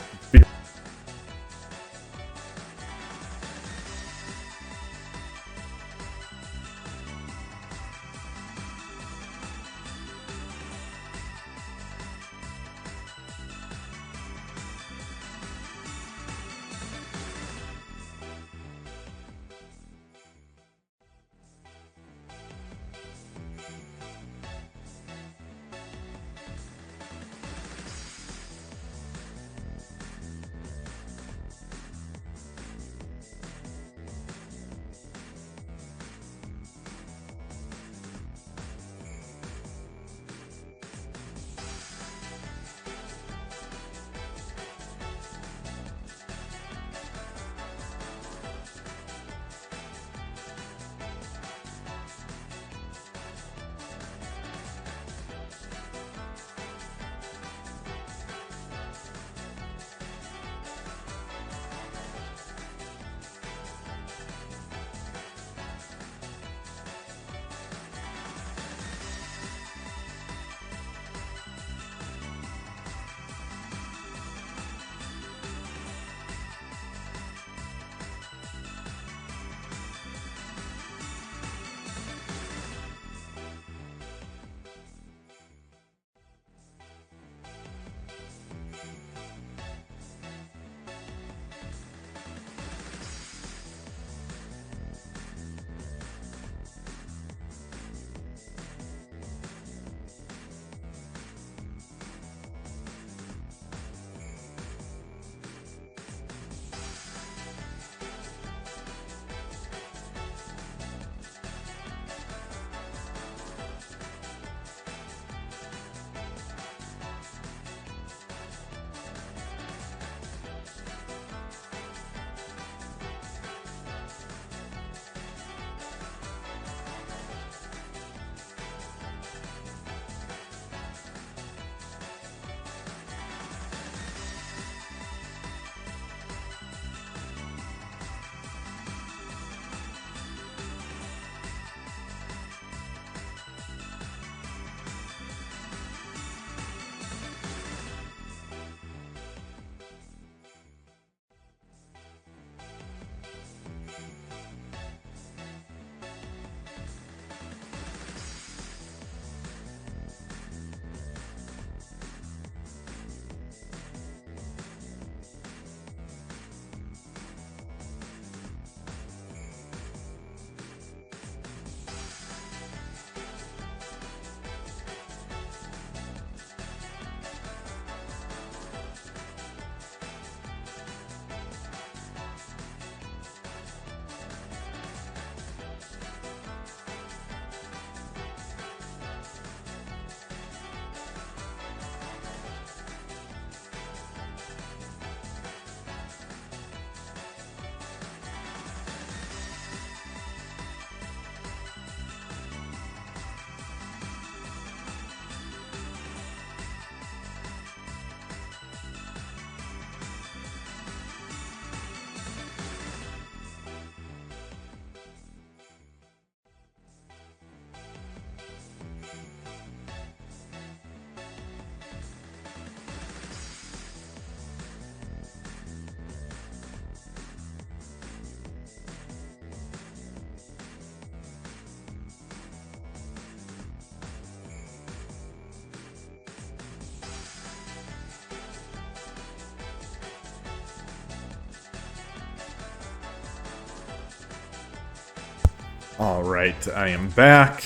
All right, I am back.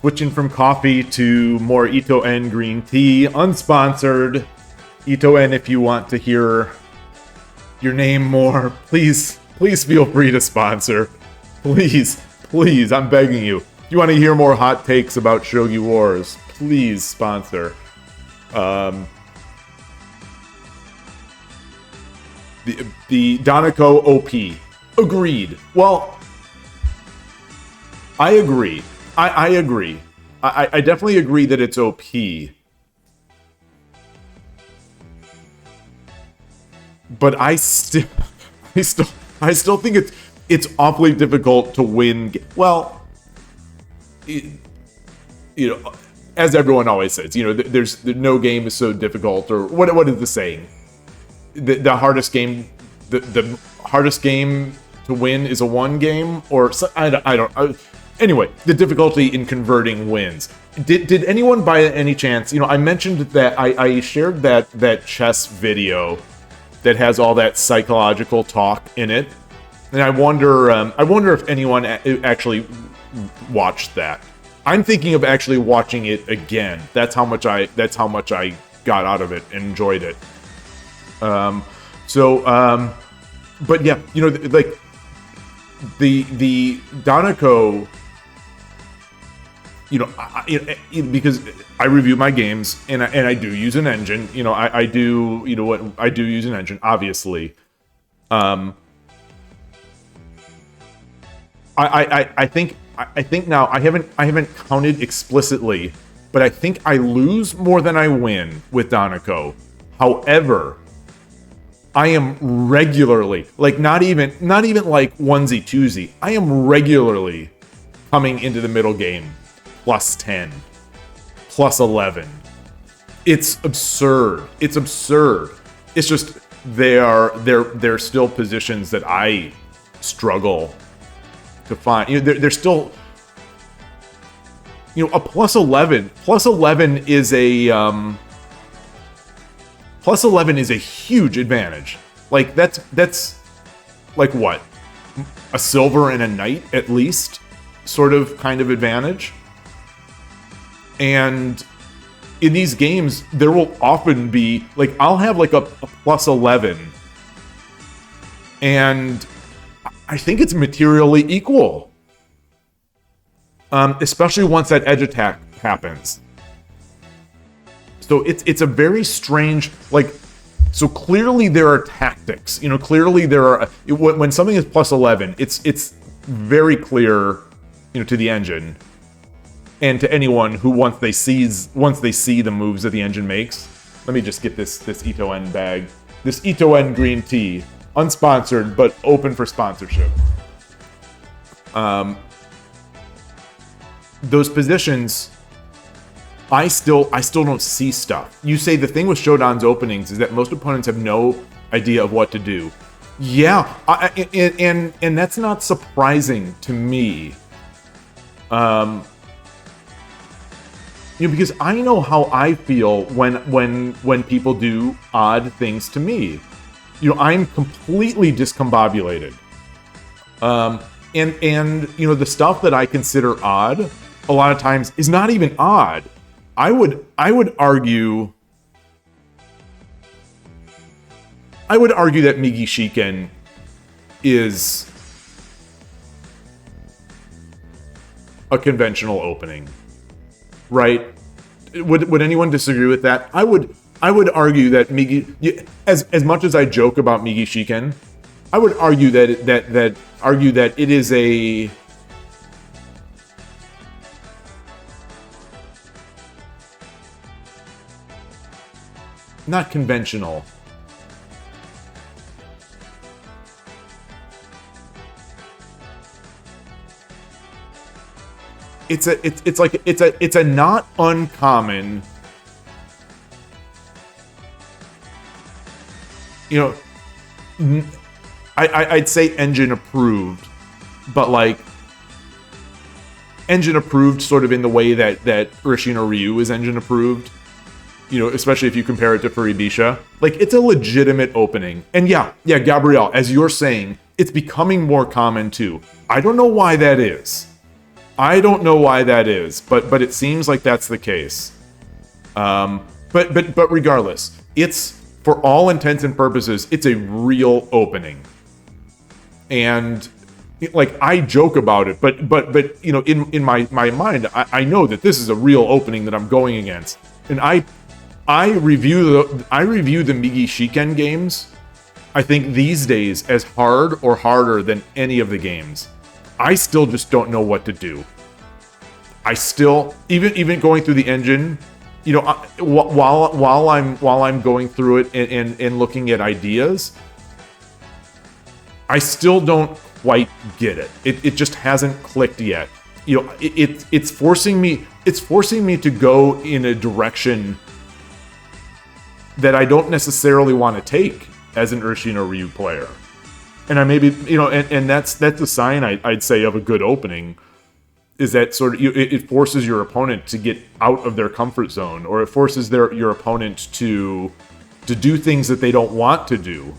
Switching from coffee to more Ito En green tea, unsponsored. Ito En, if you want to hear your name more, please feel free to sponsor. Please, I'm begging you. If you want to hear more hot takes about Shogi Wars, please sponsor. The Donako OP. Agreed. Well, I agree. I agree. I definitely agree that it's OP. But I still think it's awfully difficult to win. Well, as everyone always says, there's no game is so difficult, or what is the saying? The hardest game, the hardest game to win is a one game, or I don't. Anyway, the difficulty in converting wins. Did anyone by any chance? I mentioned that I shared that chess video that has all that psychological talk in it, and I wonder if anyone actually watched that. I'm thinking of actually watching it again. That's how much I got out of it and enjoyed it. But yeah, like the Donako, because I review my games and I do use an engine. I do use an engine, obviously. I think now I haven't counted explicitly, but I think I lose more than I win with Donako. However, I am regularly, like not even like onesie twosie, I am regularly coming into the middle game plus 10, plus 11. It's absurd. It's just they're still positions that I struggle to find. They're still, a plus 11. Plus 11 is a plus 11 is a huge advantage. Like that's like what? A silver and a knight at least sort of kind of advantage. And in these games, there will often be like I'll have like a plus 11, and I think it's materially equal. Especially once that edge attack happens. So it's a very strange, like, so clearly there are tactics. Clearly there are, when something is plus 11, it's very clear, to the engine and to anyone who once they see the moves that the engine makes. Let me just get this Ito En bag, this Ito En green tea, unsponsored but open for sponsorship. Those positions, I still don't see stuff. You say the thing with Shodan's openings is that most opponents have no idea of what to do. Yeah, and that's not surprising to me. Because I know how I feel when people do odd things to me. I'm completely discombobulated. And the stuff that I consider odd a lot of times is not even odd. I would argue that Migi Shiken is a conventional opening, right? Would anyone disagree with that? I would argue that Migi, as much as I joke about Migi Shiken, I would argue that it is a not conventional. It's a not uncommon, I'd say engine approved, but like engine approved sort of in the way that Urashino Ryu is engine approved. especially if you compare it to Furibisha. Like, it's a legitimate opening. And yeah, Gabrielle, as you're saying, it's becoming more common too. I don't know why that is. But it seems like that's the case. But regardless, it's, for all intents and purposes, it's a real opening. And like, I joke about it, but in my mind, I know that this is a real opening that I'm going against. And I review the Migi Shiken games, I think these days, as hard or harder than any of the games. I still just don't know what to do. I still, even going through the engine, while I'm going through it and looking at ideas, I still don't quite get it. It just hasn't clicked yet. It's forcing me to go in a direction that I don't necessarily want to take as an Urshino Ryu player. And I maybe, and that's a sign I'd say of a good opening, is that sort of, it forces your opponent to get out of their comfort zone, or it forces your opponent to do things that they don't want to do.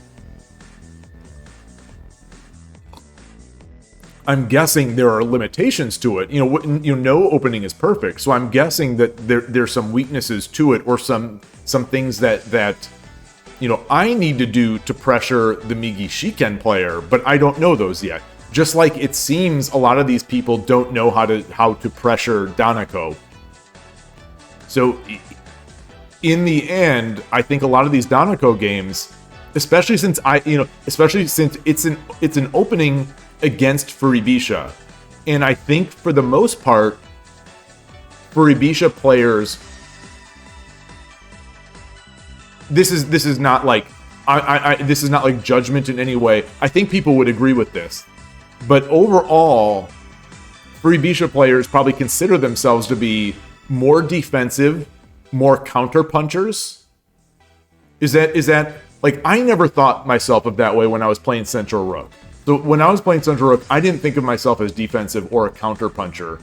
I'm guessing there are limitations to it. No opening is perfect, so I'm guessing that there's some weaknesses to it, or some things that I need to do to pressure the Migi Shiken player, but I don't know those yet. Just like it seems a lot of these people don't know how to pressure Danako. So in the end, I think a lot of these Danako games, especially since it's an opening against Furibisha, and I think for the most part, Furibisha players, this is not like this is not like judgment in any way. I think people would agree with this, but overall, Furibisha players probably consider themselves to be more defensive, more counter punchers. Is that like, I never thought myself of that way when I was playing Central Rook. So when I was playing Central Rook, I didn't think of myself as defensive or a counter puncher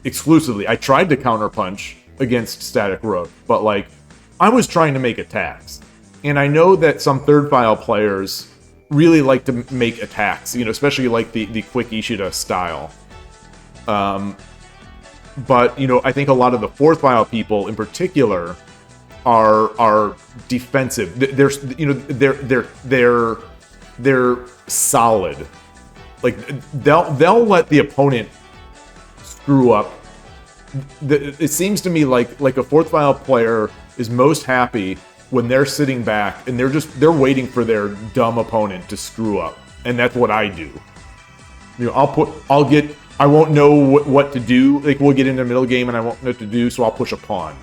exclusively. I tried to counter punch against Static Rook, but like, I was trying to make attacks. And I know that some third file players really like to make attacks, especially like the quick Ishida style. But I think a lot of the fourth file people in particular are defensive. They're solid. Like, they'll let the opponent screw up. It seems to me like a fourth file player is most happy when they're sitting back and they're waiting for their dumb opponent to screw up, and that's what I do. I won't know what to do. Like, we'll get into the middle game and I won't know what to do, so I'll push a pawn,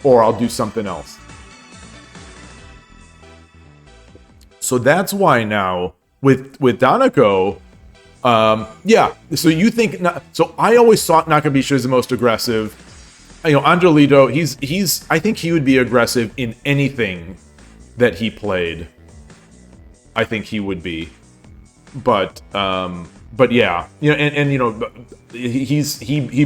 or I'll do something else. So that's why now with Danako, so you think so I always thought Nakabisha is the most aggressive. Angelito, I think he would be aggressive in anything that he played. I think he would be. But yeah, he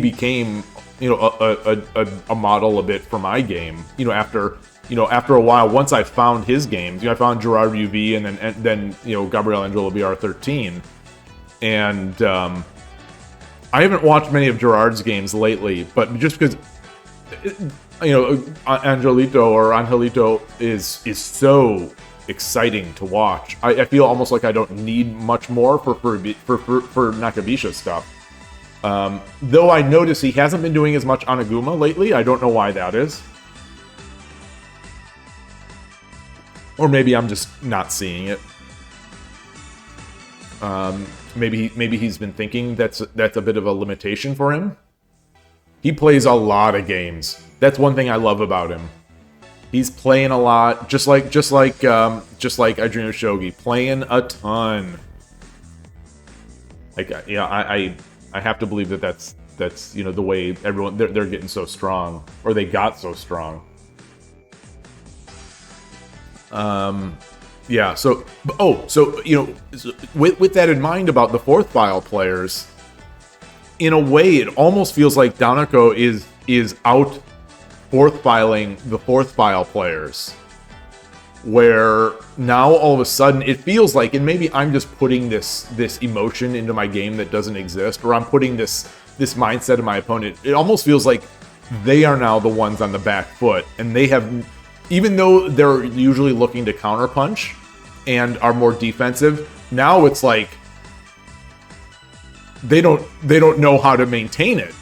became a model a bit for my game. After a while, once I found his games, I found Gerard UV and then Gabriel Angelo BR13, and I haven't watched many of Gerard's games lately, but just because Angelito is so exciting to watch. I feel almost like I don't need much more for Nakabisha stuff. Though I notice he hasn't been doing as much Anaguma lately. I don't know why that is. Or maybe I'm just not seeing it. Maybe he's been thinking that's a bit of a limitation for him. He plays a lot of games. That's one thing I love about him. He's playing a lot, just like Adreno Shogi, playing a ton. Like, yeah, I have to believe that's the way everyone they're getting so strong, or they got so strong. Yeah. So with that in mind about the fourth file players, in a way, it almost feels like Danako is out fourth file players, where now all of a sudden it feels like, and maybe I'm just putting this emotion into my game that doesn't exist, or I'm putting this mindset of my opponent. It almost feels like they are now the ones on the back foot, and they have, even though they're usually looking to counterpunch and are more defensive, now it's like they don't know how to maintain it.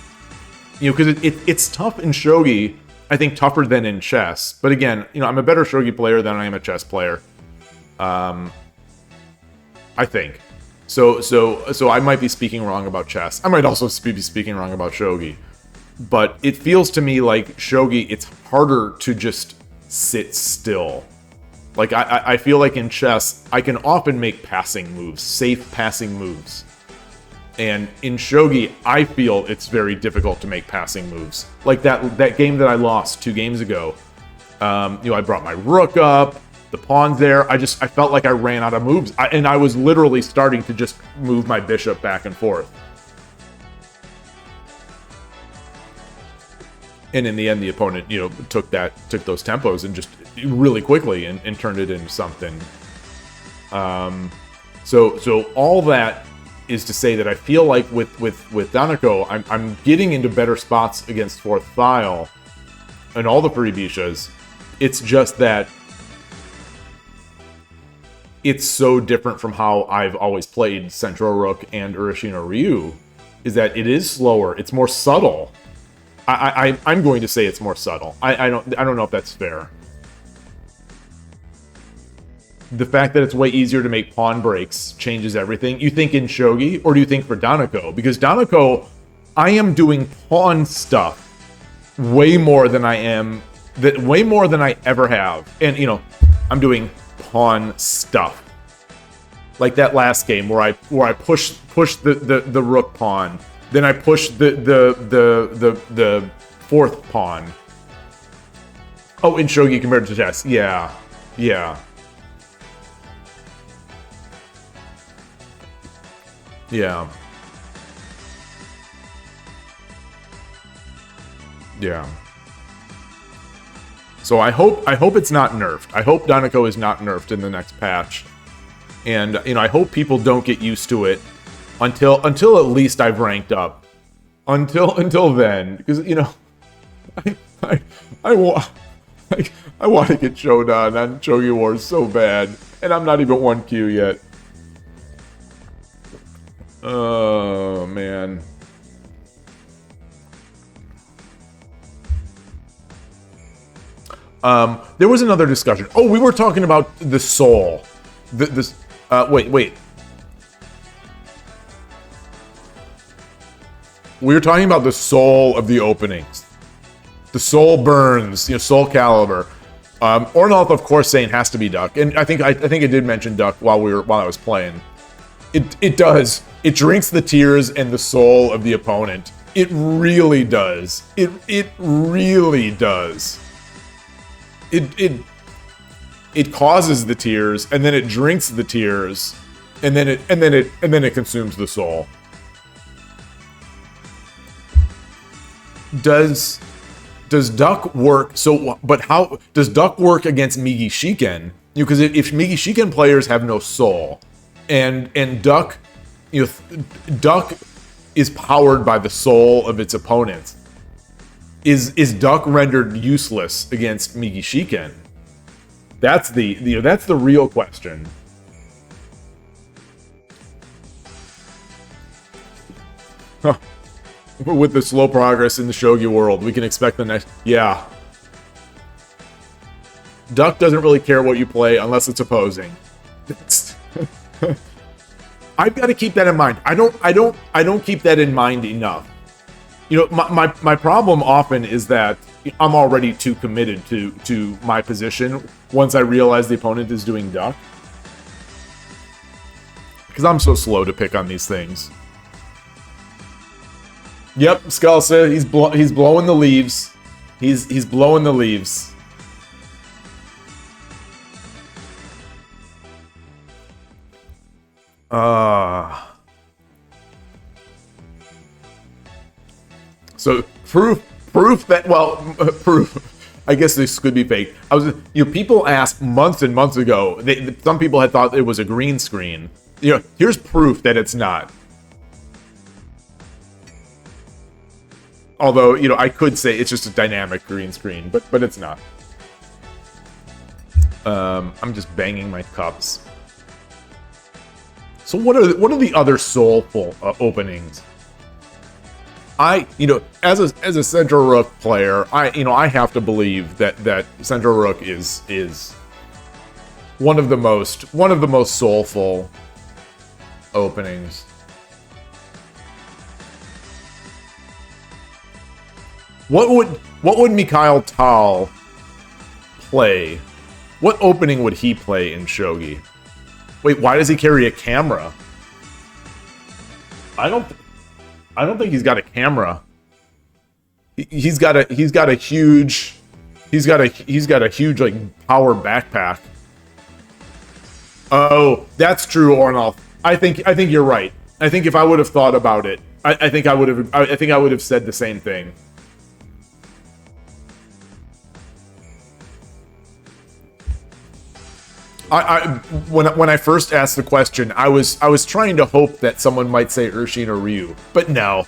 You know, because it's tough in Shogi. I think tougher than in chess. But again, you know, I'm a better Shogi player than I am a chess player. I think. So I might be speaking wrong about chess. I might also be speaking wrong about Shogi. But it feels to me like Shogi, it's harder to just sit still. Like, I feel like in chess, I can often make passing moves, safe passing moves. And in Shogi, I feel it's very difficult to make passing moves. Like that game that I lost 2 games ago. You know, I brought my rook up, the pawn's there. I felt like I ran out of moves. And I was literally starting to just move my bishop back and forth. And in the end, the opponent, you know, took those tempos and just really quickly and turned it into something. So all that is to say that I feel like with Danako, I'm getting into better spots against fourth file and all the Furibishas. It's just that it's so different from how I've always played Central Rook and Urashino Ryu, is that it is slower, it's more subtle. I'm going to say it's more subtle. I don't know if that's fair. The fact that it's way easier to make pawn breaks changes everything. You think in Shogi, or do you think for Danako? Because Danako, I am doing pawn stuff way more than I ever have. And, you know, I'm doing pawn stuff. Like that last game where I push the rook pawn, then I push the fourth pawn. Oh, in Shogi compared to chess. Yeah. Yeah. Yeah. Yeah. So I hope it's not nerfed. I hope Danako is not nerfed in the next patch. And, you know, I hope people don't get used to it until at least I've ranked up. Until then, because, you know, I want to get Shodan on Shogi Wars so bad, and I'm not even 1Q yet. Oh, man. There was another discussion. Oh, we were talking about the soul. Wait. We were talking about the soul of the openings. The soul burns, you know, soul caliber. Ornolf, of course, saying has to be Duck, and I think I did mention Duck while I was playing. It does. It drinks the tears and the soul of the opponent. It really does. It really does. It causes the tears, and then it drinks the tears, and then it consumes the soul. Does Duck work? So, but how does Duck work against Migi Shiken? You know, because if Migi Shiken players have no soul, and Duck, you know, Duck is powered by the soul of its opponents. Is Duck rendered useless against Migi Shiken? That's the real question. Huh. With the slow progress in the Shogi world, we can expect the next... Yeah. Duck doesn't really care what you play unless it's opposing. I've got to keep that in mind. I don't keep that in mind enough. You know, my problem often is that I'm already too committed to my position once I realize the opponent is doing Duck. Because I'm so slow to pick on these things. Yep, Skulsa, he's blowing the leaves. He's blowing the leaves. So proof proof that, well, proof. I guess this could be fake. People asked months and months ago. Some people had thought it was a green screen. Here's proof that it's not. Although, I could say it's just a dynamic green screen, but it's not. I'm just banging my cups. So what are the other soulful openings? As a Central Rook player, I have to believe that Central Rook is one of the most soulful openings. What would Mikhail Tal play? What opening would he play in Shogi? Wait, why does he carry a camera? I don't think he's got a camera. He's got a huge like power backpack. Oh, that's true, Ornolf. I think you're right. I think if I would have thought about it, I think I would have said the same thing. When I first asked the question, I was trying to hope that someone might say Urshin or Ryu, but no.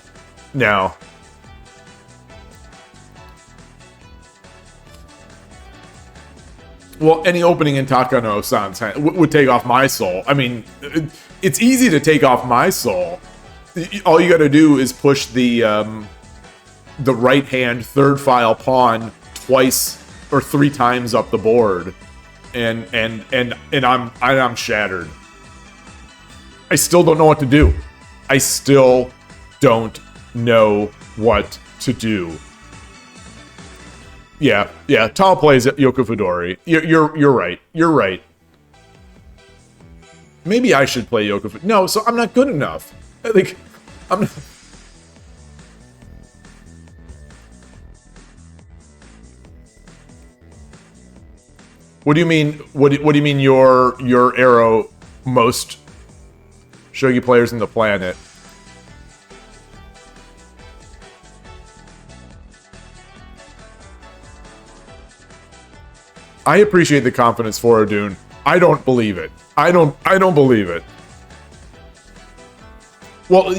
Well, any opening in Takano-san's would take off my soul. I mean, it's easy to take off my soul. All you got to do is push the right hand third file pawn twice or 3 times up the board. And I'm shattered. I still don't know what to do. I still don't know what to do. Yeah. Tal plays at Yoko Fudori. You're right. You're right. Maybe I should play Yoko Fudori. No, so I'm not good enough. I'm not... What do you mean? What do you mean? Your arrow most shogi players in the planet? I appreciate the confidence for Odun. I don't believe it. I don't believe it. Well,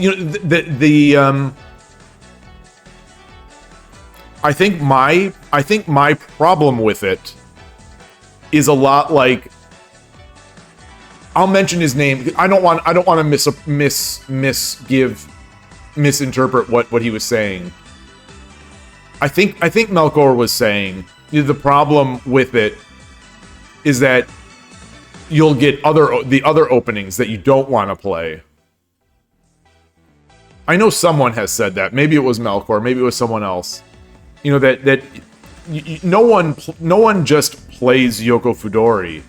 I think my problem with it is a lot like, I'll mention his name. I don't want to misinterpret what he was saying. I think Melkor was saying the problem with it is that you'll get the other openings that you don't want to play. I know someone has said that. Maybe it was Melkor. Maybe it was someone else. That no one just plays Yoko Fudori.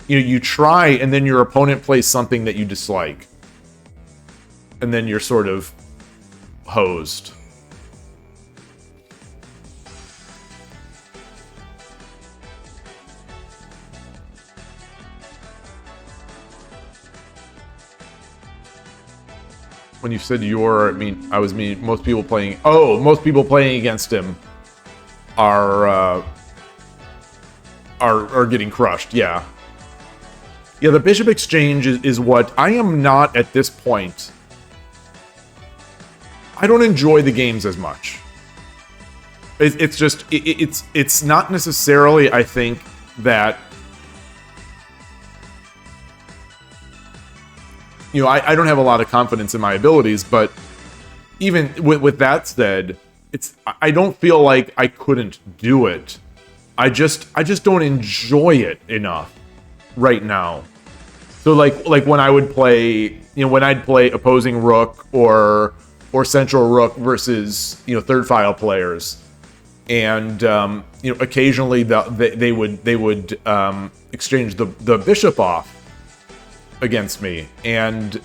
You try, and then your opponent plays something that you dislike, and then you're sort of hosed. When you said I was most people playing. Oh, most people playing against him are getting crushed. Yeah, the bishop exchange is what I am not at this point. I don't enjoy the games as much. It's not necessarily, I think, that I don't have a lot of confidence in my abilities, but even with that said, I don't feel like I couldn't do it. I just don't enjoy it enough right now. So like when I would play, when I'd play opposing Rook or Central Rook versus third file players, and occasionally they would exchange the bishop off against me, and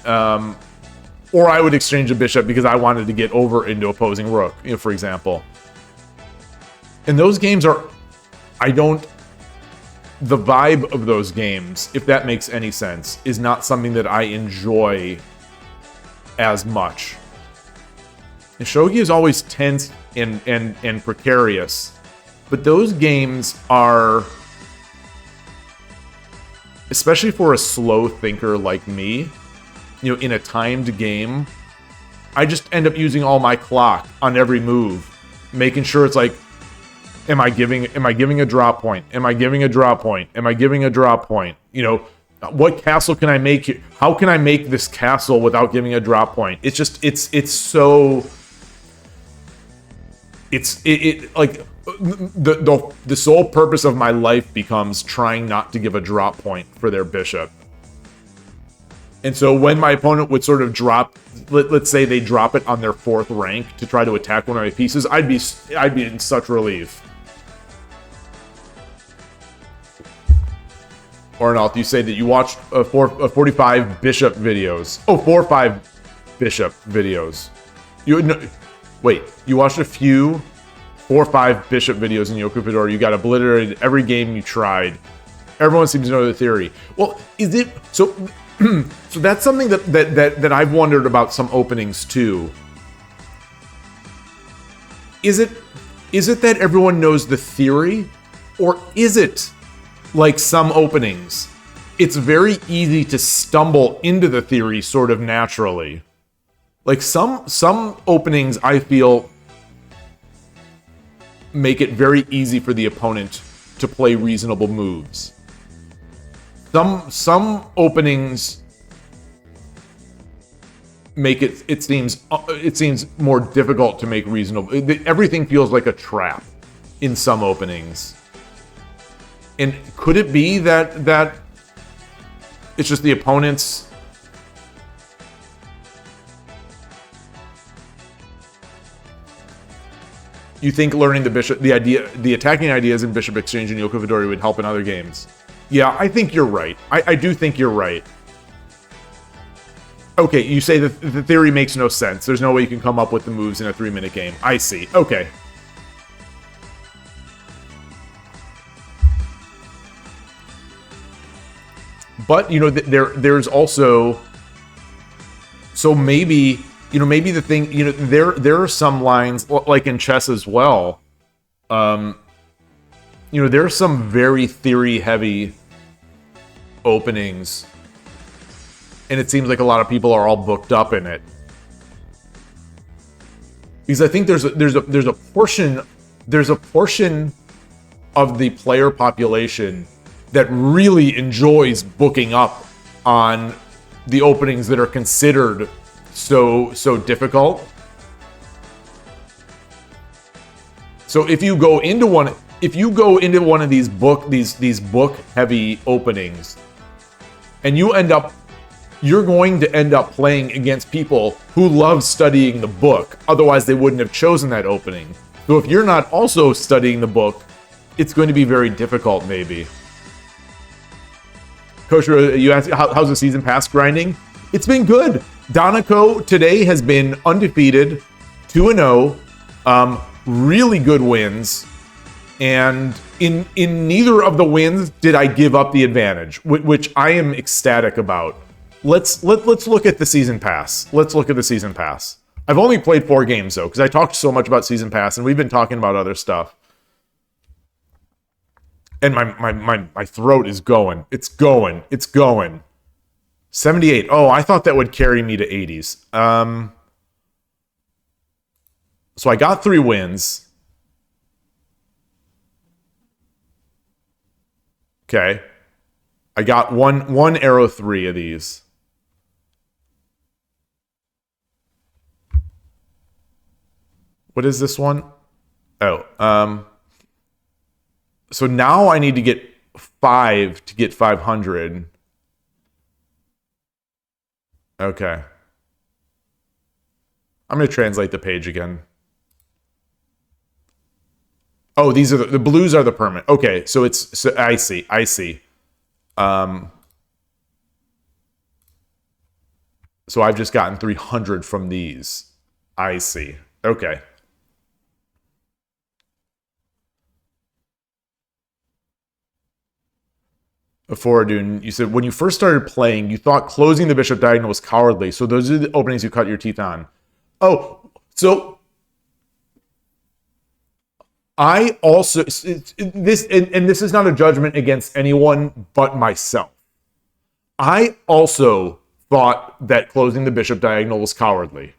or I would exchange a bishop because I wanted to get over into opposing Rook, for example. And those games are, the vibe of those games, if that makes any sense, is not something that I enjoy as much. And Shogi is always tense and precarious. But those games are, especially for a slow thinker like me, you know, in a timed game, I just end up using all my clock on every move, making sure it's like, am I giving a drop point? Am I giving a drop point? Am I giving a drop point? You know, what castle can I make here? How can I make this castle without giving a drop point? It's just, the sole purpose of my life becomes trying not to give a drop point for their bishop. And so when my opponent would sort of drop, let's say they drop it on their 4th rank to try to attack one of my pieces, I'd be in such relief. Arnold, you say that you watched 45 bishop videos. Oh, 4 or 5 bishop videos. Wait, you watched a few 4 or 5 bishop videos in Yoku Fedora. You got obliterated every game you tried. Everyone seems to know the theory. Well, is it so? So that's something that I've wondered about some openings too. Is it that everyone knows the theory, or is it like some openings, it's very easy to stumble into the theory sort of naturally? Like some openings, I feel, make it very easy for the opponent to play reasonable moves. Some openings make it seems more difficult to make reasonable. Everything feels like a trap in some openings. And could it be that it's just the opponent's you think learning the attacking ideas in Bishop Exchange and Yoku Fedora would help in other games? Yeah, I think you're right. I do think you're right. Okay, you say that the theory makes no sense. There's no way you can come up with the moves in a 3-minute game. I see. Okay. But, you know, there's also... So maybe the thing... You know, there are some lines, like in chess as well. You know, there are some very theory-heavy openings. And it seems like a lot of people are all booked up in it. Because I think there's a portion of the player population that really enjoys booking up on the openings that are considered so difficult. So if you go into one of these book heavy openings, and you're going to end up playing against people who love studying the book. Otherwise, they wouldn't have chosen that opening. So if you're not also studying the book, it's going to be very difficult, maybe. Coach, you asked, how's the season pass grinding? It's been good. Donako today has been undefeated, 2-0, really good wins. And in neither of the wins did I give up the advantage, which I am ecstatic about. Let's look at the season pass. Let's look at the season pass. I've only played 4 games though, because I talked so much about season pass, and we've been talking about other stuff. And my throat is going. It's going. 78. Oh, I thought that would carry me to 80s. So I got 3 wins. Okay. I got one arrow 3 of these. What is this one? Oh, so now I need to get 5 to get 500. Okay. I'm going to translate the page again. Oh, these are the blues are the permanent. Okay, so I see. So I've just gotten 300 from these. I see. Okay. Foradun, you said when you first started playing, you thought closing the bishop diagonal was cowardly, so those are the openings you cut your teeth on. Oh, So I also this and this is not a judgment against anyone but myself. I also thought that closing the bishop diagonal was cowardly,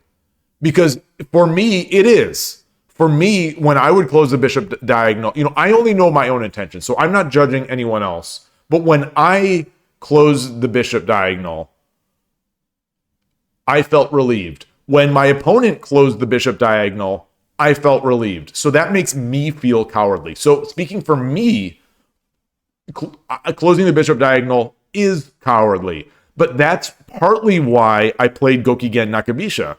because for me it is. For me, when I would close the bishop diagonal, I only know my own intention, so I'm not judging anyone else. But when I closed the bishop diagonal, I felt relieved. When my opponent closed the bishop diagonal, I felt relieved. So that makes me feel cowardly. So speaking for me, closing the bishop diagonal is cowardly. But that's partly why I played Gokigen Nakabisha,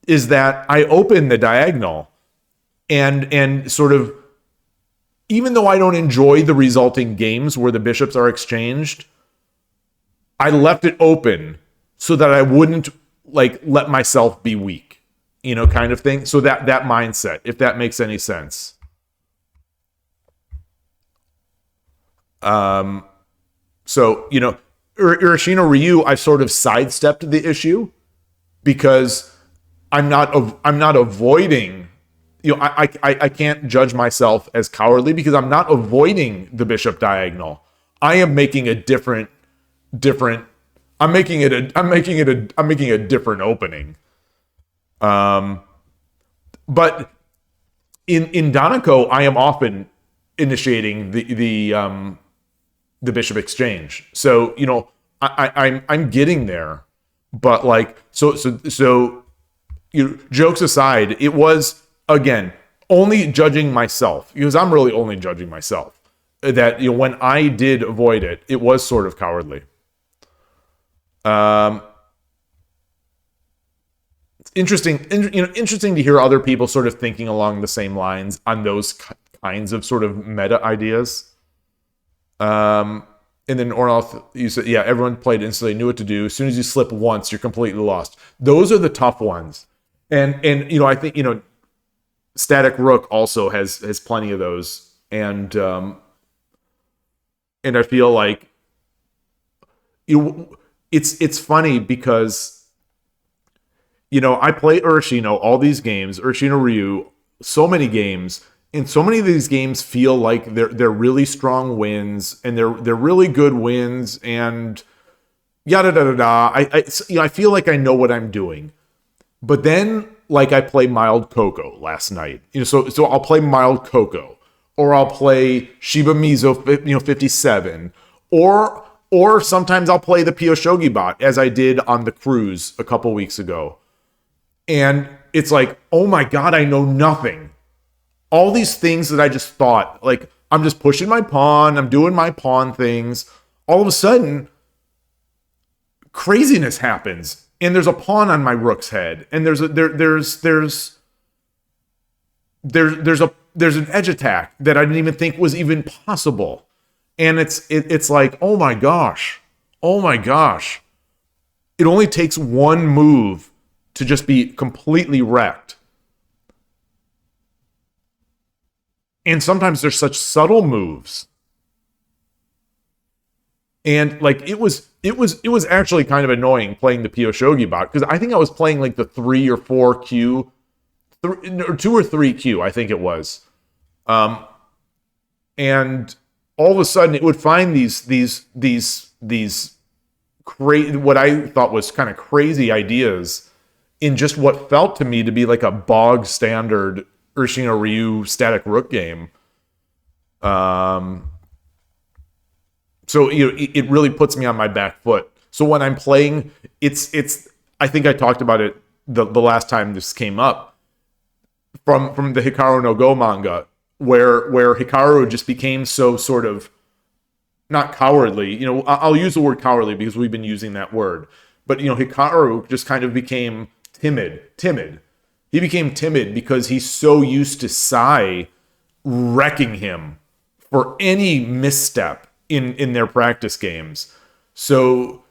is that I opened the diagonal and sort of, even though I don't enjoy the resulting games where the bishops are exchanged, I left it open so that I wouldn't let myself be weak, kind of thing. So that mindset, if that makes any sense. So, Urashino Ryu, I sort of sidestepped the issue because I'm not avoiding, I can't judge myself as cowardly because I'm not avoiding the bishop diagonal. I am making a different, I'm making a different opening. But in Danako, I am often initiating the bishop exchange. So, I'm getting there, but jokes aside, it was, again, only judging myself, because I'm really only judging myself, that, when I did avoid it, it was sort of cowardly. Interesting to hear other people sort of thinking along the same lines on those kinds of sort of meta ideas. And then Ornoth, you said, yeah, everyone played instantly, knew what to do. As soon as you slip once, you're completely lost. Those are the tough ones. And I think, Static Rook also has plenty of those. And I feel like it's funny because I play Urashino, all these games, Urashino Ryu, so many games, and so many of these games feel like they're really strong wins, and they're really good wins, and yada da da da. I feel like I know what I'm doing, but then I play Mild Coco last night, so I'll play Mild Coco, or I'll play Shiba Mizo, 57, or sometimes I'll play the Pio Shogi bot, as I did on the cruise a couple weeks ago. And it's like, oh my God, I know nothing. All these things that I just thought, I'm just pushing my pawn, I'm doing my pawn things. All of a sudden, craziness happens, and there's a pawn on my rook's head, and there's an edge attack that I didn't even think was even possible. And it's like, oh my gosh. It only takes one move to just be completely wrecked. And sometimes there's such subtle moves. And it was actually kind of annoying playing the Pio Shogi bot, because I think I was playing the 3 or 4 Q, or 2 or 3 Q, I think it was. And all of a sudden it would find these crazy, what I thought was kind of crazy ideas in just what felt to me to be a bog standard Urashino Ryu Static Rook game. So it really puts me on my back foot. So when I'm playing, it's I think I talked about it the last time this came up, from the Hikaru no Go manga, where Hikaru just became so sort of, not cowardly, I'll use the word cowardly because we've been using that word, but Hikaru just kind of became timid. He became timid because he's so used to Sai wrecking him for any misstep in their practice games. So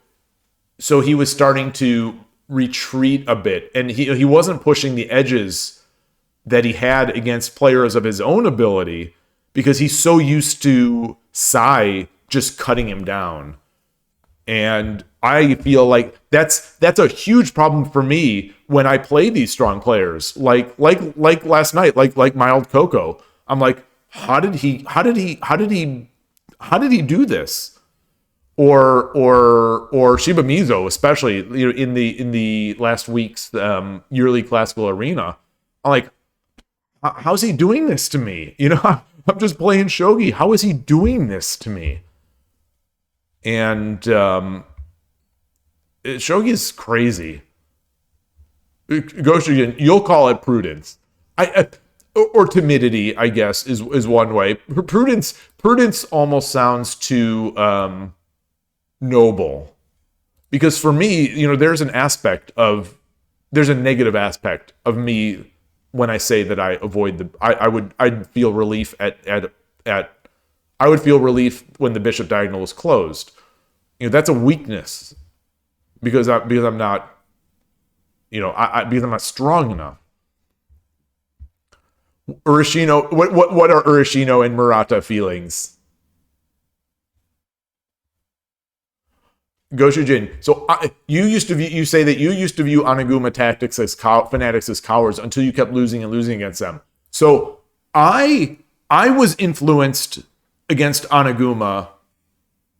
he was starting to retreat a bit, and he wasn't pushing the edges that he had against players of his own ability because he's so used to Sai just cutting him down. And I feel like that's a huge problem for me when I play these strong players, like last night, like Mild Coco. I'm like, how did he do this? Or Shiba Mizo, especially, you know, in the last week's yearly classical arena. I'm like, how's he doing this to me? You know, I'm just playing shogi. How is he doing this to me? And shogi is crazy. Goshigen, you'll call it prudence. Or timidity, I guess, is one way. Prudence almost sounds too noble, because for me, you know, there's a negative aspect of me when I say that I avoid I'd feel relief I would feel relief when the bishop diagonal was closed. You know, that's a weakness because I'm not, you know, because I'm not strong enough. Urashino, what are Urashino and Murata feelings? Goshujin. So you say that you used to view Anaguma tactics as fanatics as cowards until you kept losing and losing against them. So I was influenced against Anaguma.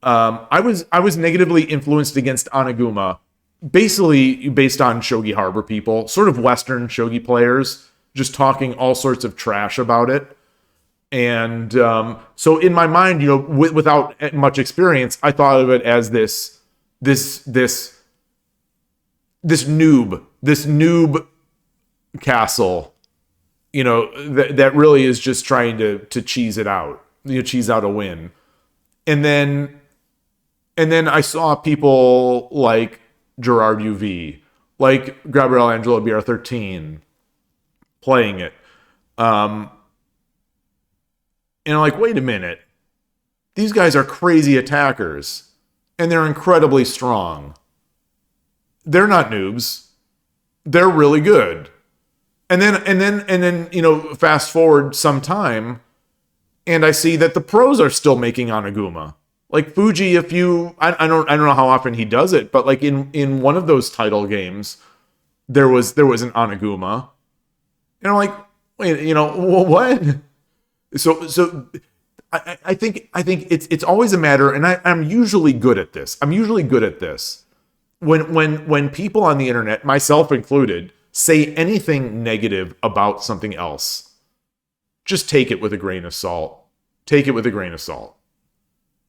I was negatively influenced against Anaguma, basically based on Shogi Harbor people, sort of Western Shogi players, just talking all sorts of trash about it. And so in my mind, you know, without much experience, I thought of it as this noob castle, you know, that really is just trying to cheese it out, you know, cheese out a win. And then I saw people like Gerard UV, like Gabriel Angelo BR13 playing it. And I'm like, wait a minute. These guys are crazy attackers. And they're incredibly strong. They're not noobs. They're really good. And then, you know, fast forward some time, and I see that the pros are still making Anaguma. Like Fuji, I don't know how often he does it, but like in one of those title games, there was an Anaguma. And I'm like, wait, you know, what? So I think it's always a matter, and I'm usually good at this. When people on the internet, myself included, say anything negative about something else, just take it with a grain of salt.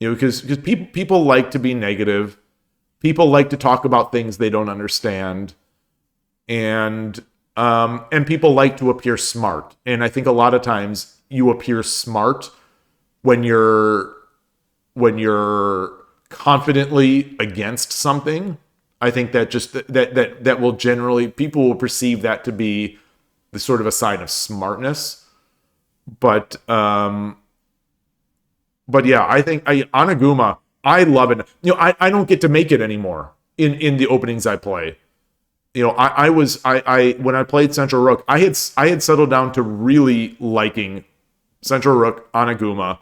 You know, because people like to be negative. People like to talk about things they don't understand, and people like to appear smart. And I think a lot of times you appear smart when you're confidently against something. I think that just that will generally, people will perceive that to be the sort of a sign of smartness. But yeah, I think Anaguma, I love it. You know, I don't get to make it anymore in the openings I play. You know, I when I played Central Rook, I had settled down to really liking Central Rook Anaguma,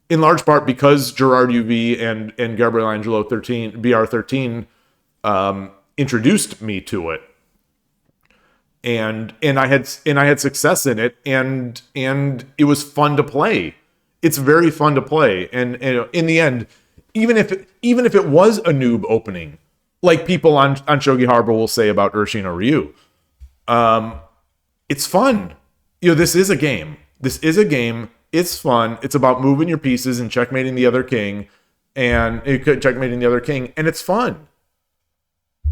in large part because Gerard UV and Gabriel Angelo BR13 introduced me to it, and I had success in it, and it was fun to play. It's very fun to play, and in the end, even if it was a noob opening, like people on Shogi Harbor will say about Urshino Ryu, it's fun. You know, this is a game. It's fun. It's about moving your pieces and checkmating the other king, and it's fun.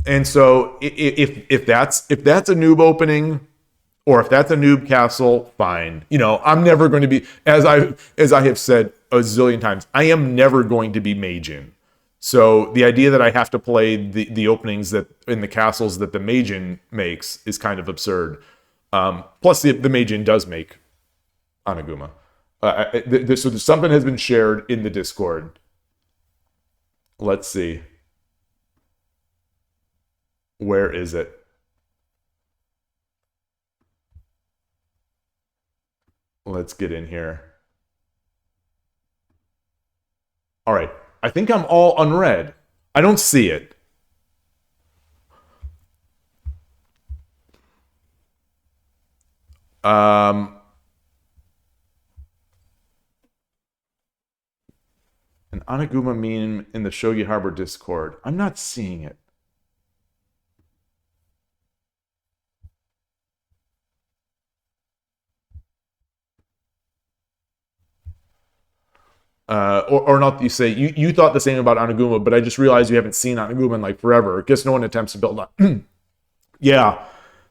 And so if that's a noob opening, or if that's a noob castle, fine. You know, I'm never going to be, as I have said a zillion times, I am never going to be Meijin. So the idea that I have to play the openings that in the castles that the Meijin makes is kind of absurd. Plus the Meijin does make Anaguma. So something has been shared in the Discord. Let's see. Where is it? Let's get in here. All right. I think I'm all unread. I don't see it. Um, an Oniguma meme in the Shogi Harbor Discord. I'm not seeing it. Or not, you say you thought the same about Oniguma, but I just realized you haven't seen Oniguma in like forever. Guess no one attempts to build on. Yeah.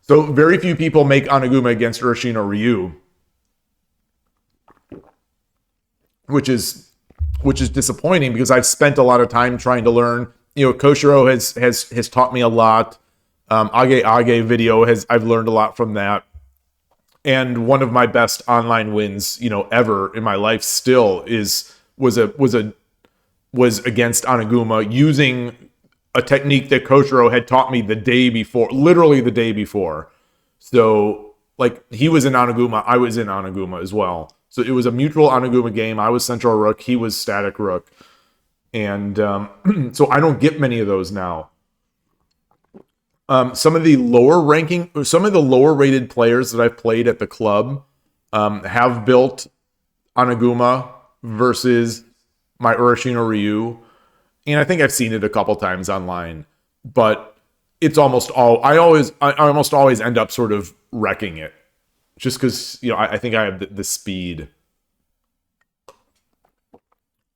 So very few people make Oniguma against Urshin or Ryu, which is disappointing because I've spent a lot of time trying to learn. Koshiro has taught me a lot. Age video I've learned a lot from that. And one of my best online wins, ever in my life still was against Oniguma using a technique that Koshiro had taught me the day before, literally the day before. So like he was in Oniguma, I was in Oniguma as well. So it was a mutual Oniguma game. I was Central Rook, he was Static Rook. And so I don't get many of those now. Some of the lower rated players that I've played at the club have built Oniguma versus my Urshin or Ryu. And I think I've seen it a couple times online, but it's almost I almost always end up sort of wrecking it, just because I think I have the speed.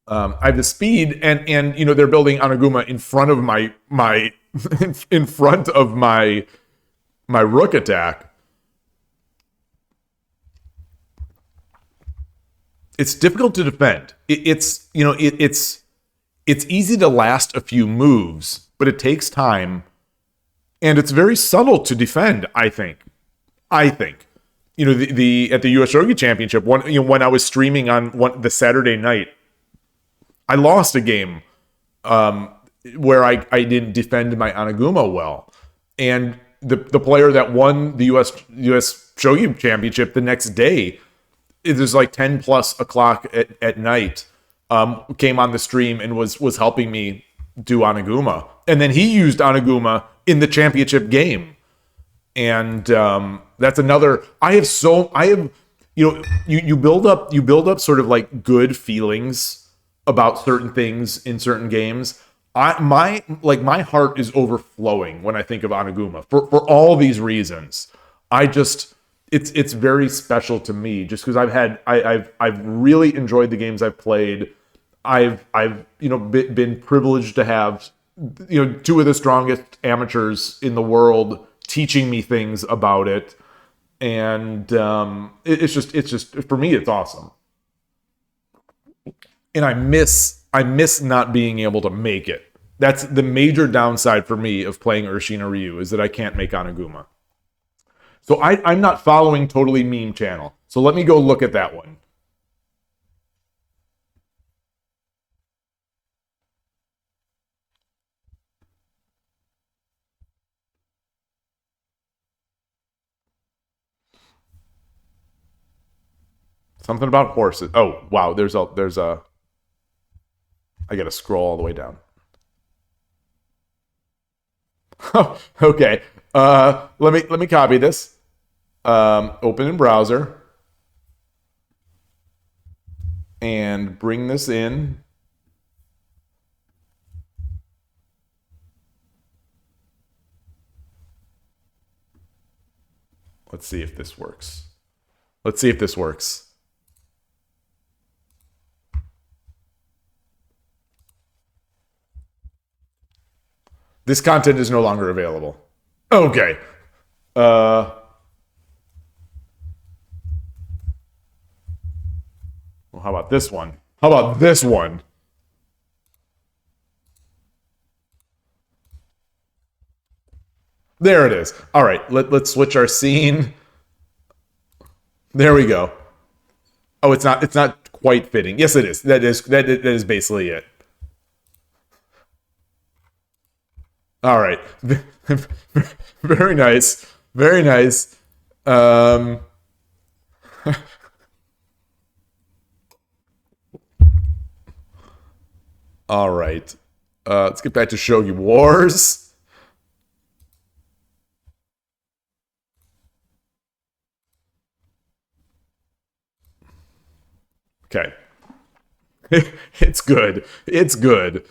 I have the speed, and they're building Oniguma in front of my in front of my Rook attack. It's difficult to defend. It's easy to last a few moves, but it takes time, and it's very subtle to defend. I think. The at the US Shogi Championship, when I was streaming on the Saturday night, I lost a game where I didn't defend my Oniguma well, and the player that won the US Shogi Championship the next day, it was like 10 plus o'clock at night. Came on the stream and was helping me do Oniguma, and then he used Oniguma in the championship game, and that's another. You build up sort of like good feelings about certain things in certain games. My heart is overflowing when I think of Oniguma for all these reasons. It's very special to me just because I've really enjoyed the games I've played. I've been privileged to have two of the strongest amateurs in the world teaching me things about it, and it's just for me it's awesome. And I miss not being able to make it. That's the major downside for me of playing Urshin or Ryu, is that I can't make Oniguma. So I'm not following Totally Meme Channel. So let me go look at that one. Something about horses. Oh, wow. There's a. I gotta scroll all the way down. Okay. Let me copy this. Open in browser and bring this in. Let's see if this works. This content is no longer available. Okay. Well, how about this one? There it is. All right, let's switch our scene. There we go. Oh, it's not quite fitting. Yes, it is. That is basically it. All right. Very nice. Very nice. All right. Let's get back to Shogi Wars. Okay. It's good. It's good.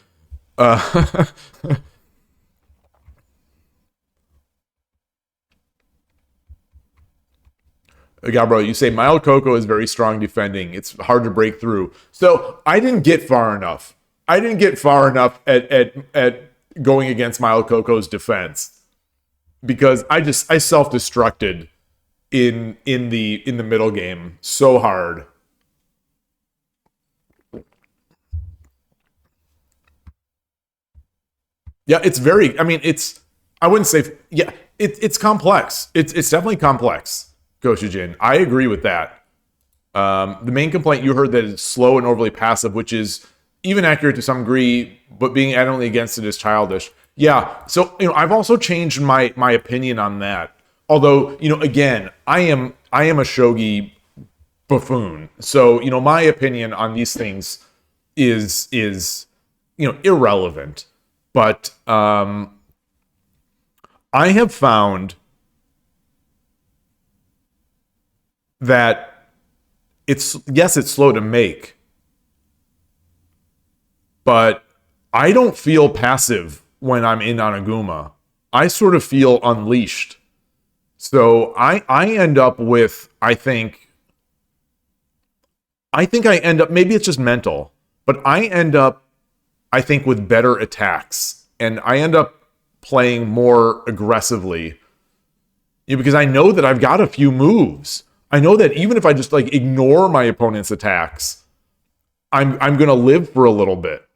Gabro, you say mild cocoa is very strong defending. It's hard to break through. So I didn't get far enough. I didn't get far enough at going against mild cocoa's defense because I self-destructed in the middle game so hard. Yeah, it's very. I mean, it's. I wouldn't say. Yeah, it's complex. It's definitely complex. Goshujin, I agree with that. The main complaint you heard that it's slow and overly passive, which is even accurate to some degree, but being adamantly against it is childish. Yeah, so I've also changed my opinion on that. Although again, I am a shogi buffoon, so my opinion on these things is irrelevant. But I have found that it's slow to make, but I don't feel passive when I'm in Oniguma. I sort of feel unleashed. So I end up with, I think I end up, maybe it's just mental, but I end up, I think, with better attacks. And I end up playing more aggressively because I know that I've got a few moves. I know that even if I just ignore my opponent's attacks, I'm going to live for a little bit.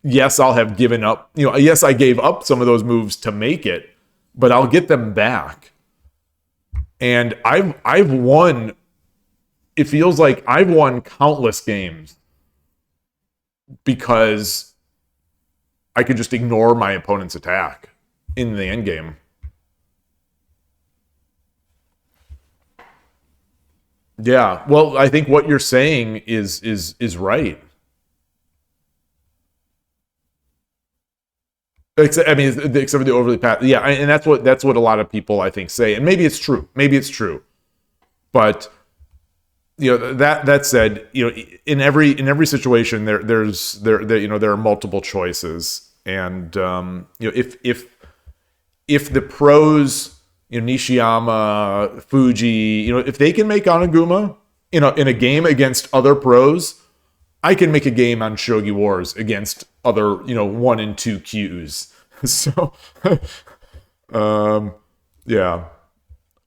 Yes, I'll have given up. Yes, I gave up some of those moves to make it, but I'll get them back. And I've won. It feels like I've won countless games because I could just ignore my opponent's attack in the end game. Yeah, well, I think what you're saying is right. Except for the overly passive. Yeah, and that's what a lot of people I think say, and maybe it's true. But that said, in every situation there are multiple choices, and if the pros, Nishiyama, Fuji, if they can make Oniguma in a game against other pros, I can make a game on Shogi Wars against other 1 and 2 Qs. So yeah.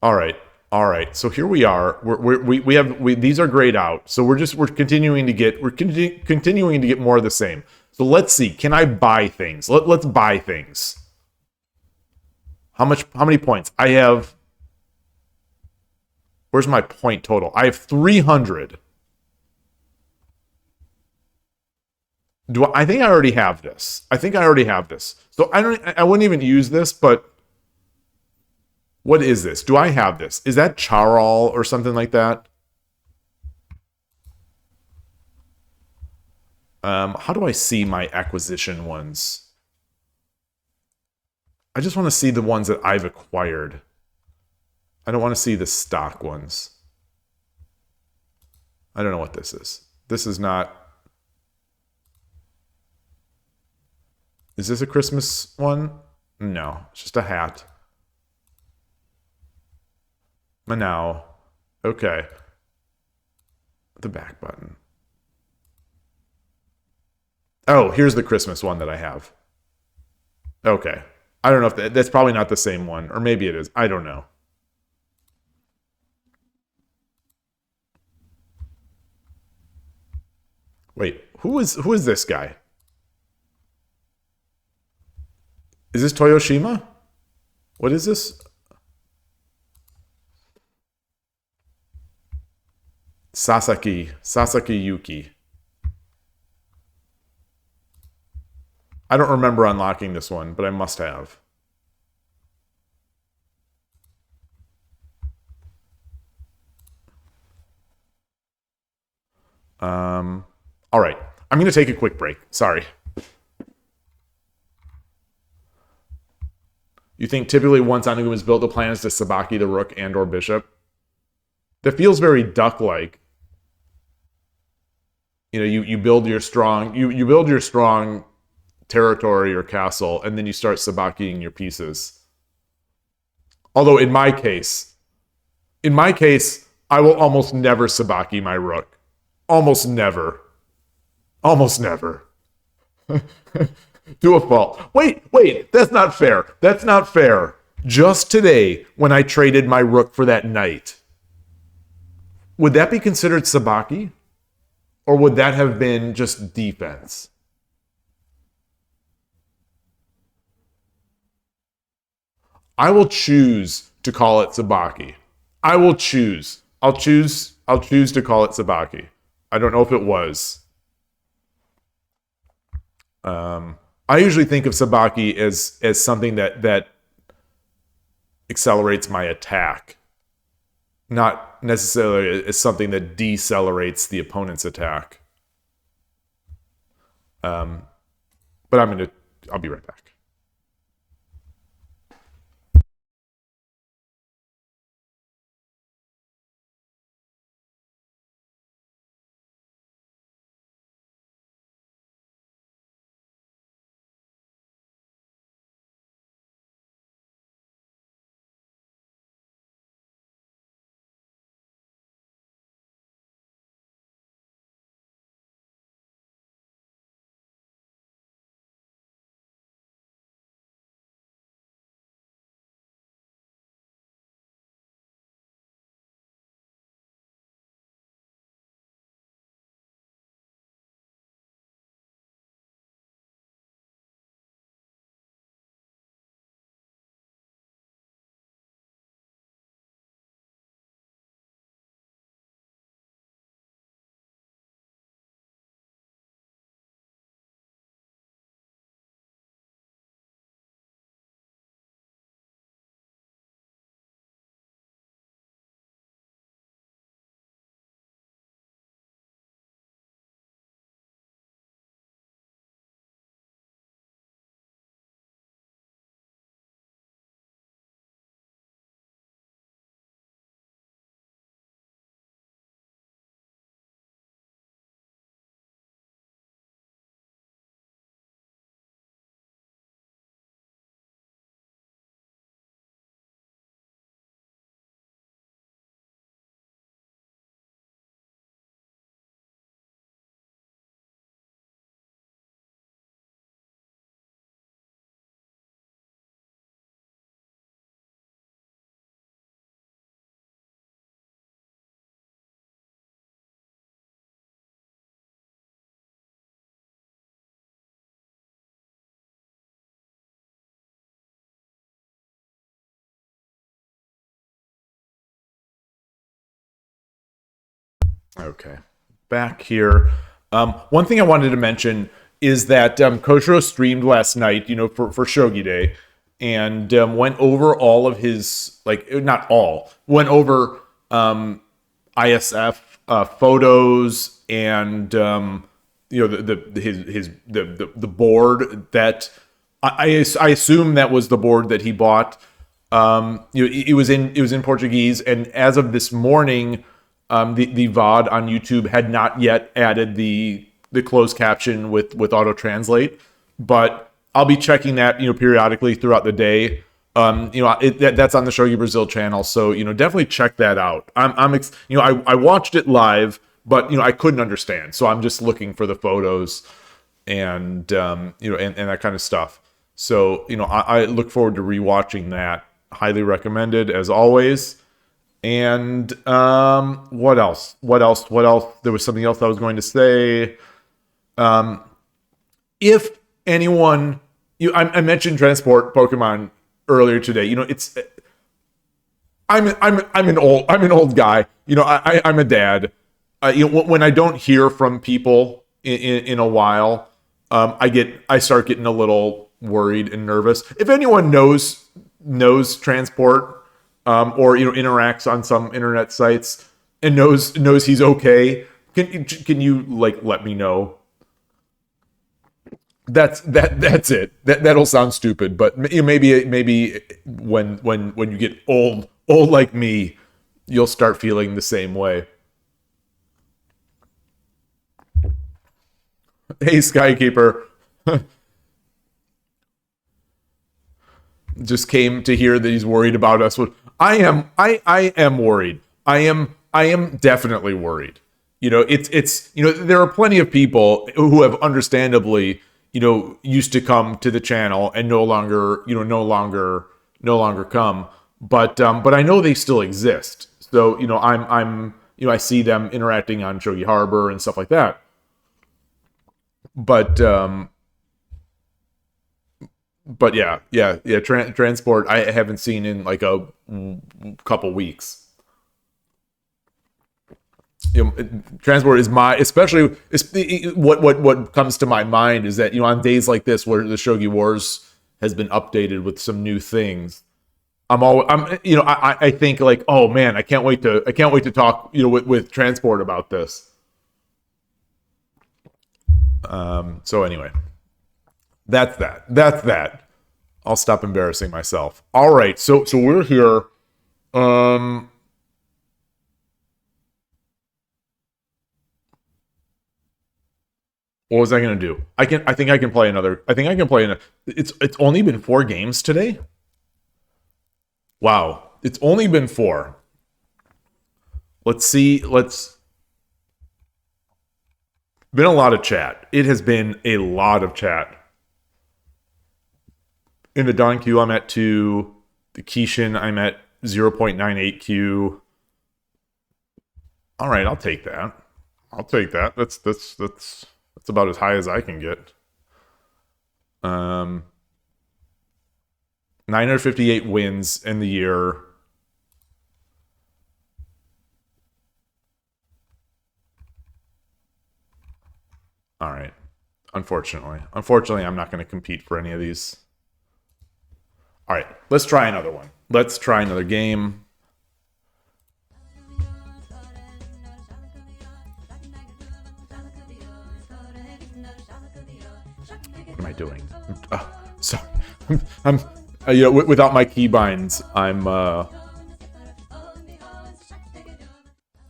All right. So here we are. We have these are grayed out. So we're continuing to get more of the same. So let's see. Can I buy things? Let's buy things. How many points? I have. Where's my point total? I have 300. I think I already have this. So I wouldn't even use this, but what is this? Do I have this? Is that Charal or something like that? How do I see my acquisition ones? I just want to see the ones that I've acquired. I don't want to see the stock ones. I don't know what this is. This is not... Is this a Christmas one? No, it's just a hat. Manao. Okay. The back button. Oh, here's the Christmas one that I have. Okay. I don't know if that's probably not the same one, or maybe it is. I don't know. Wait, who is this guy? Is this Toyoshima? What is this? Sasaki Yuki. I don't remember unlocking this one, but I must have. All right. I'm going to take a quick break. Sorry. You think typically once Oniguma is built, the plan is to Sabaki the rook and or bishop? That feels very duck-like. you build your strong you build your strong territory or castle, and then you start sabakiing your pieces. Although in my case, I will almost never sabaki my rook. Almost never. Almost never. To a fault. Wait, that's not fair. That's not fair. Just today, when I traded my rook for that knight, would that be considered sabaki? Or would that have been just defense? I will choose to call it sabaki. I will choose. I'll choose to call it sabaki. I don't know if it was. I usually think of sabaki as something that accelerates my attack, not necessarily as something that decelerates the opponent's attack. But I'll be right back. Okay, back here. One thing I wanted to mention is that Koshiro streamed last night, for Shogi Day, and went over all of his, not all, went over ISF photos and the board that I assume that was the board that he bought. It was in Portuguese, and as of this morning, the VOD on YouTube had not yet added the closed caption with auto translate, but I'll be checking that periodically throughout the day. That's on the Shogi Brazil channel, so definitely check that out. I watched it live, but I couldn't understand, so I'm just looking for the photos and and that kind of stuff. So I look forward to rewatching that. Highly recommended as always. And what else? There was something else I was going to say. If anyone, I mentioned transport Pokemon earlier today. I'm an old guy. I'm a dad. When I don't hear from people in a while, I start getting a little worried and nervous. If anyone knows transport, or interacts on some internet sites and knows he's okay, can you let me know? That's it. That'll sound stupid, but maybe when you get old like me, you'll start feeling the same way. Hey, Skykeeper. Just came to hear that he's worried about us. I am worried. I am definitely worried. You know, it's there are plenty of people who have understandably, used to come to the channel and no longer come. But I know they still exist. So, I see them interacting on Shogi Harbor and stuff like that. But yeah, transport I haven't seen in like a couple weeks. Transport is especially what comes to my mind is that on days like this where the Shogi Wars has been updated with some new things, I think like, oh man, I can't wait to talk with transport about this. So anyway, that's that. I'll stop embarrassing myself. All right, so we're here. What was I gonna do? I think I can play another. I think I can play another. It's only been 4 games today. Wow, it's only been 4. Let's see. Been a lot of chat. It has been a lot of chat. In the Dawn queue, I'm at 2. The Kishin, I'm at 0.98 Q. All right, I'll take that. That's about as high as I can get. 958 wins in the year. All right. Unfortunately, I'm not going to compete for any of these. All right, let's try another one. Let's try another game. What am I doing? Sorry. I'm without my keybinds, I'm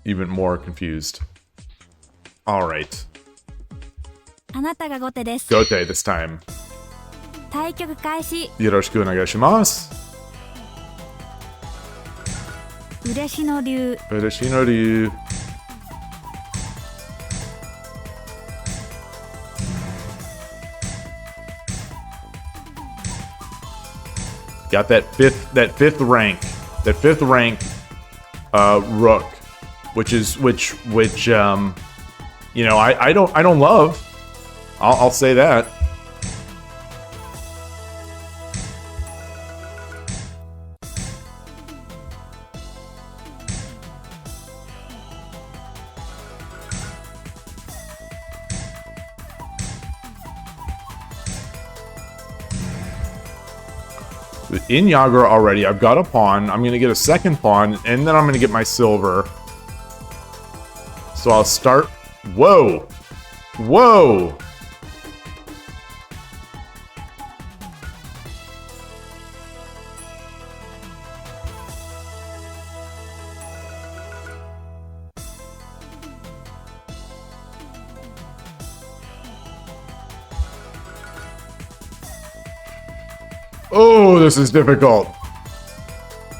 even more confused. All right. あなたが後手です。 Gote this time. 対局開始。よろしくお願いします。嬉野流。嬉野流。Got that fifth rank rook, which I don't love. I'll say that. In Yagra already, I've got a pawn. I'm going to get a second pawn, and then I'm going to get my silver. So I'll start... Whoa! Whoa! Oh, this is difficult.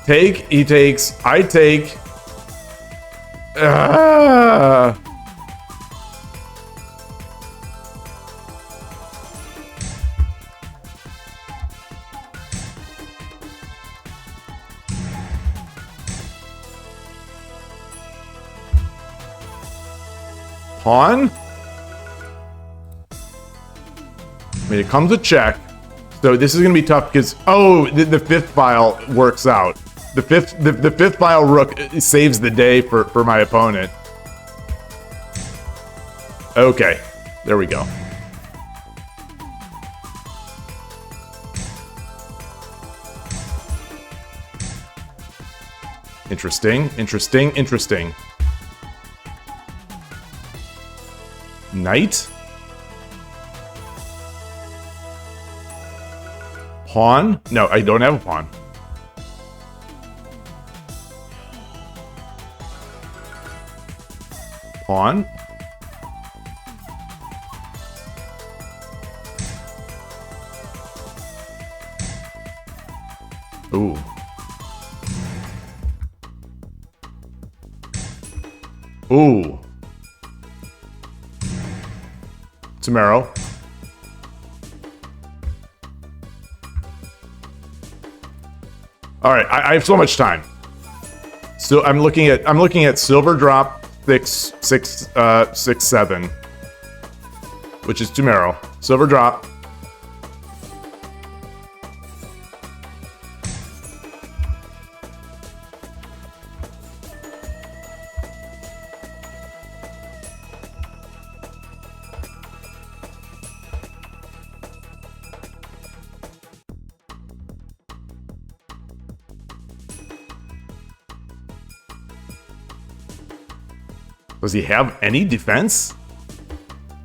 Take, he takes, I take. Ah. Pawn? I mean, it comes a check. So this is going to be tough because, oh, the fifth file works out. The fifth file rook saves the day for my opponent. Okay, there we go. Interesting, interesting, interesting. Knight? Pawn? No, I don't have a pawn. Pawn? Ooh. Tomorrow. All right, I have so much time. So I'm looking at silver drop 667, which is tomorrow. Silver drop. Does he have any defense?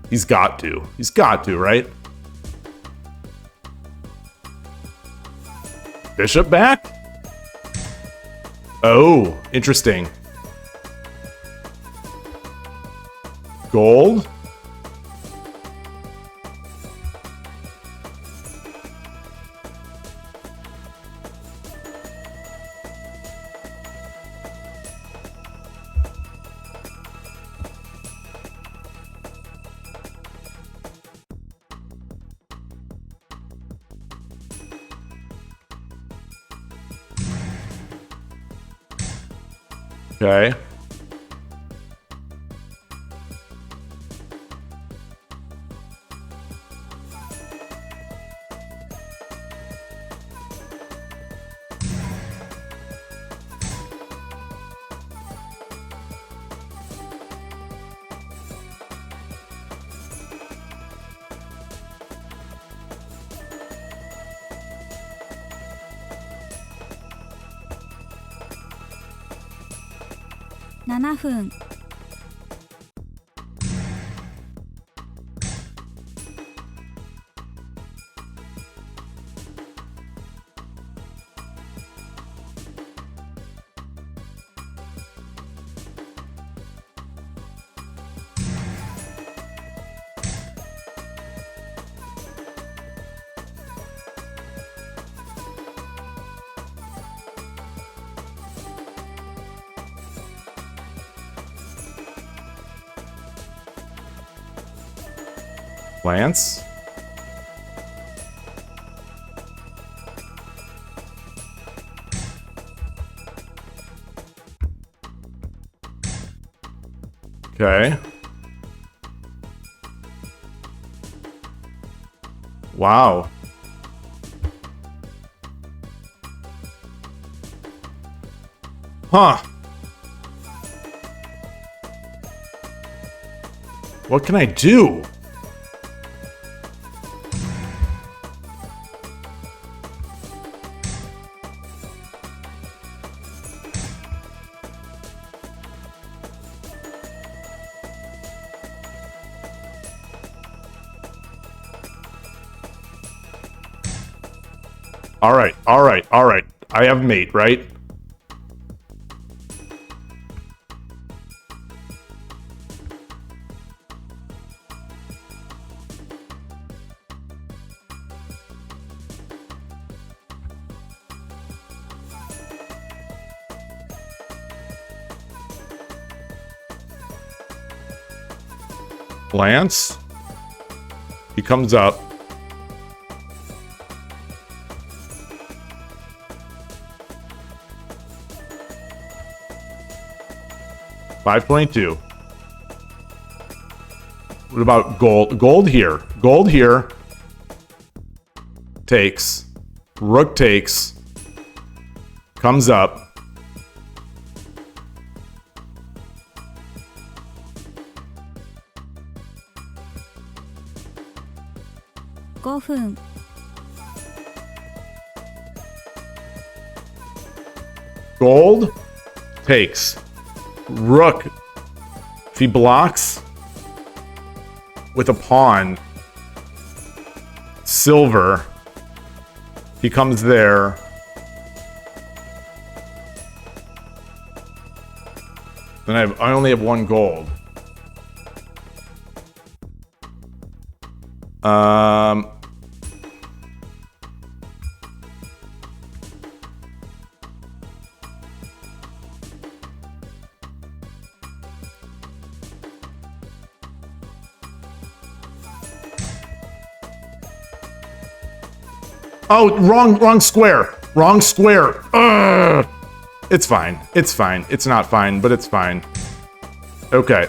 He's got to. He's got to, right? Bishop back? Oh, interesting. Gold? Okay. $7 分 Lance? Okay. Wow. Huh. What can I do? All right. I have mate, right? Lance? He comes up. $522. What about gold? Gold here. Gold here. Takes. Rook takes. Comes up. $5分 Gold takes. Rook, if he blocks with a pawn, silver, he comes there. Then I only have one gold. Oh, wrong square. Wrong square. Ugh. It's fine. It's fine. It's not fine, but it's fine. Okay.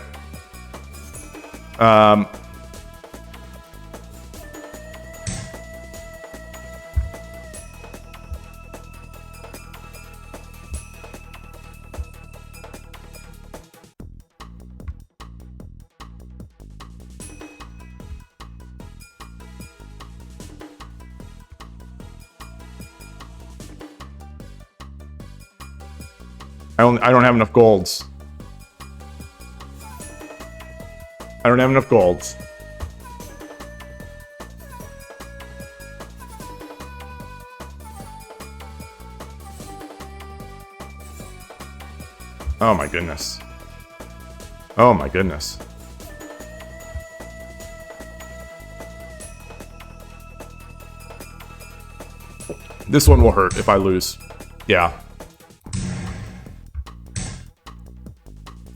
I don't have enough golds. I don't have enough golds. Oh my goodness. Oh my goodness. This one will hurt if I lose. Yeah.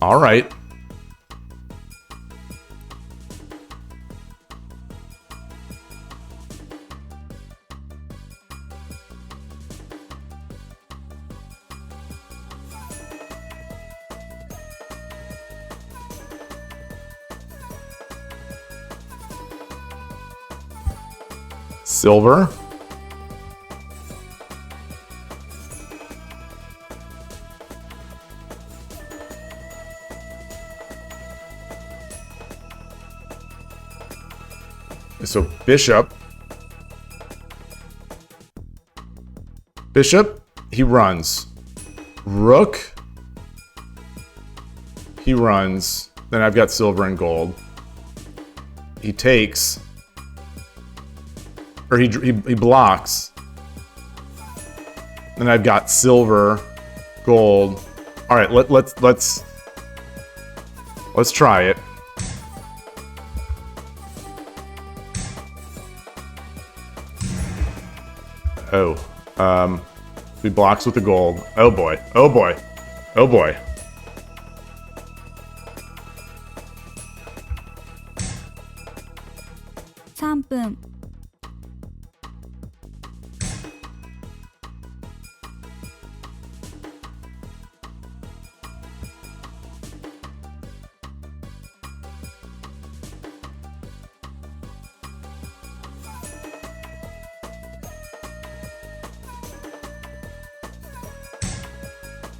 All right. Silver. So bishop. Bishop, he runs. Rook, he runs. Then I've got silver and gold. He takes. Or he blocks. Then I've got silver, gold. All right, let's try it. Oh, he blocks with the gold. Oh boy, oh boy, oh boy. (3分)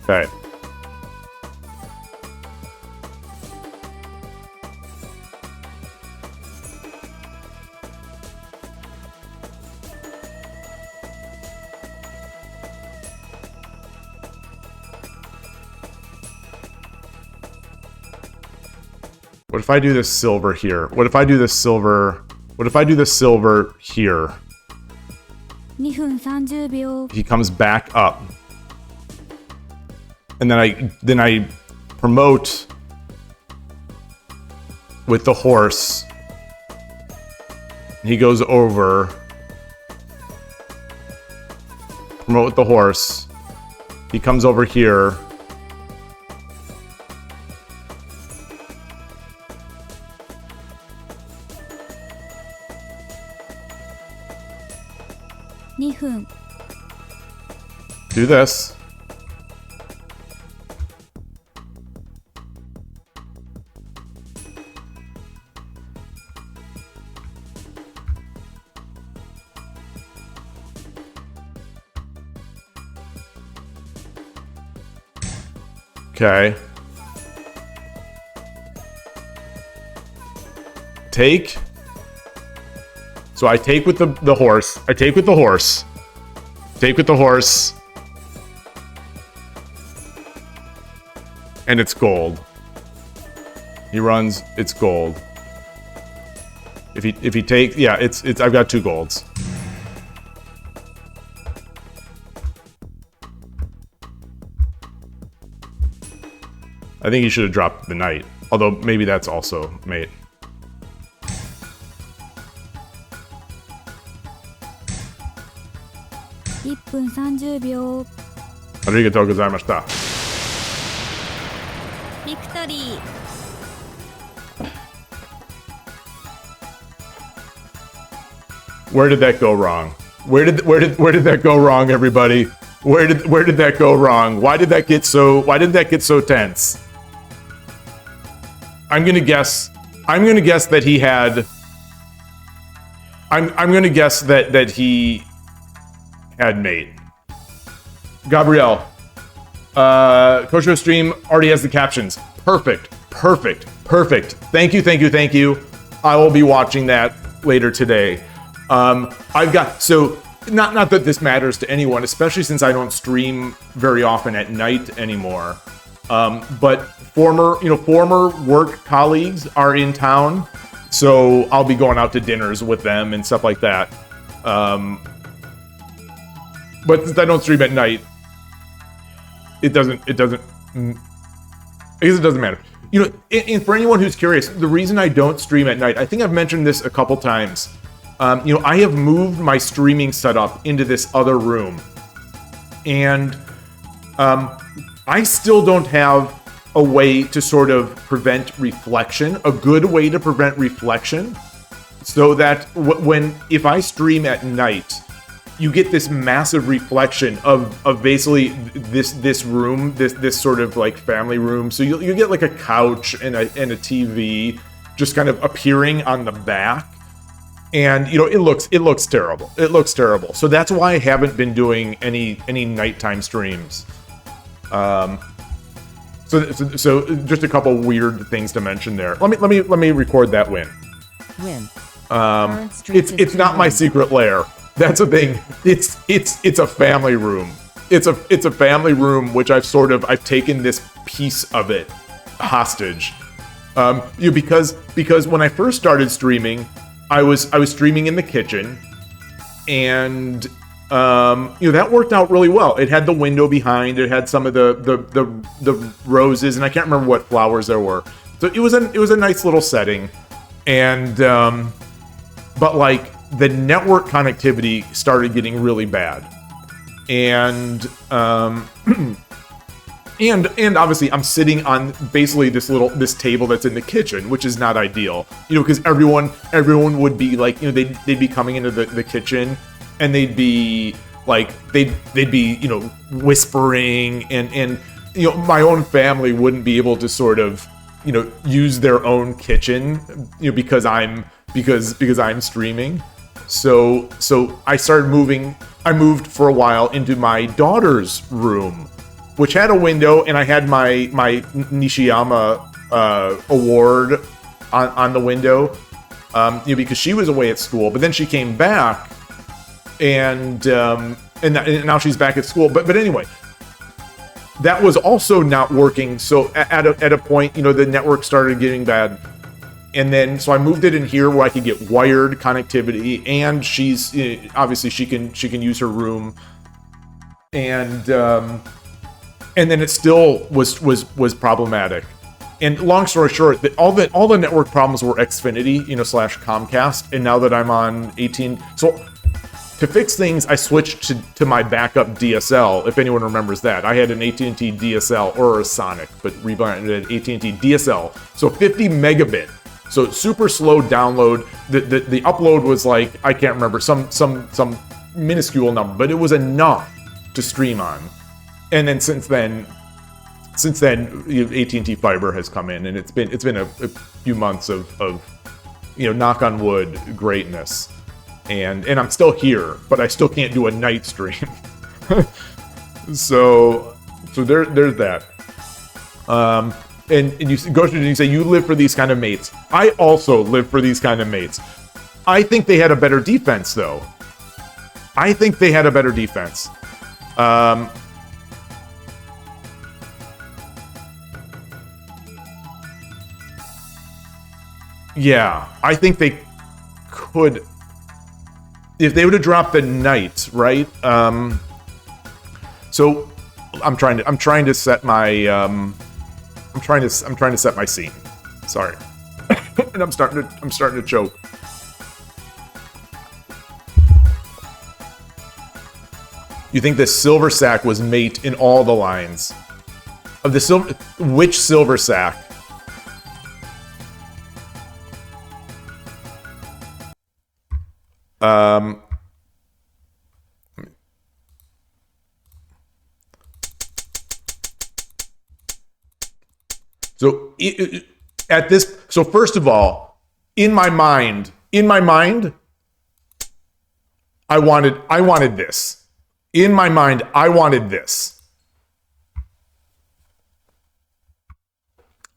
Okay. What if I do this silver here? What if I do this silver? What if I do this silver here? 2分30秒 He comes back up. And then I promote with the horse. He goes over. Promote with the horse. He comes over here. (2分) Do this. Okay. Take. So I take with the horse. I take with the horse. Take with the horse. And it's gold. He runs, it's gold. If he takes, yeah, it's I've got 2 golds. I think he should have dropped the knight. Although maybe that's also mate. 1分30秒 Arigatou gozaimashita. ビクトリー Where did that go wrong? Where did that go wrong, everybody? Where did that go wrong? Why did that get so tense? I'm gonna guess that he had. I'm gonna guess that he had mate. Gabrielle, Kosho stream already has the captions. Perfect. Thank you. I will be watching that later today. I've got, so not that this matters to anyone, especially since I don't stream very often at night anymore. But former work colleagues are in town, so I'll be going out to dinners with them and stuff like that. But since I don't stream at night, I guess it doesn't matter. And for anyone who's curious, the reason I don't stream at night, I think I've mentioned this a couple times. I have moved my streaming setup into this other room, and I still don't have a way to sort of prevent reflection, a good way to prevent reflection, so that if I stream at night, you get this massive reflection of basically this room, this sort of like family room. So you get like a couch and a TV just kind of appearing on the back. And it looks terrible. It looks terrible. So that's why I haven't been doing any nighttime streams. So just a couple weird things to mention there. Let me record that win. It's not my secret lair. That's a thing. It's a family room. It's a family room which I've taken this piece of it hostage. Because when I first started streaming, I was streaming in the kitchen, and that worked out really well. It had the window behind. It had some of the roses, and I can't remember what flowers there were. So it was a nice little setting, and but like the network connectivity started getting really bad, and and obviously I'm sitting on basically this table that's in the kitchen, which is not ideal, because everyone would be like, they'd be coming into the kitchen, and they'd be whispering, and my own family wouldn't be able to sort of use their own kitchen, because I'm streaming. So I moved for a while into my daughter's room, which had a window, and I had my Nishiyama award on the window, because she was away at school, but then she came back, and now she's back at school. But anyway, that was also not working. So at a point, the network started getting bad, and then so I moved it in here where I could get wired connectivity, and she's obviously she can use her room, and then it still was problematic. And long story short, that all the network problems were Xfinity, / Comcast, and now that I'm on 18, so to fix things, I switched to my backup DSL. If anyone remembers that, I had an AT&T DSL or a Sonic, but rebranded AT&T DSL. So 50 megabit, so super slow download. The upload was like, I can't remember, some minuscule number, but it was enough to stream on. And then since then, AT&T Fiber has come in, and it's been a few months of knock on wood, greatness, and I'm still here, but I still can't do a night stream. so there's that. And you go through and you say you live for these kind of mates. I also live for these kind of mates. I think they had a better defense, though. Yeah, I think they could, if they would have dropped the night, right? So I'm trying to set my I'm trying to set my scene. Sorry, and I'm starting to choke. You think the silver sack was mate in all the lines of the silver? Which silver sack? So at this, so first of all, in my mind, I wanted this. In my mind, I wanted this.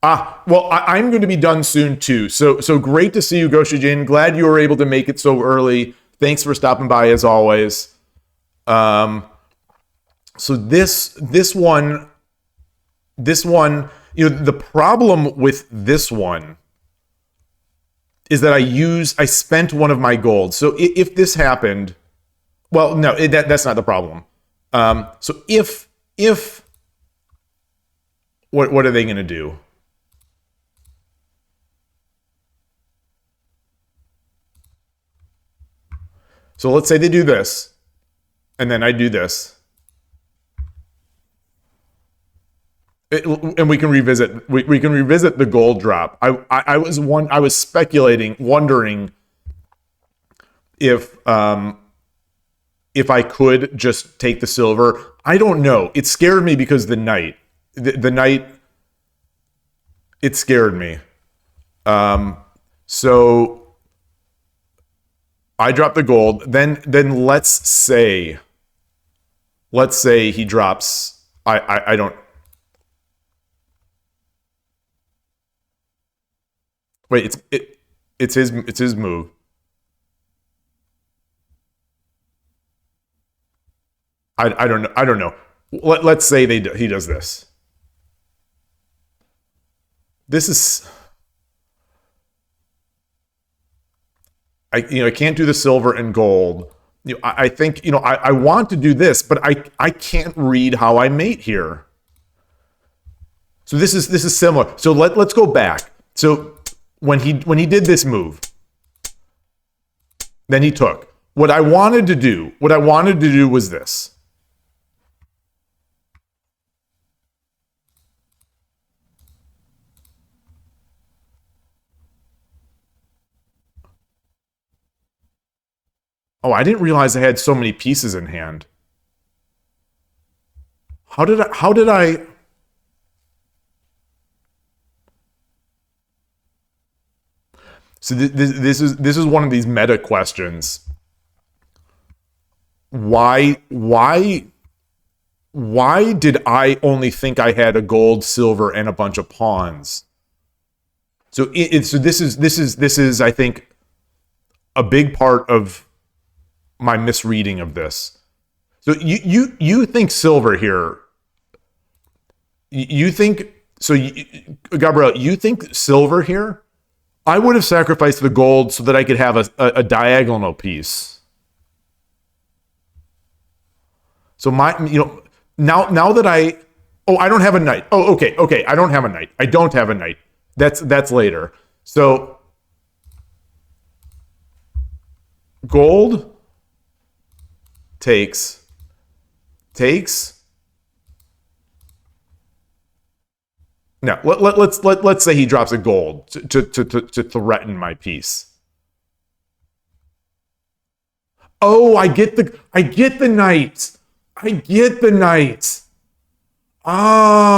Well, I'm going to be done soon too. So great to see you, Goshijin. Glad you were able to make it so early. Thanks for stopping by as always. So this one, the problem with this one is that I spent one of my gold. So if this happened, well, no, that's not the problem. So if what are they going to do? So let's say they do this, and then I do this. And we can revisit the gold drop. I was speculating, wondering if I could just take the silver. I don't know. It scared me because the knight, it scared me. So I drop the gold. Then let's say he drops. I don't. Wait, it's his move. I don't know. Let's say he does this. This is I can't do the silver and gold. I think I want to do this, but I can't read how I mate here. So this is similar. So let's go back. So when he did this move, then he took. What I wanted to do was this. Oh, I didn't realize I had so many pieces in hand. How did I So this is one of these meta questions. Why did I only think I had a gold, silver, and a bunch of pawns? So this is I think a big part of my misreading of this. So you think silver here? You think so, Gabriel? You think silver here? I would have sacrificed the gold so that I could have a diagonal piece. So now that I don't have a knight. Oh, okay, I don't have a knight. I don't have a knight. That's later. So gold takes. Now let's say he drops a gold to threaten my piece. Oh, I get the knight. I get the knight. Ah.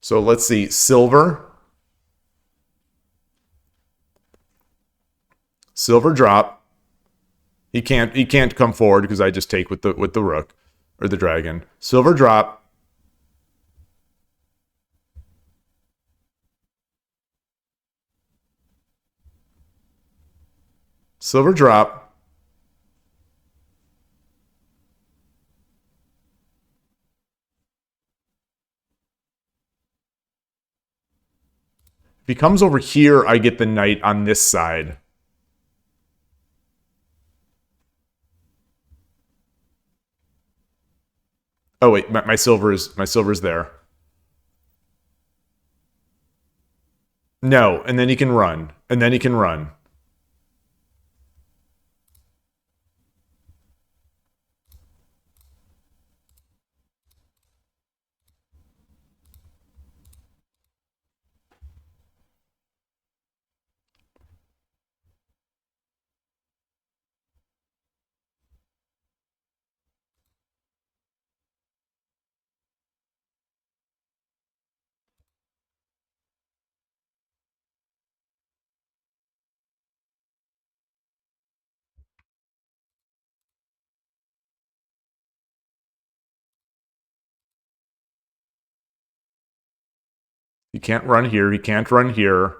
So let's see, silver drop. He can't come forward because I just take with the rook or the dragon. Silver drop. Silver drop. If he comes over here, I get the knight on this side. Oh wait, my silver's there. No, and then he can run. He can't run here. He can't run here.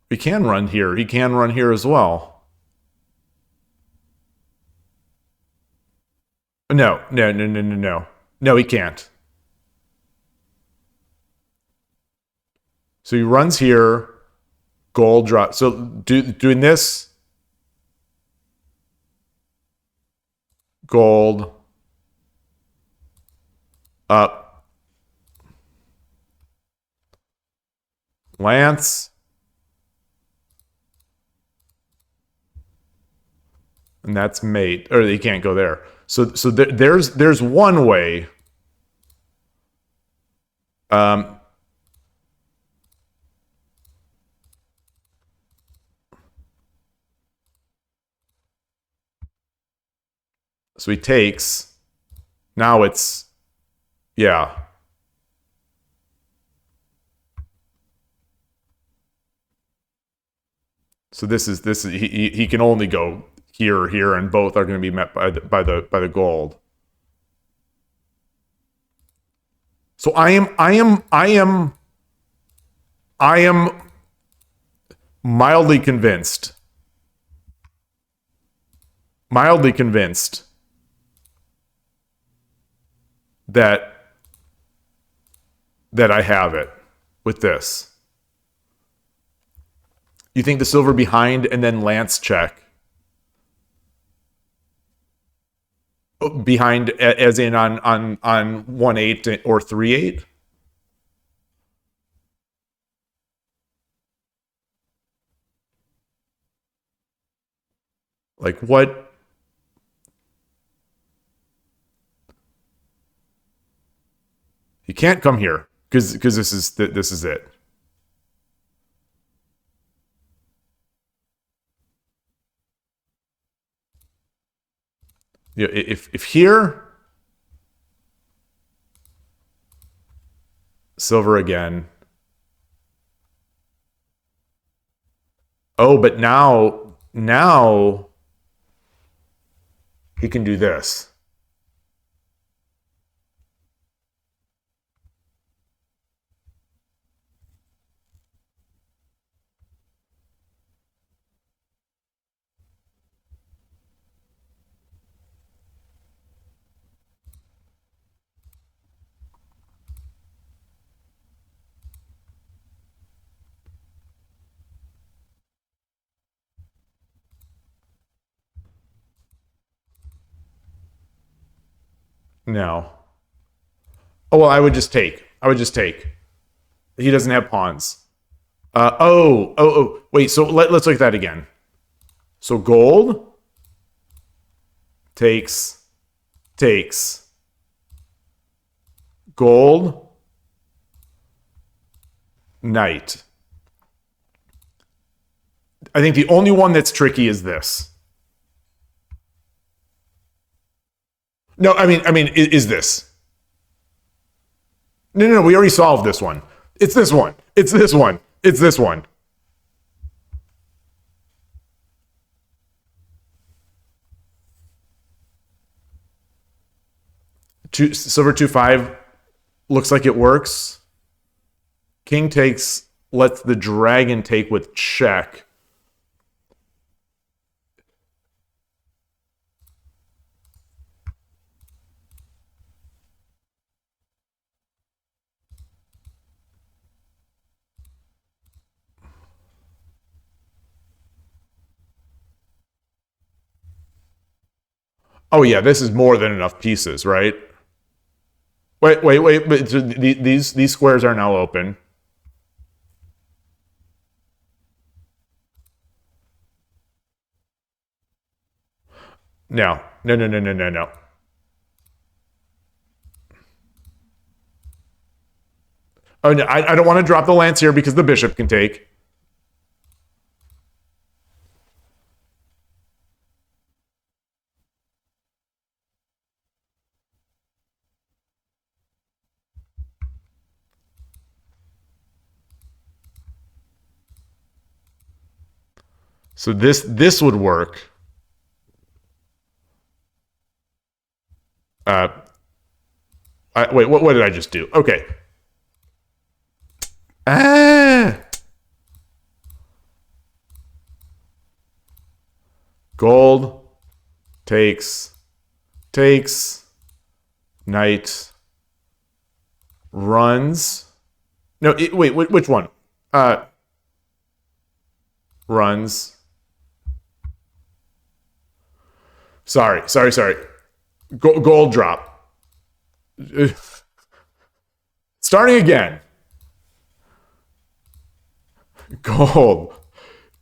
He can run here. He can run here as well. No. No, he can't. So he runs here. Gold drop. So doing this. Gold. Up. Lance. And that's mate. Or he can't go there. So there's one way. So he takes. Now it's, yeah. So this is he can only go here or here, and both are going to be met by the gold. So I am mildly convinced. Mildly convinced that I have it with this. You think the silver behind and then lance check? Behind as in on 1-8 or 3-8? Like what? You can't come here because this is it. You know, if here, silver again. Oh, but now he can do this. No. Oh, well, I would just take. He doesn't have pawns. Wait, so let's look at that again. So gold takes. Gold, knight. I think the only one that's tricky is this. No, I mean, is this? No, we already solved this one. It's this one. It's this one. It's this one. Silver 2-5 looks like it works. King takes, lets the dragon take with check. Oh yeah, this is more than enough pieces, right? Wait. But these squares are now open. No. Oh no, I don't want to drop the lance here because the bishop can take. So this would work. Wait, what did I just do? Okay. Ah. Gold takes, knight, runs. No, wait, which one? Runs. Sorry. Gold drop. Starting again. Gold.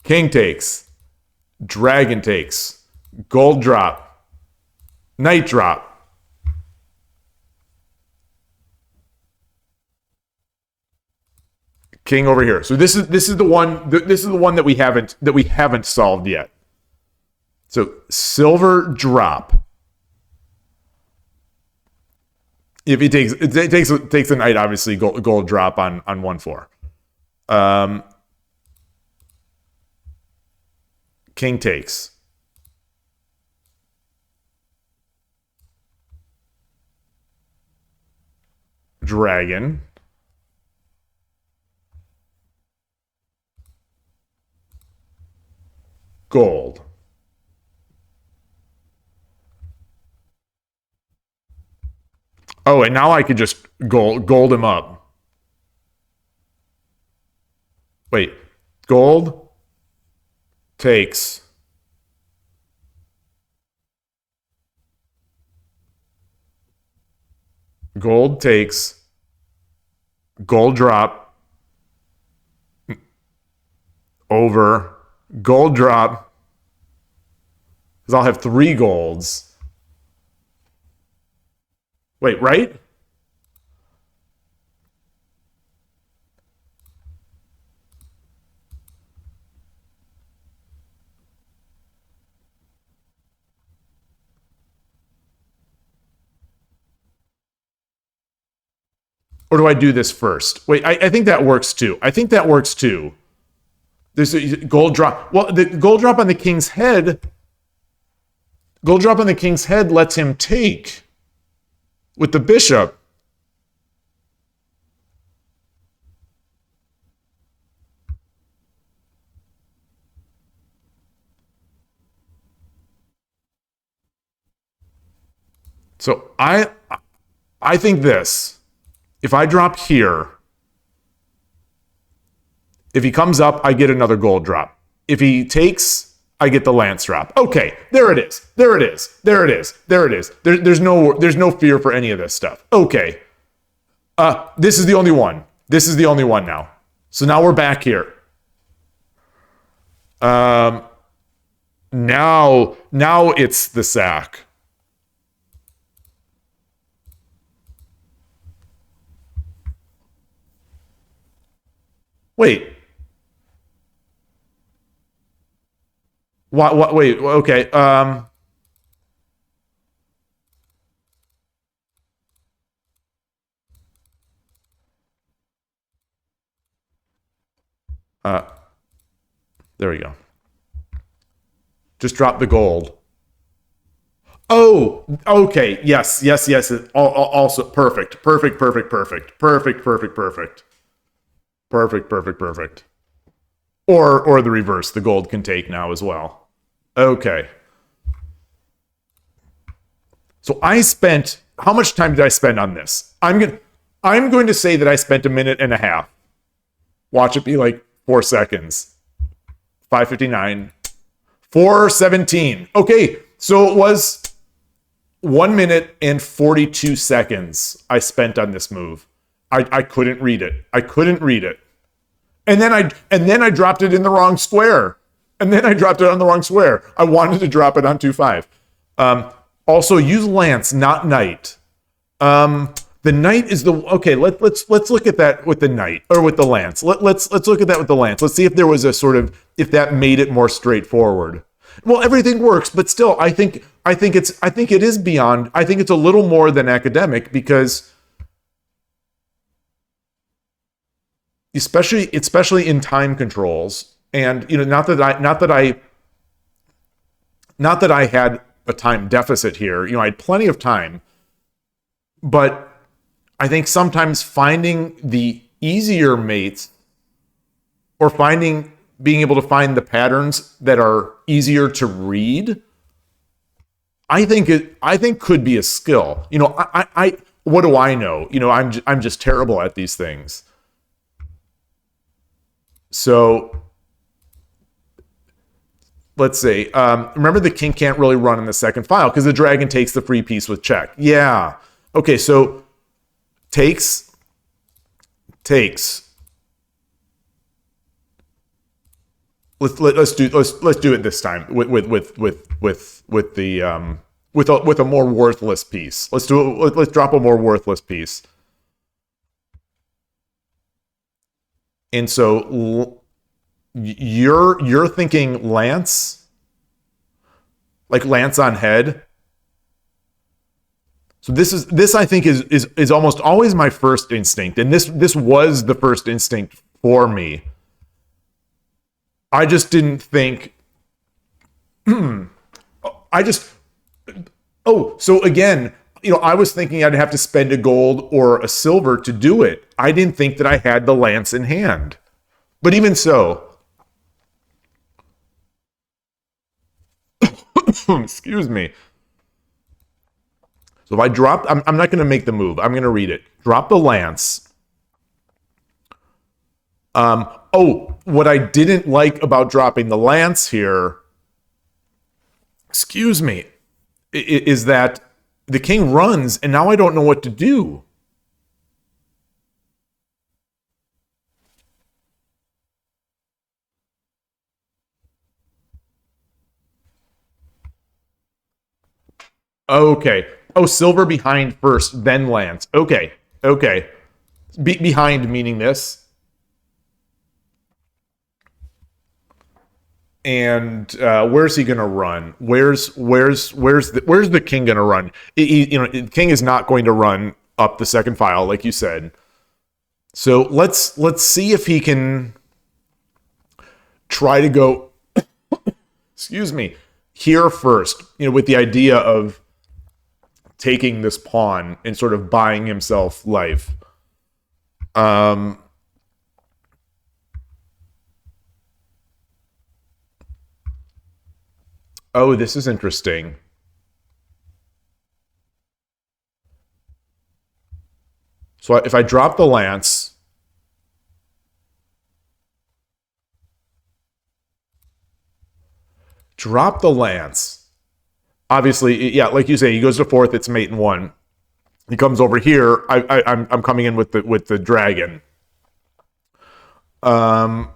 King takes. Dragon takes. Gold drop. Knight drop. King over here. So this is the one that we haven't solved yet. So silver drop. If he takes a knight, obviously gold drop on 1/4. King takes. Dragon. Gold. Oh, and now I could just gold him up. Wait. Gold takes. Gold takes. Gold drop. Over. Gold drop. Because I'll have 3 golds. Wait, right? Or do I do this first? Wait, I think that works too. There's a gold drop. Well, the gold drop on the king's head. Gold drop on the king's head lets him take with the bishop. So I think this. If I drop here, if he comes up, I get another gold drop. If he takes, I get the lance drop. Okay, there it is. There's no fear for any of this stuff. Okay. This is the only one. Now. So now we're back here. Now it's the sack. Wait. What? Wait. Okay. There we go. Just drop the gold. Oh, okay. Yes. Also perfect. Or the reverse. The gold can take now as well. Okay. So I spent, how much time did I spend on this? I'm going to say that I spent 1.5 minutes. Watch it be like 4 seconds. 5:59. 4:17. Okay, so it was 1 minute and 42 seconds I spent on this move. I couldn't read it. And then I dropped it in the wrong square. I wanted to drop it on 2-5. Also, use lance, not knight. The knight is the okay. Let's look at that with the knight or with the lance. Let's look at that with the lance. Let's see if there was a sort of if that made it more straightforward. Well, everything works, but still, I think it is beyond. I think it's a little more than academic because, especially in time controls, and not that I had a time deficit here. I had plenty of time. But I think sometimes finding the easier mates or being able to find the patterns that are easier to read, I think could be a skill. I what do I know? I'm just terrible at these things. So let's say, remember the king can't really run in the second file because the dragon takes the free piece with check. Yeah. Okay, so takes. Let's do it this time with a more worthless piece. Let's drop a more worthless piece. And so you're thinking lance, like lance on head. So this I think is almost always my first instinct, and this was the first instinct for me. I just didn't think. So again, I was thinking I'd have to spend a gold or a silver to do it. I didn't think that I had the lance in hand. But even so, excuse me. So if I drop, I'm not going to make the move. I'm going to read it. Drop the lance. What I didn't like about dropping the lance here, excuse me, is that the king runs, and now I don't know what to do. Okay. Oh, silver behind first, then lance. Okay. Behind meaning this. And where's he gonna run? Where's the king gonna run? The king is not going to run up the second file, like you said. So let's see if he can try to go. Excuse me, here first. With the idea of taking this pawn and sort of buying himself life. Oh, this is interesting. So if I drop the lance, obviously, yeah, like you say, he goes to fourth, it's mate in one. He comes over here. I'm coming in with the dragon. And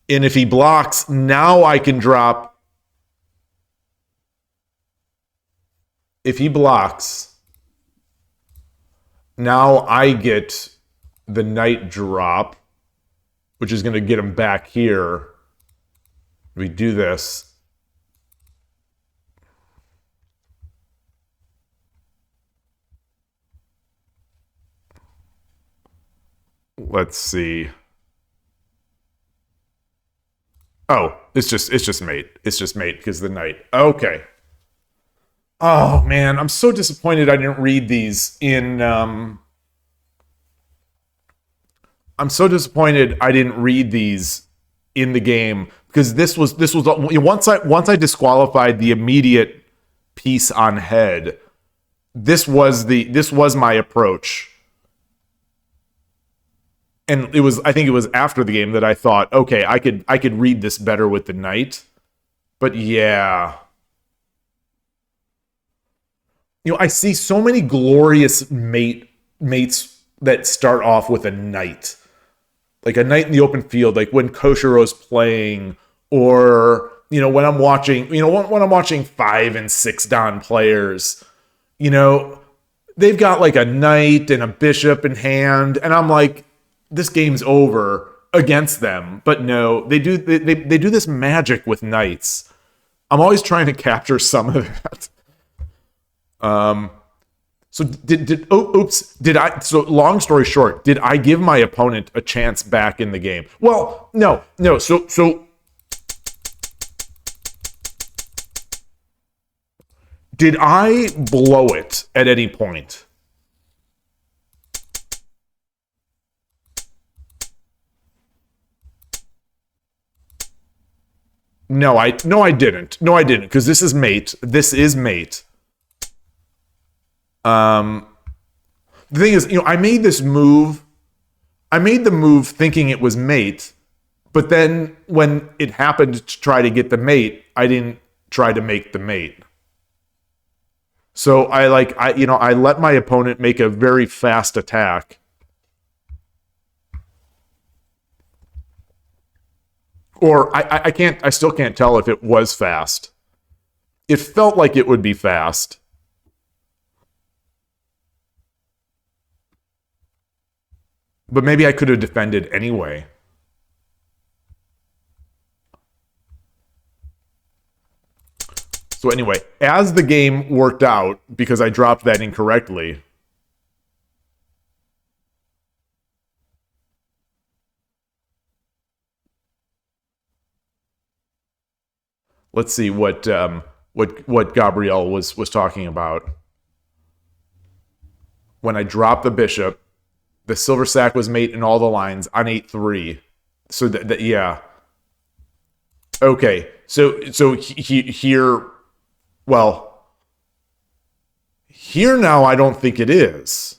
if he blocks, now I can drop. If he blocks, now I get the knight drop, which is going to get him back here. We do this. Let's see. Oh, it's just mate. It's just mate because the knight. Okay. Oh man, I'm so disappointed I didn't read these in I'm so disappointed I didn't read these in the game because this was once I disqualified the immediate piece on head, this was my approach. And I think it was after the game that I thought, okay, I could read this better with the knight. But yeah. I see so many glorious mates that start off with a knight. Like a knight in the open field, like when Koshiro's playing, or when I'm watching, when I'm watching 5 and 6 Dan players, they've got like a knight and a bishop in hand, and I'm like, this game's over against them. But no, they do this magic with knights. I'm always trying to capture some of that. So so long story short, did I give my opponent a chance back in the game? Well, no. So Did I blow it at any point? No, I didn't. No, I didn't, because this is mate. This is mate. The thing is, I made this move. I made the move thinking it was mate, but then when it happened to try to get the mate, I didn't try to make the mate. So I let my opponent make a very fast attack. Or I still can't tell if it was fast. It felt like it would be fast. But maybe I could have defended anyway. So anyway, as the game worked out, because I dropped that incorrectly, let's see what Gabrielle was talking about. When I dropped the bishop, the silver sack was mate in all the lines on 8-3. So that yeah. Okay. So here, well, here now I don't think it is.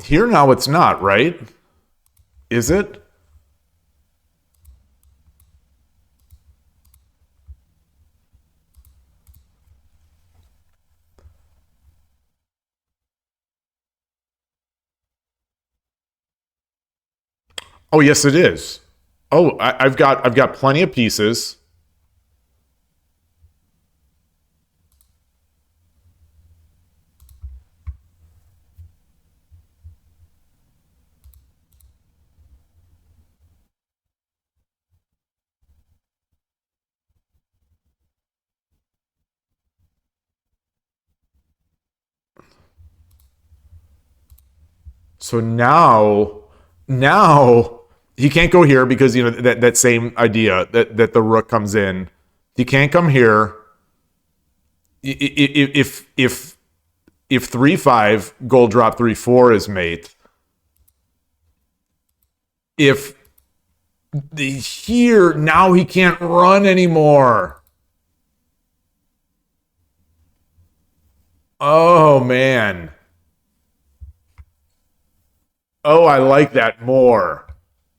Here now it's not, right? Is it? Oh, yes, it is. Oh, I've got plenty of pieces. So now he can't go here because that same idea that the rook comes in. He can't come here. If 3-5 gold drop 3-4 is mate. If here now he can't run anymore. Oh man. Oh, I like that more.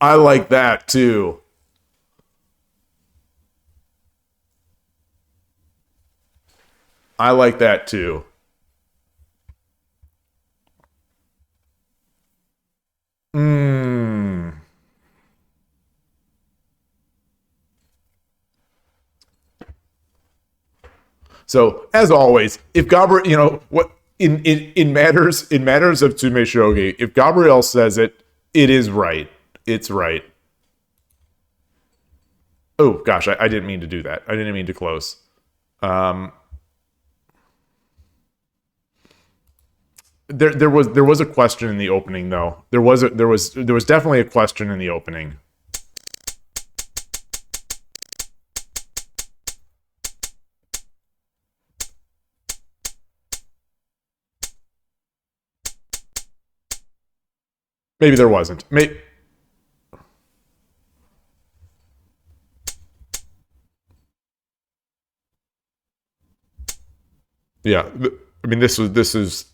I like that too. I like that too. So, as always, if Gabriel, what in matters of Tsume Shogi, if Gabriel says it, it is right. It's right. Oh gosh, I didn't mean to do that. I didn't mean to close. There was a question in the opening though. There was definitely a question in the opening. Maybe there wasn't. Yeah, I mean this is.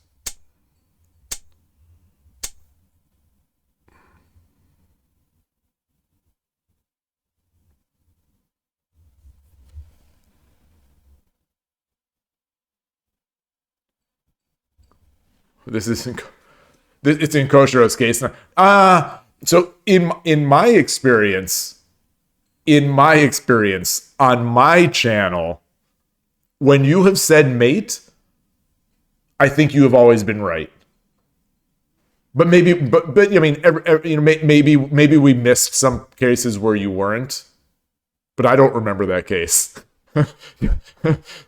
It's in Koshiro's case. So in my experience, on my channel, when you have said mate, I think you have always been right. But maybe I mean, maybe we missed some cases where you weren't. but I don't remember that case.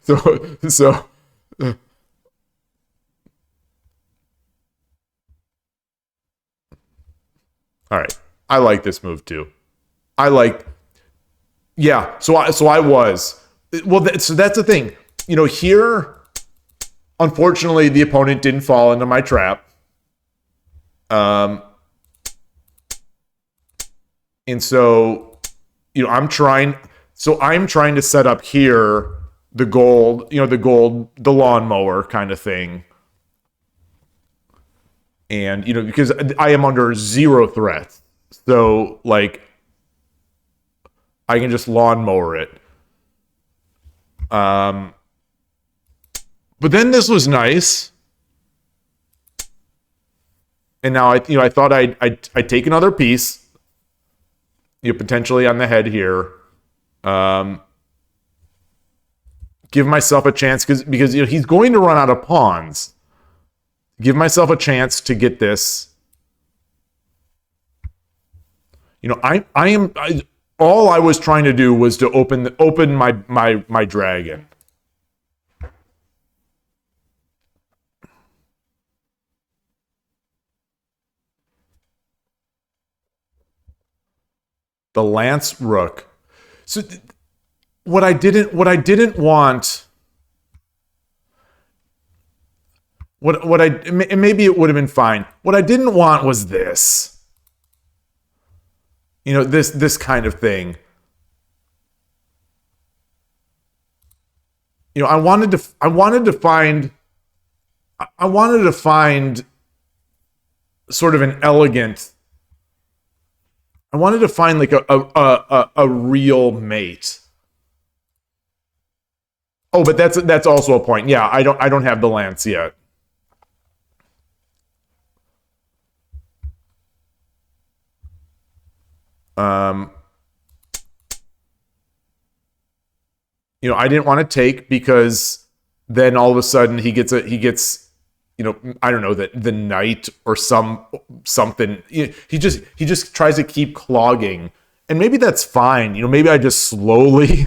so all right. I like this move too. I like, yeah. So I was, well. So that's the thing. Here, unfortunately, the opponent didn't fall into my trap. And so, I'm trying. So I'm trying to set up here the gold, the lawnmower kind of thing. And, because I am under 0 threat. So, like, I can just lawnmower it. But then this was nice. And now I thought I'd take another piece, potentially on the head here. Give myself a chance because he's going to run out of pawns. Give myself a chance to get this. All I was trying to do was to open my dragon. The Lance Rook. So what I didn't want, maybe it would have been fine. What I didn't want was this. This kind of thing. I wanted to find sort of an elegant. I wanted to find like a real mate. Oh, but that's also a point. Yeah, I don't have the lance yet. I didn't want to take because then all of a sudden he gets I don't know, the knight or something. He just tries to keep clogging, and maybe that's fine. Maybe I just slowly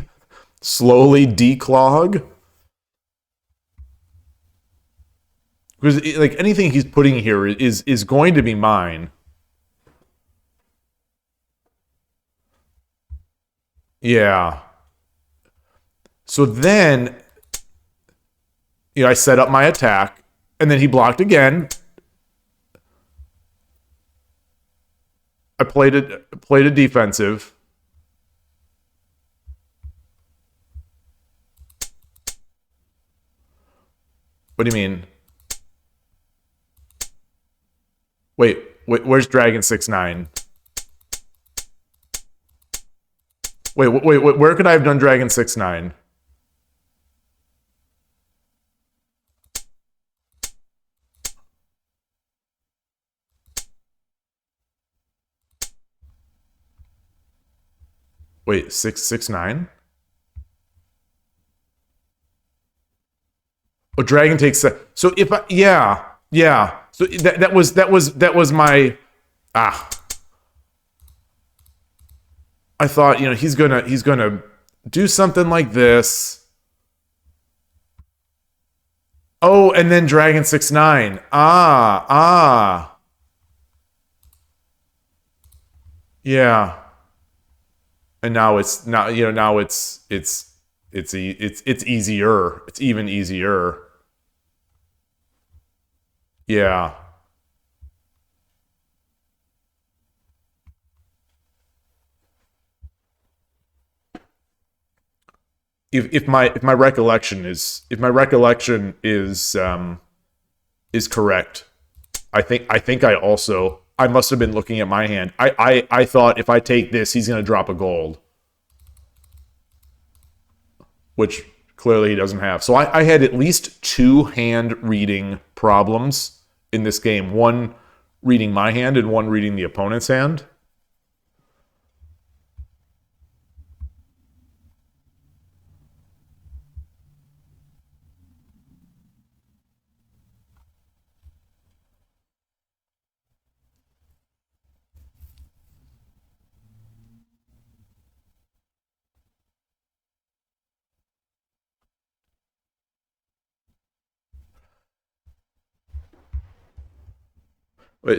declog, because like anything he's putting here is going to be mine. Yeah. So then, I set up my attack, and then he blocked again. I played a defensive. What do you mean? Wait, where's Dragon 6-9? Wait, where could I have done Dragon 6-9? Wait, 6-9? Oh, Dragon takes that. So if I, yeah. So that was my I thought, he's gonna do something like this. Oh, and then Dragon 6-9. Yeah. And now it's not, now it's easier. It's even easier. Yeah. If my recollection is correct, I think I must have been looking at my hand. I thought if I take this, he's going to drop a gold, which clearly he doesn't have. So I had at least 2 hand reading problems in this game. One reading my hand and one reading the opponent's hand.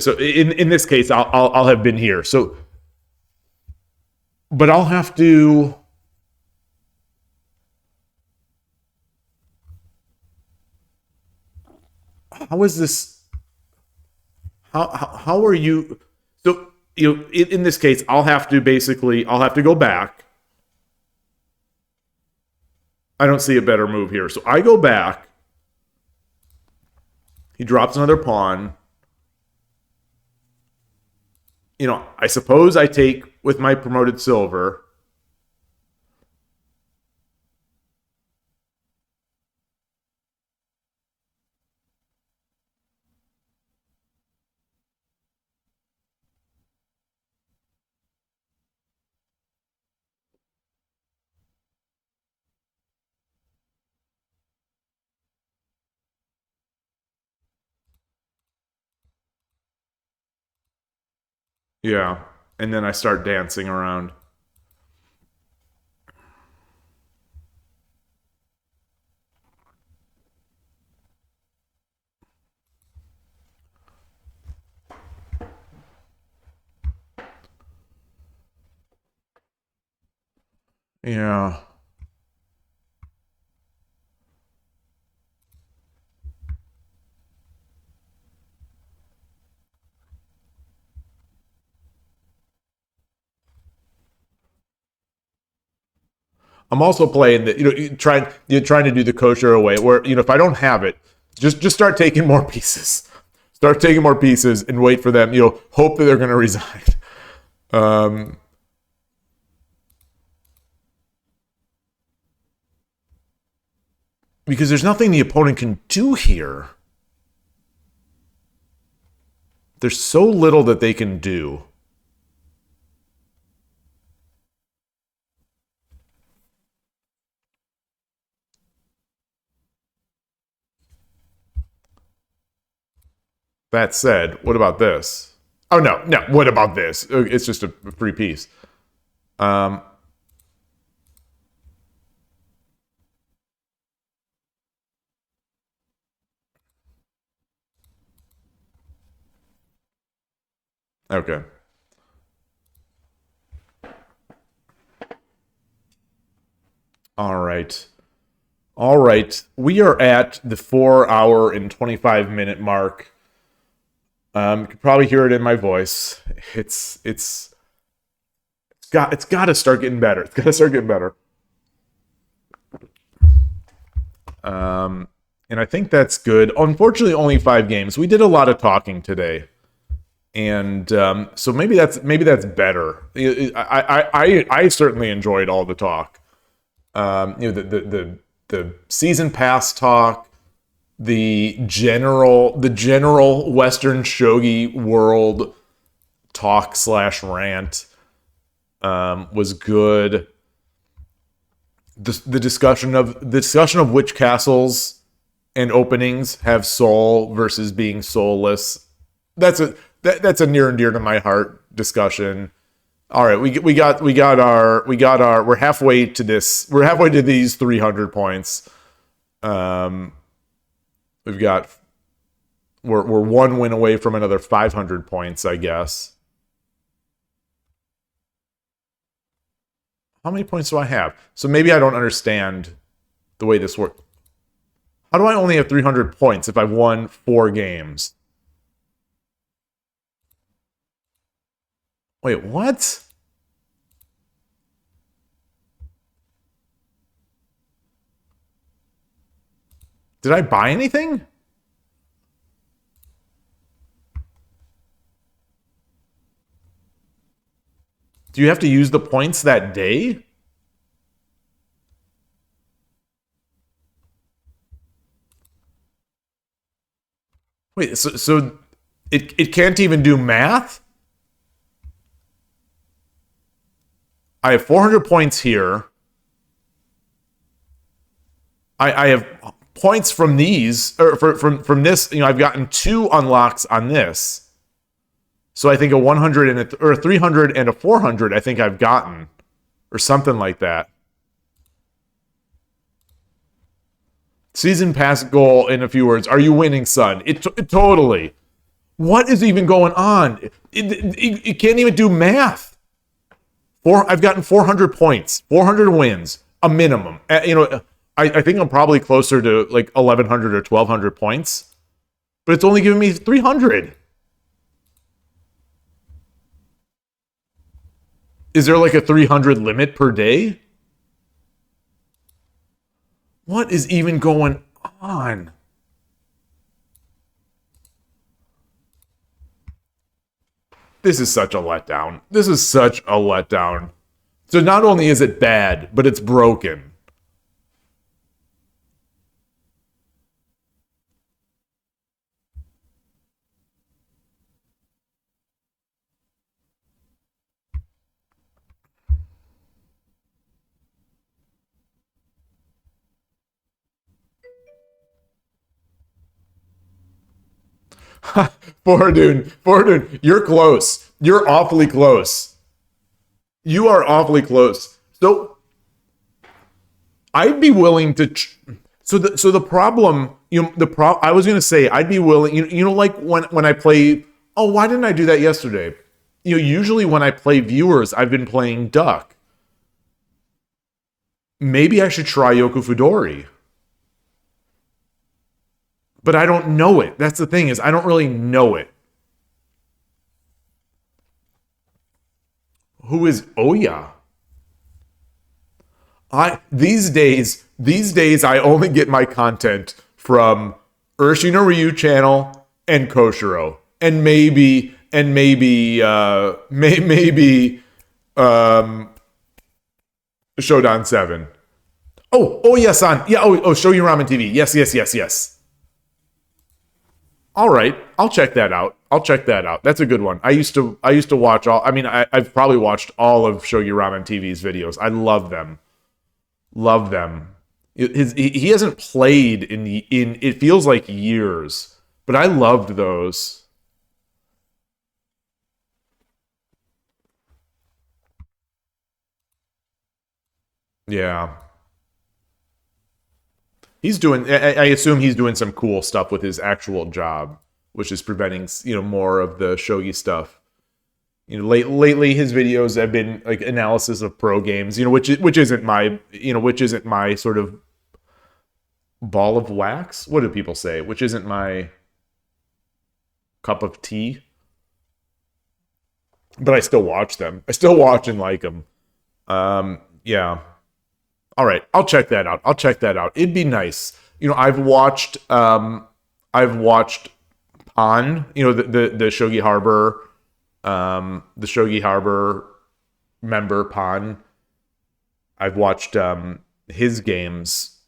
So in this case, I'll have been here. So, but I'll have to. How is this? How are you? So in this case, I'll have to go back. I don't see a better move here, so I go back. He drops another pawn. I suppose I take with my promoted silver. Yeah, and then I start dancing around. Yeah. I'm also playing that, trying to do the kosher way where, if I don't have it, just start taking more pieces. Start taking more pieces and wait for them, hope that they're going to resign. Because there's nothing the opponent can do here. There's so little that they can do. That said, what about this? Oh, no, what about this? It's just a free piece. Okay. All right. All right. We are at the 4 hour and 25 minute mark. You can probably hear it in my voice. It's got to start getting better. It's got to start getting better. And I think that's good. Unfortunately, only 5 games. We did a lot of talking today, and so maybe that's better. I certainly enjoyed all the talk. The season pass talk, the general Western Shogi world talk / rant was good. The discussion of which castles and openings have soul versus being soulless. That's a near and dear to my heart discussion. All right, we're halfway to this. We're halfway to these 300 points. We're one win away from another 500 points, I guess. How many points do I have? So maybe I don't understand the way this works. How do I only have 300 points if I've won 4 games? Wait, what? Did I buy anything? Do you have to use the points that day? Wait, so it can't even do math? I have 400 points here. I have points from these, or from this. I've gotten 2 unlocks on this. So I think a 100 or a 300 and a 400 I think I've gotten, or something like that. Season pass goal in a few words. Are you winning, son? It totally. What is even going on? It can't even do math. I've gotten 400 points, 400 wins, a minimum. I think I'm probably closer to like 1,100 or 1,200 points, but it's only giving me 300. Is there like a 300 limit per day? What is even going on? This is such a letdown. This is such a letdown. So not only is it bad, but it's broken. Fordun, you're close. You're awfully close. You are awfully close. So I'd be willing to. So the problem, I was gonna say I'd be willing. Like when I play. Oh, why didn't I do that yesterday? Usually when I play viewers, I've been playing Duck. Maybe I should try Yokofudori. But I don't know it. That's the thing, is I don't really know it. Who is Oya? These days I only get my content from Urshino Ryu channel and Koshiro. And maybe Shodan 7. Oh, Oya-san. Yeah, Shogi Ramen TV. Yes. All right, I'll check that out. That's a good one. I used to watch all. I mean, I've probably watched all of Shogi Ramen TV's videos. I love them. He hasn't played in it feels like years, but I loved those. Yeah. I assume he's doing some cool stuff with his actual job, which is preventing, more of the shogi stuff. Lately his videos have been like analysis of pro games, which isn't my sort of ball of wax. What do people say? Which isn't my cup of tea. But I still watch them. I still watch and like them. Yeah. All right, I'll check that out. It'd be nice. I've watched Pon, the Shogi Harbor member Pon. I've watched his games.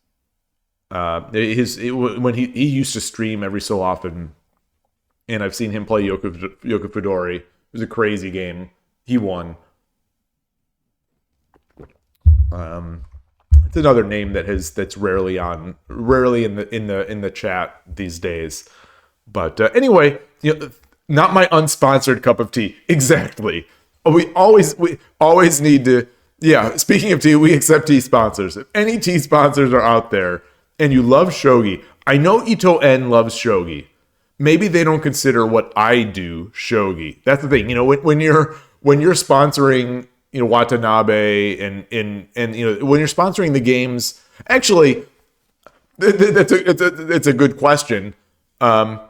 When he used to stream every so often, and I've seen him play Yokofudori. It was a crazy game. He won. It's another name that's rarely in the chat these days. But anyway, not my unsponsored cup of tea. Exactly. We always need to. Yeah. Speaking of tea, we accept tea sponsors. If any tea sponsors are out there and you love shogi, I know Ito En loves shogi. Maybe they don't consider what I do shogi. That's the thing. When you're sponsoring. Watanabe and when you're sponsoring the games, actually, it's a good question. I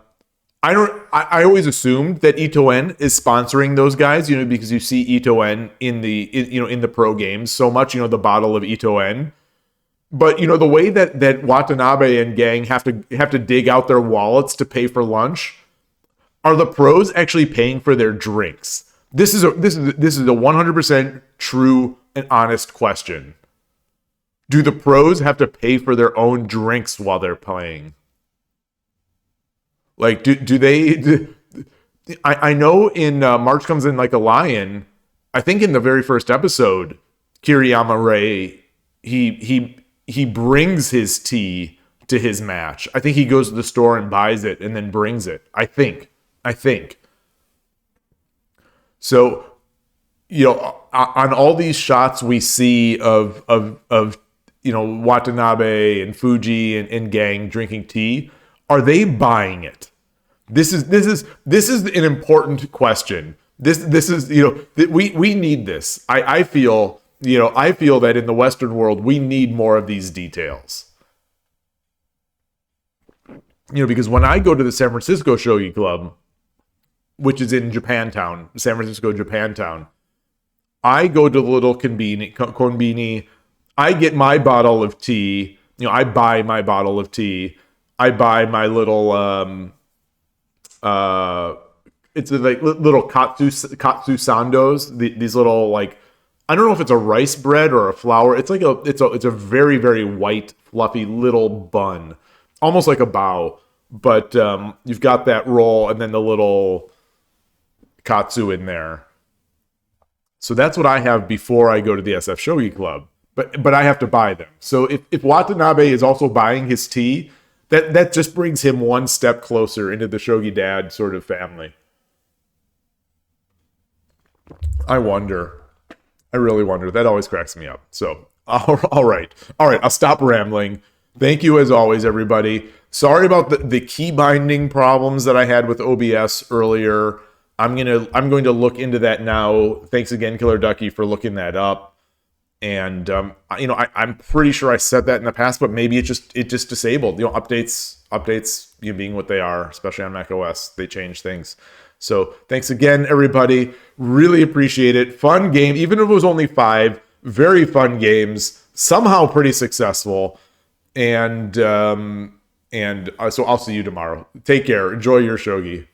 always assumed that Ito En is sponsoring those guys, because you see Ito En in the pro games so much, the bottle of Ito En. But the way that Watanabe and gang have to dig out their wallets to pay for lunch, are the pros actually paying for their drinks? This is a 100% true and honest question. Do the pros have to pay for their own drinks while they're playing? Like, do they? I know in March Comes in Like a Lion. I think in the very first episode, Kiriyama Ray he brings his tea to his match. I think he goes to the store and buys it and then brings it. I think. So, on all these shots we see of Watanabe and Fuji and gang drinking tea, are they buying it? This is an important question. This is, we need this. I feel that in the Western world we need more of these details. Because when I go to the San Francisco Shogi Club, which is in Japantown, San Francisco, Japantown, I go to the little konbini. I get my bottle of tea. I buy my bottle of tea. I buy my little it's like little katsu sandos. These little, like, I don't know if it's a rice bread or a flour. It's like it's a very, very white, fluffy little bun, almost like a bao. But you've got that roll and then the little katsu in there. So that's what I have before I go to the SF Shogi Club. But I have to buy them. So if Watanabe is also buying his tea, that just brings him one step closer into the Shogi Dad sort of family. I wonder. I really wonder. That always cracks me up. So, all right. I'll stop rambling. Thank you as always, everybody. Sorry about the key binding problems that I had with OBS earlier. I'm going to look into that now. Thanks again, Killer Ducky, for looking that up. And I'm pretty sure I said that in the past, but maybe it just disabled. Updates being what they are, especially on macOS, they change things. So thanks again, everybody. Really appreciate it. Fun game, even if it was only 5. Very fun games. Somehow pretty successful. And so I'll see you tomorrow. Take care. Enjoy your shogi.